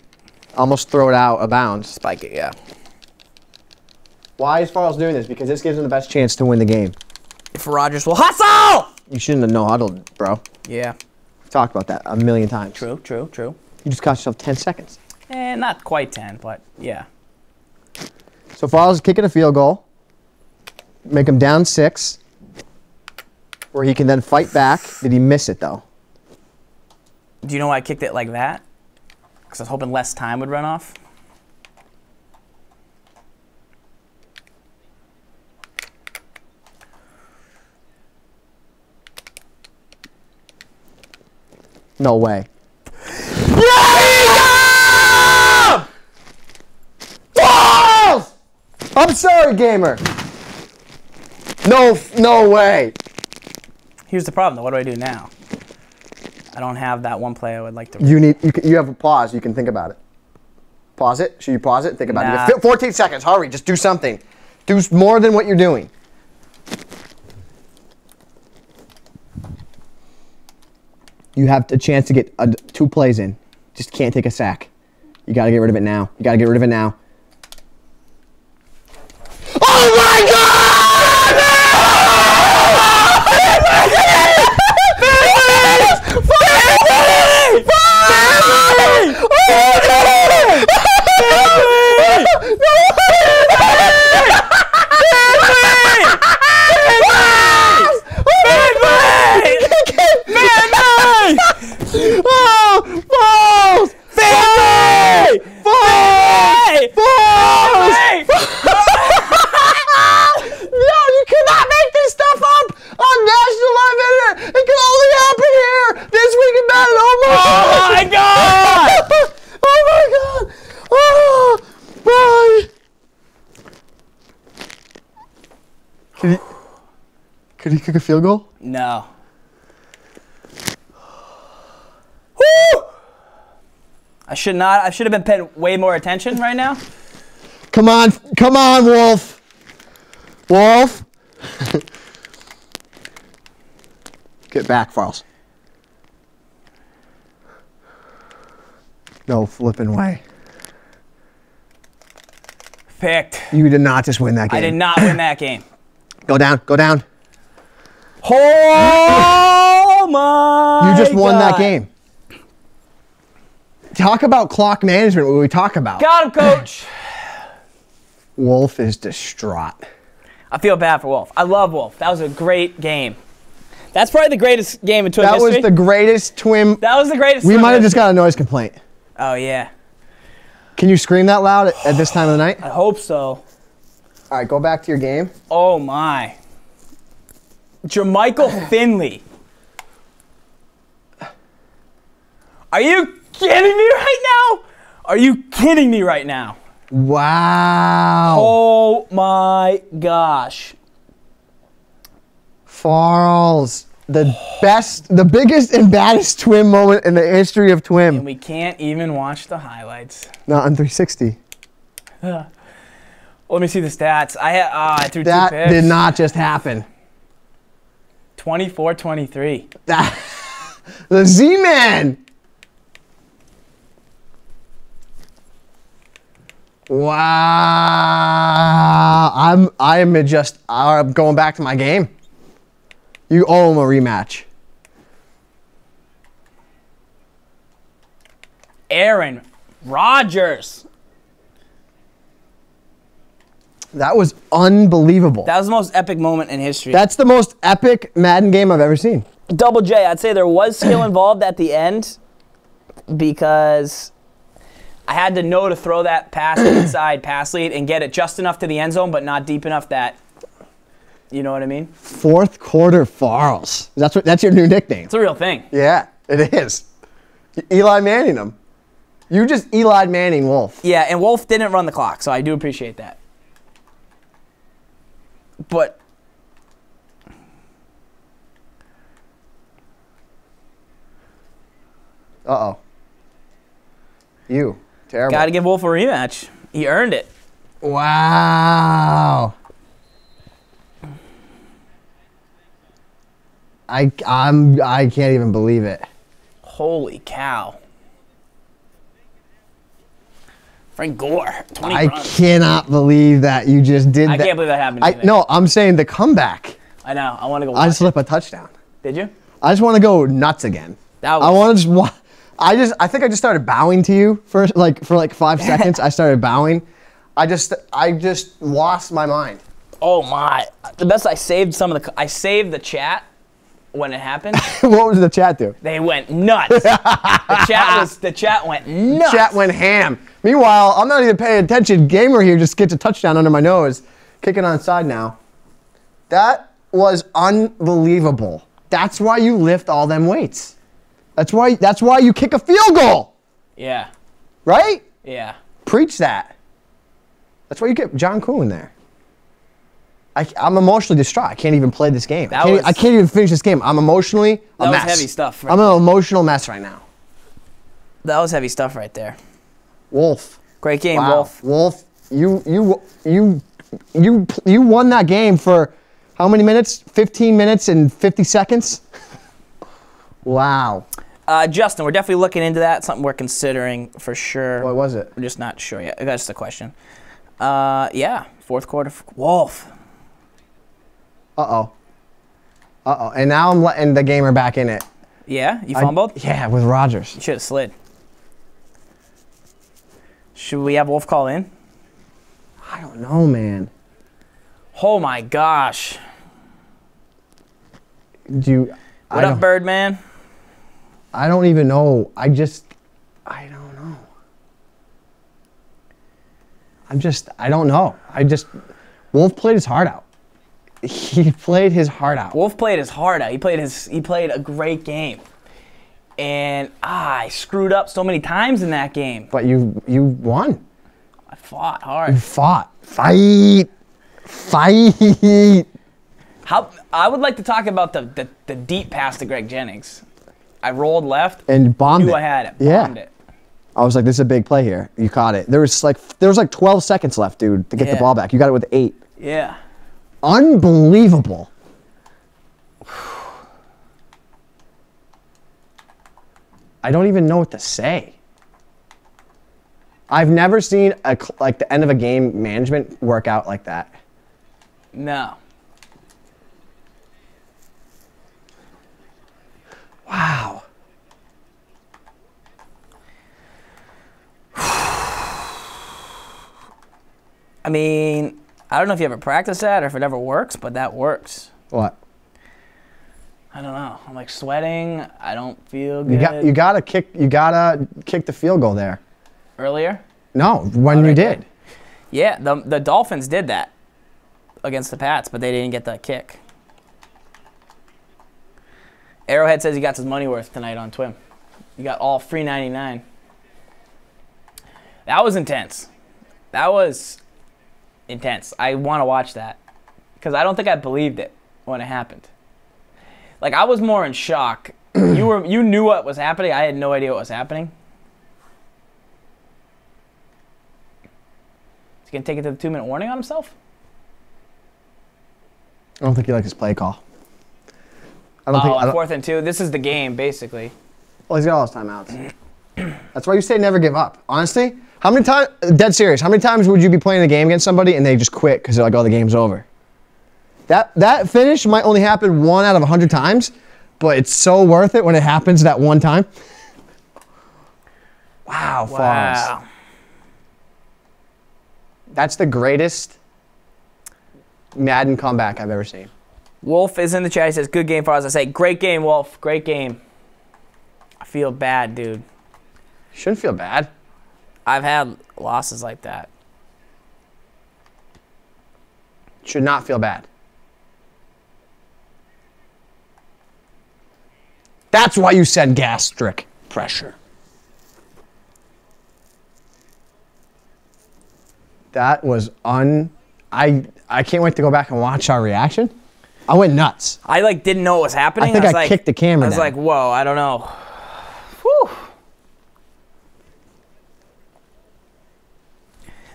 Almost throw it out of bounds. Spike it, yeah. Why is Farles doing this? Because this gives him the best chance to win the game. If Rodgers will hustle! You shouldn't have no huddled, bro. Yeah. We've talked about that a million times. True. You just cost yourself 10 seconds. Not quite 10, but yeah. So Farles is kicking a field goal. Make him down 6. Where he can then fight back. Did he miss it, though? Do you know why I kicked it like that? Because I was hoping less time would run off. No way. Yeah! Farles! I'm sorry, gamer. No way. Here's the problem, though. What do I do now? I don't have that one play I would like to. You have a pause. You can think about it. Pause it. Should you pause it? Think about it. You have 14 seconds. Hurry. Just do something. Do more than what you're doing. You have the chance to get 2 plays in. Just can't take a sack. You got to get rid of it now. You got to get rid of it now. Oh my God! Could he kick a field goal? No. Woo! I should have been paying way more attention right now. Come on, Wolf. Wolf. Get back, Farles. No flipping way. Picked. You did not just win that game. I did not win that game. Go down. Go down. Oh my! You just won that game. Talk about clock management. What we talk about. Got him, coach. Wolf is distraught. I feel bad for Wolf. I love Wolf. That was a great game. That's probably the greatest game in TWIM history. That was the greatest TWIM. That was the greatest. We might have just got a noise complaint. Oh yeah. Can you scream that loud at this time of the night? I hope so. All right, go back to your game. Oh my. Jermichael Finley. Are you kidding me right now? Are you kidding me right now? Wow. Oh my gosh. Farles, the biggest and baddest TWIM moment in the history of TWIM. And we can't even watch the highlights. Not on 360. Let me see the stats. I threw 2 That picks. did not just happen. 24-23. The Z-Man. Wow. I'm going back to my game. You owe him a rematch. Aaron Rodgers. That was unbelievable. That was the most epic moment in history. That's the most epic Madden game I've ever seen. Double J, I'd say there was skill involved at the end because I had to know to throw that pass inside pass lead and get it just enough to the end zone, but not deep enough that, you know what I mean? Fourth quarter Farles. That's your new nickname. It's a real thing. Yeah, it is. Eli Manning him. You just Eli Manning Wolf. Yeah, and Wolf didn't run the clock, so I do appreciate that. But uh-oh. You. Terrible. got to give Wolf a rematch. He earned it. Wow. I can't even believe it. Holy cow. Frank Gore, 20 I runs. cannot believe that you just did that. I can't believe that happened. No, I'm saying the comeback. I know. I want to go watch I just slipped a touchdown. Did you? I just want to go nuts again. That was, I want to just. I think I just started bowing to you for like 5 seconds. I started bowing. I just lost my mind. Oh my! The best. I saved the chat when it happened. What was the chat do? They went nuts. The chat went nuts. Chat went ham. Meanwhile, I'm not even paying attention. Gamer here just gets a touchdown under my nose, kicking onside now. That was unbelievable. That's why you lift all them weights. That's why you kick a field goal. Yeah. Right? Yeah. Preach that. That's why you get John Coon there. I'm emotionally distraught. I can't even play this game. That I can't even finish this game. I'm emotionally a mess. That was heavy stuff. Right I'm an emotional mess right now. That was heavy stuff right there. Wolf. Great game, Wow. Wolf. Wolf, you won that game for how many minutes? 15 minutes and 50 seconds? Wow. Justin, we're definitely looking into that. Something we're considering for sure. What was it? We're just not sure yet. That's the question. Yeah, fourth quarter. Wolf. Uh-oh. Uh-oh. And now I'm letting the gamer back in it. Yeah? You fumbled? Yeah, with Rodgers. You should have slid. Should we have Wolf call in? I don't know, man. Oh, my gosh. What up, Birdman? I don't even know. I don't know. I don't know. Wolf played his heart out. He played his heart out. Wolf played his heart out. He played a great game. And I screwed up so many times in that game. But you won. I fought hard. You fought. Fight. I would like to talk about the deep pass to Greg Jennings. I rolled left and bombed knew it. I had it. Yeah. Bombed it. I was like, this is a big play here. You caught it. There was like 12 seconds left, dude, to get the ball back. You got it with 8. Yeah. Unbelievable. I don't even know what to say. I've never seen like the end of a game management work out like that. No. Wow. I mean, I don't know if you ever practice that or if it ever works, but that works. What? I don't know. I'm like sweating. I don't feel good. You gotta kick the field goal there. Earlier? No, when you did. Yeah, the Dolphins did that against the Pats, but they didn't get the kick. Arrowhead says he got his money worth tonight on TWIM. You got all free 99. That was intense. That was intense. I want to watch that because I don't think I believed it when it happened. Like, I was more in shock. You knew what was happening. I had no idea what was happening. He's going to take it to the 2-minute warning on himself? I don't think he likes his play call. I don't on 4th and 2. This is the game, basically. Well, he's got all his timeouts. That's why you say never give up. Honestly, how many times, dead serious, how many times would you be playing the game against somebody and they just quit because they're like, oh, the game's over? That finish might only happen 1 out of 100 times, but it's so worth it when it happens that one time. Wow, Forrest. That's the greatest Madden comeback I've ever seen. Wolf is in the chat. He says, good game, Forrest. I say, great game, Wolf. Great game. I feel bad, dude. You shouldn't feel bad. I've had losses like that. Should not feel bad. That's why you said gastric pressure. That was I can't wait to go back and watch our reaction. I went nuts. I like didn't know what was happening. I think I kicked the camera I was down. like, whoa, I don't know. Whew.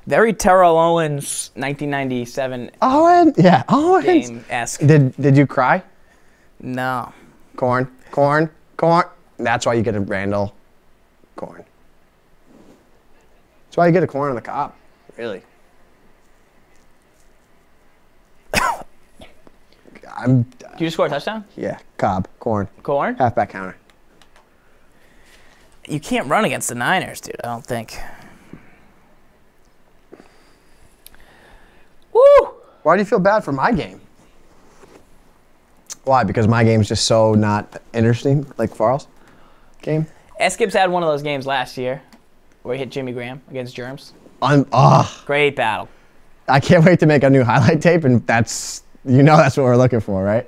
Very Terrell Owens 1997 Owens. game-esque. Did you cry? No. Corn. That's why you get a Randall corn. That's why you get a corn on the cob. Really. Did you just score a touchdown? Yeah, cob, corn. Corn? Halfback counter. You can't run against the Niners, dude, I don't think. Woo! Why do you feel bad for my game? Why? Because my game's just so not interesting, like Farrell's game? Eskip's had one of those games last year where he hit Jimmy Graham against Germs. Great battle. I can't wait to make a new highlight tape, and that's what we're looking for, right?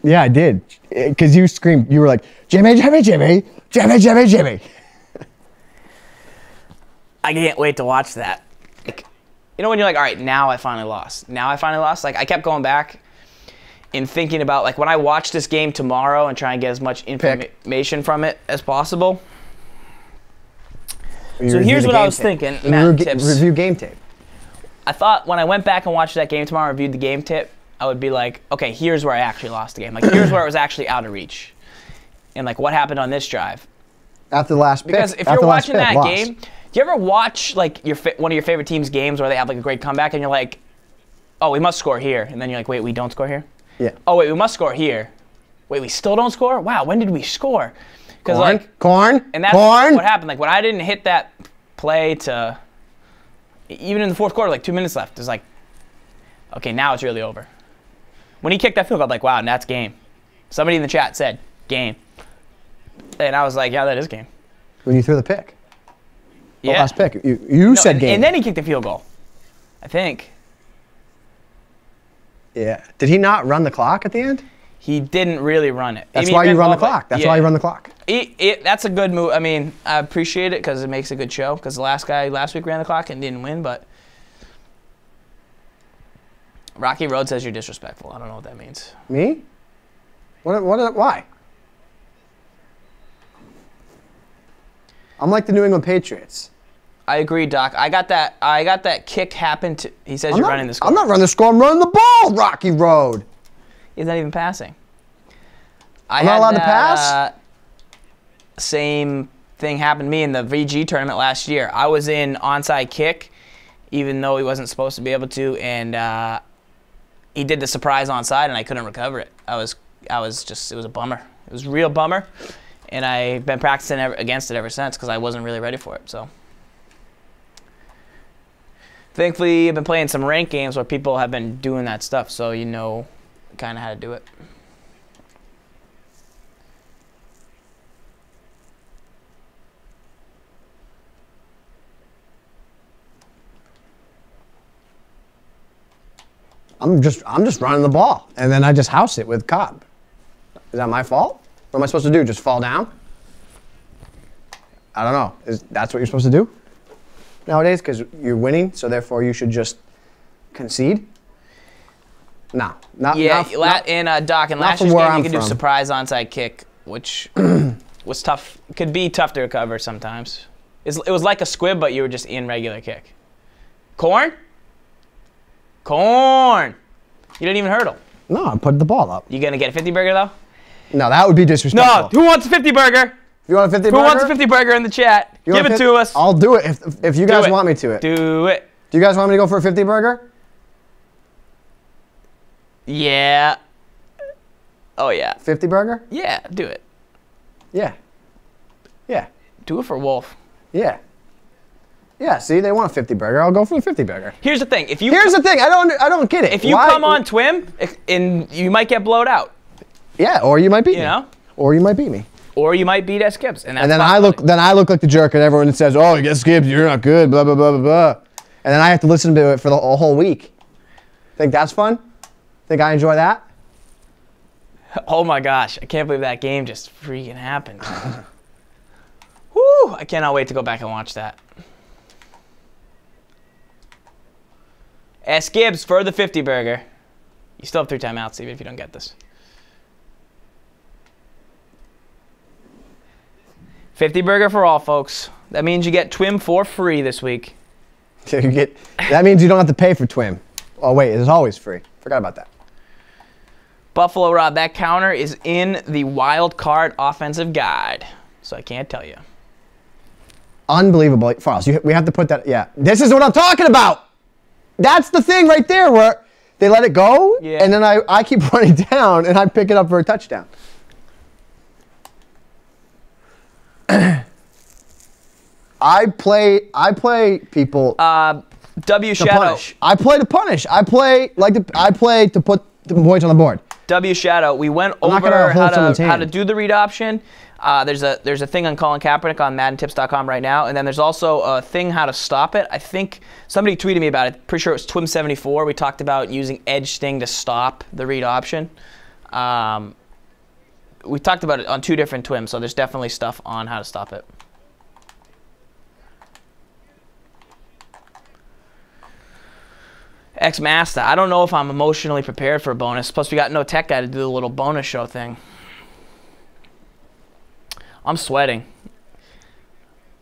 Yeah, I did. Because you screamed, you were like, Jimmy, Jimmy, Jimmy, Jimmy, Jimmy, Jimmy. I can't wait to watch that. You know when you're like, all right, now I finally lost. Now I finally lost. Like I kept going back and thinking about like when I watch this game tomorrow and try and get as much information from it as possible. So here's what I was thinking. Review game tape. I thought when I went back and watched that game tomorrow and reviewed the game tip, I would be like, okay, here's where I actually lost the game. Like here's where it was actually out of reach. And like what happened on this drive. After the last pick. Because if you're watching that game, do you ever watch like one of your favorite team's games where they have like a great comeback and you're like, oh, we must score here. And then you're like, wait, we don't score here? Yeah. Oh, wait, we must score here. Wait, we still don't score? Wow, when did we score? Corn, like, corn, and that's corn. what happened. Like when I didn't hit that play to, even in the fourth quarter, like 2 minutes left, it's like, okay, now it's really over. When he kicked that field goal, I'm like, wow, that's game. Somebody in the chat said, game. And I was like, yeah, that is game. When you threw the pick. Yeah. The last pick. You said game. And then he kicked the field goal, I think. Yeah. Did he not run the clock at the end? He didn't really run it. That's why you run the clock. That's why you run the clock. That's a good move. I mean, I appreciate it because it makes a good show. Because the last guy last week ran the clock and didn't win, but Rocky Road says you're disrespectful. I don't know what that means. Me? Why? I'm like the New England Patriots. I agree, Doc. I got that kick happen to. He says you're running the score. I'm not running the score. I'm running the ball. Rocky Road. He's not even passing. I'm not allowed to pass? Same thing happened to me in the VG tournament last year. I was in onside kick, even though he wasn't supposed to be able to, and he did the surprise onside, and I couldn't recover it. It was a bummer. It was a real bummer, and I've been practicing against it ever since because I wasn't really ready for it. So, thankfully, I've been playing some ranked games where people have been doing that stuff, so you know kind of how to do it. I'm just running the ball, and then I just house it with Cobb. Is that my fault? What am I supposed to do? Just fall down? I don't know. That's what you're supposed to do nowadays? Because you're winning, so therefore you should just concede? No, not. Yeah, not, and Doc, in last year's game, you could do surprise onside kick, which was tough. Could be tough to recover sometimes. It was like a squib, but you were just in regular kick. Corn? Corn! You didn't even hurdle. No, I put the ball up. You gonna get a 50 burger though? No, that would be disrespectful. No, who wants a 50 burger? You want a 50 burger? Who wants a 50 burger in the chat? Give it to us. I'll do it if you guys want me to. Do it. Do you guys want me to go for a 50 burger? Yeah. Oh yeah. 50 burger? Yeah, do it. Yeah. Yeah. Do it for Wolf. Yeah. Yeah, see, they want a 50 burger. I'll go for the 50 burger. Here's the thing. Here's the thing. I don't get it. If you come on TWIM, and you might get blowed out. Yeah, or you might beat me. You know? Or you might beat me. Or you might beat S. Gibbs. And then I look like the jerk, and everyone says, "Oh, S. Gibbs, you're not good." Blah blah blah blah blah. And then I have to listen to it for the whole week. Think that's fun? Think I enjoy that? Oh my gosh! I can't believe that game just freaking happened. Woo! I cannot wait to go back and watch that. S. Gibbs for the 50 burger. You still have 3 timeouts, even if you don't get this. 50 burger for all, folks. That means you get TWIM for free this week. So that means you don't have to pay for TWIM. Oh wait, it's always free. Forgot about that. Buffalo Rob, that counter is in the wild card offensive guide, so I can't tell you. Unbelievable, Farles. We have to put that. Yeah, this is what I'm talking about. That's the thing right there where they let it go, and then I keep running down, and I pick it up for a touchdown. I play people. W Shadow. Punish. I play to punish. I play to put the points on the board. W Shadow. We went over how to do the read option. There's a thing on Colin Kaepernick on MaddenTips.com right now, and then there's also a thing how to stop it. I think somebody tweeted me about it. Pretty sure it was TWIM74. We talked about using edge sting to stop the read option. We talked about it on 2 different TWIMs, so there's definitely stuff on how to stop it. X-Master. I don't know if I'm emotionally prepared for a bonus. Plus, we got no tech guy to do the little bonus show thing. I'm sweating.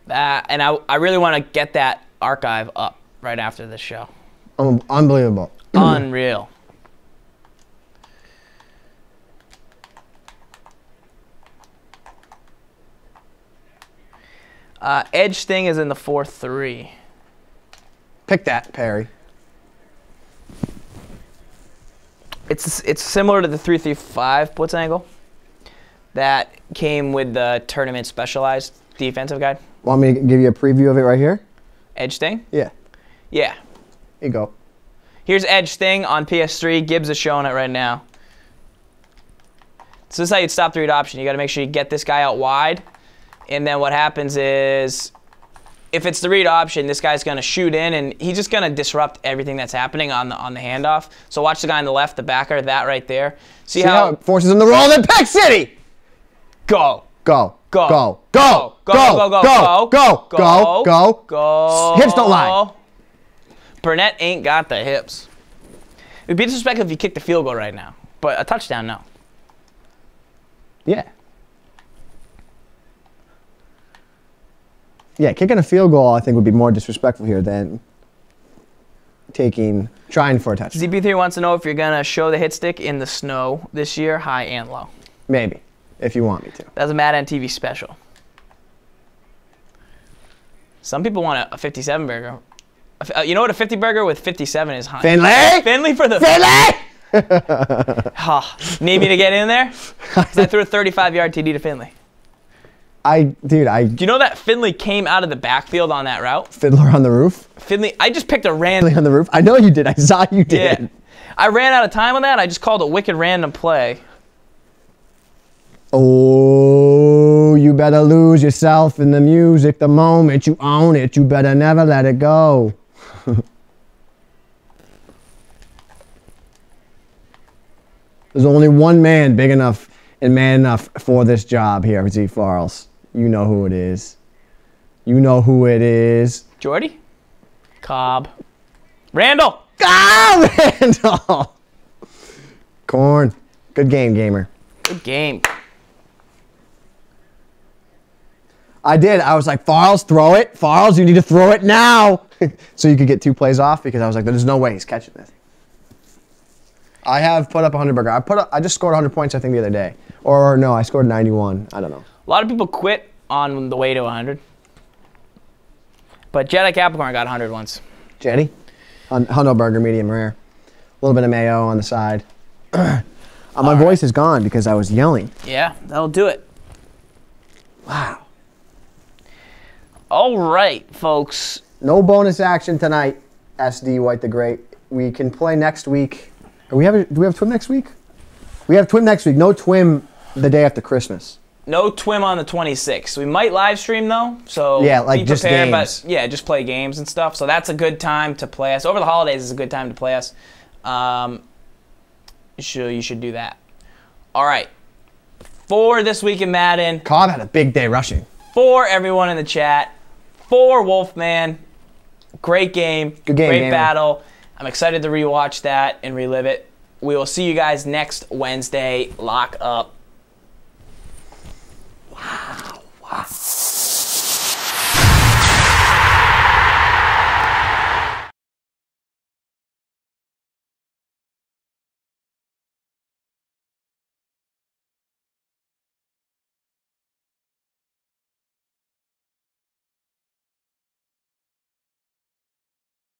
And I really want to get that archive up right after this show. Unbelievable. Unreal. Edge thing is in the 4-3. Pick that, Perry. It's similar to the 3-3-5 blitz angle that came with the tournament specialized defensive guide. Want me to give you a preview of it right here? Edge thing? Yeah. Yeah. Here you go. Here's Edge thing on PS3. Gibbs is showing it right now. So this is how you'd stop the read option. You got to make sure you get this guy out wide. And then what happens is, if it's the read option, this guy's going to shoot in, and he's just going to disrupt everything that's happening on the handoff. So watch the guy on the left, the backer, that right there. See how it forces him to roll in Peck City? Go. Go. Go. Go. Go. Go. Go. Go. Go. Go. Go. Go. Go. Hips don't lie. Burnett ain't got the hips. It'd be disrespectful if you kicked the field goal right now, but a touchdown, no. Yeah. Yeah, kicking a field goal I think would be more disrespectful here than trying for a touchdown. ZB3 wants to know if you're going to show the hit stick in the snow this year, high and low. Maybe, if you want me to. That's a Madden TV special. Some people want a 57 burger. You know what a 50 burger with 57 is, huh? Finley? Finley for the... Finley! Need me to get in there? 'Cause I threw a 35-yard TD to Finley. Do you know that Finley came out of the backfield on that route? Fiddler on the roof? Finley, I just picked a random... Fiddler on the roof? I know you did. I saw you did. Yeah. I ran out of time on that. I just called a wicked random play. Oh, you better lose yourself in the music the moment you own it. You better never let it go. There's only one man big enough and man enough for this job here, Z. Farles. You know who it is. You know who it is. Jordy? Cobb. Randall! Ah, Randall! Corn. Good game, gamer. Good game. I did. I was like, Farles, throw it. Farles, you need to throw it now. So you could get 2 plays off because I was like, there's no way he's catching this. I have put up 100 burger. I just scored 100 points, I think, the other day. Or no, I scored 91. I don't know. A lot of people quit on the way to 100. But Jedi Capricorn got 100 once. Jetty? Hundo burger, medium rare. A little bit of mayo on the side. My voice is gone because I was yelling. Yeah, that'll do it. Wow. All right, folks. No bonus action tonight, SD White the Great. We can play next week. Do we have TWIM next week? We have TWIM next week. No TWIM the day after Christmas. No TWIM on the 26th. We might live stream though, so yeah, like be just prepared, games. But yeah, just play games and stuff. So that's a good time to play us. Over the holidays is a good time to play us. You should do that. All right. For this week in Madden. Cobb had a big day rushing. For everyone in the chat. For Wolfman. Great game. Good game. Great battle. I'm excited to rewatch that and relive it. We will see you guys next Wednesday. Lock up. Wow.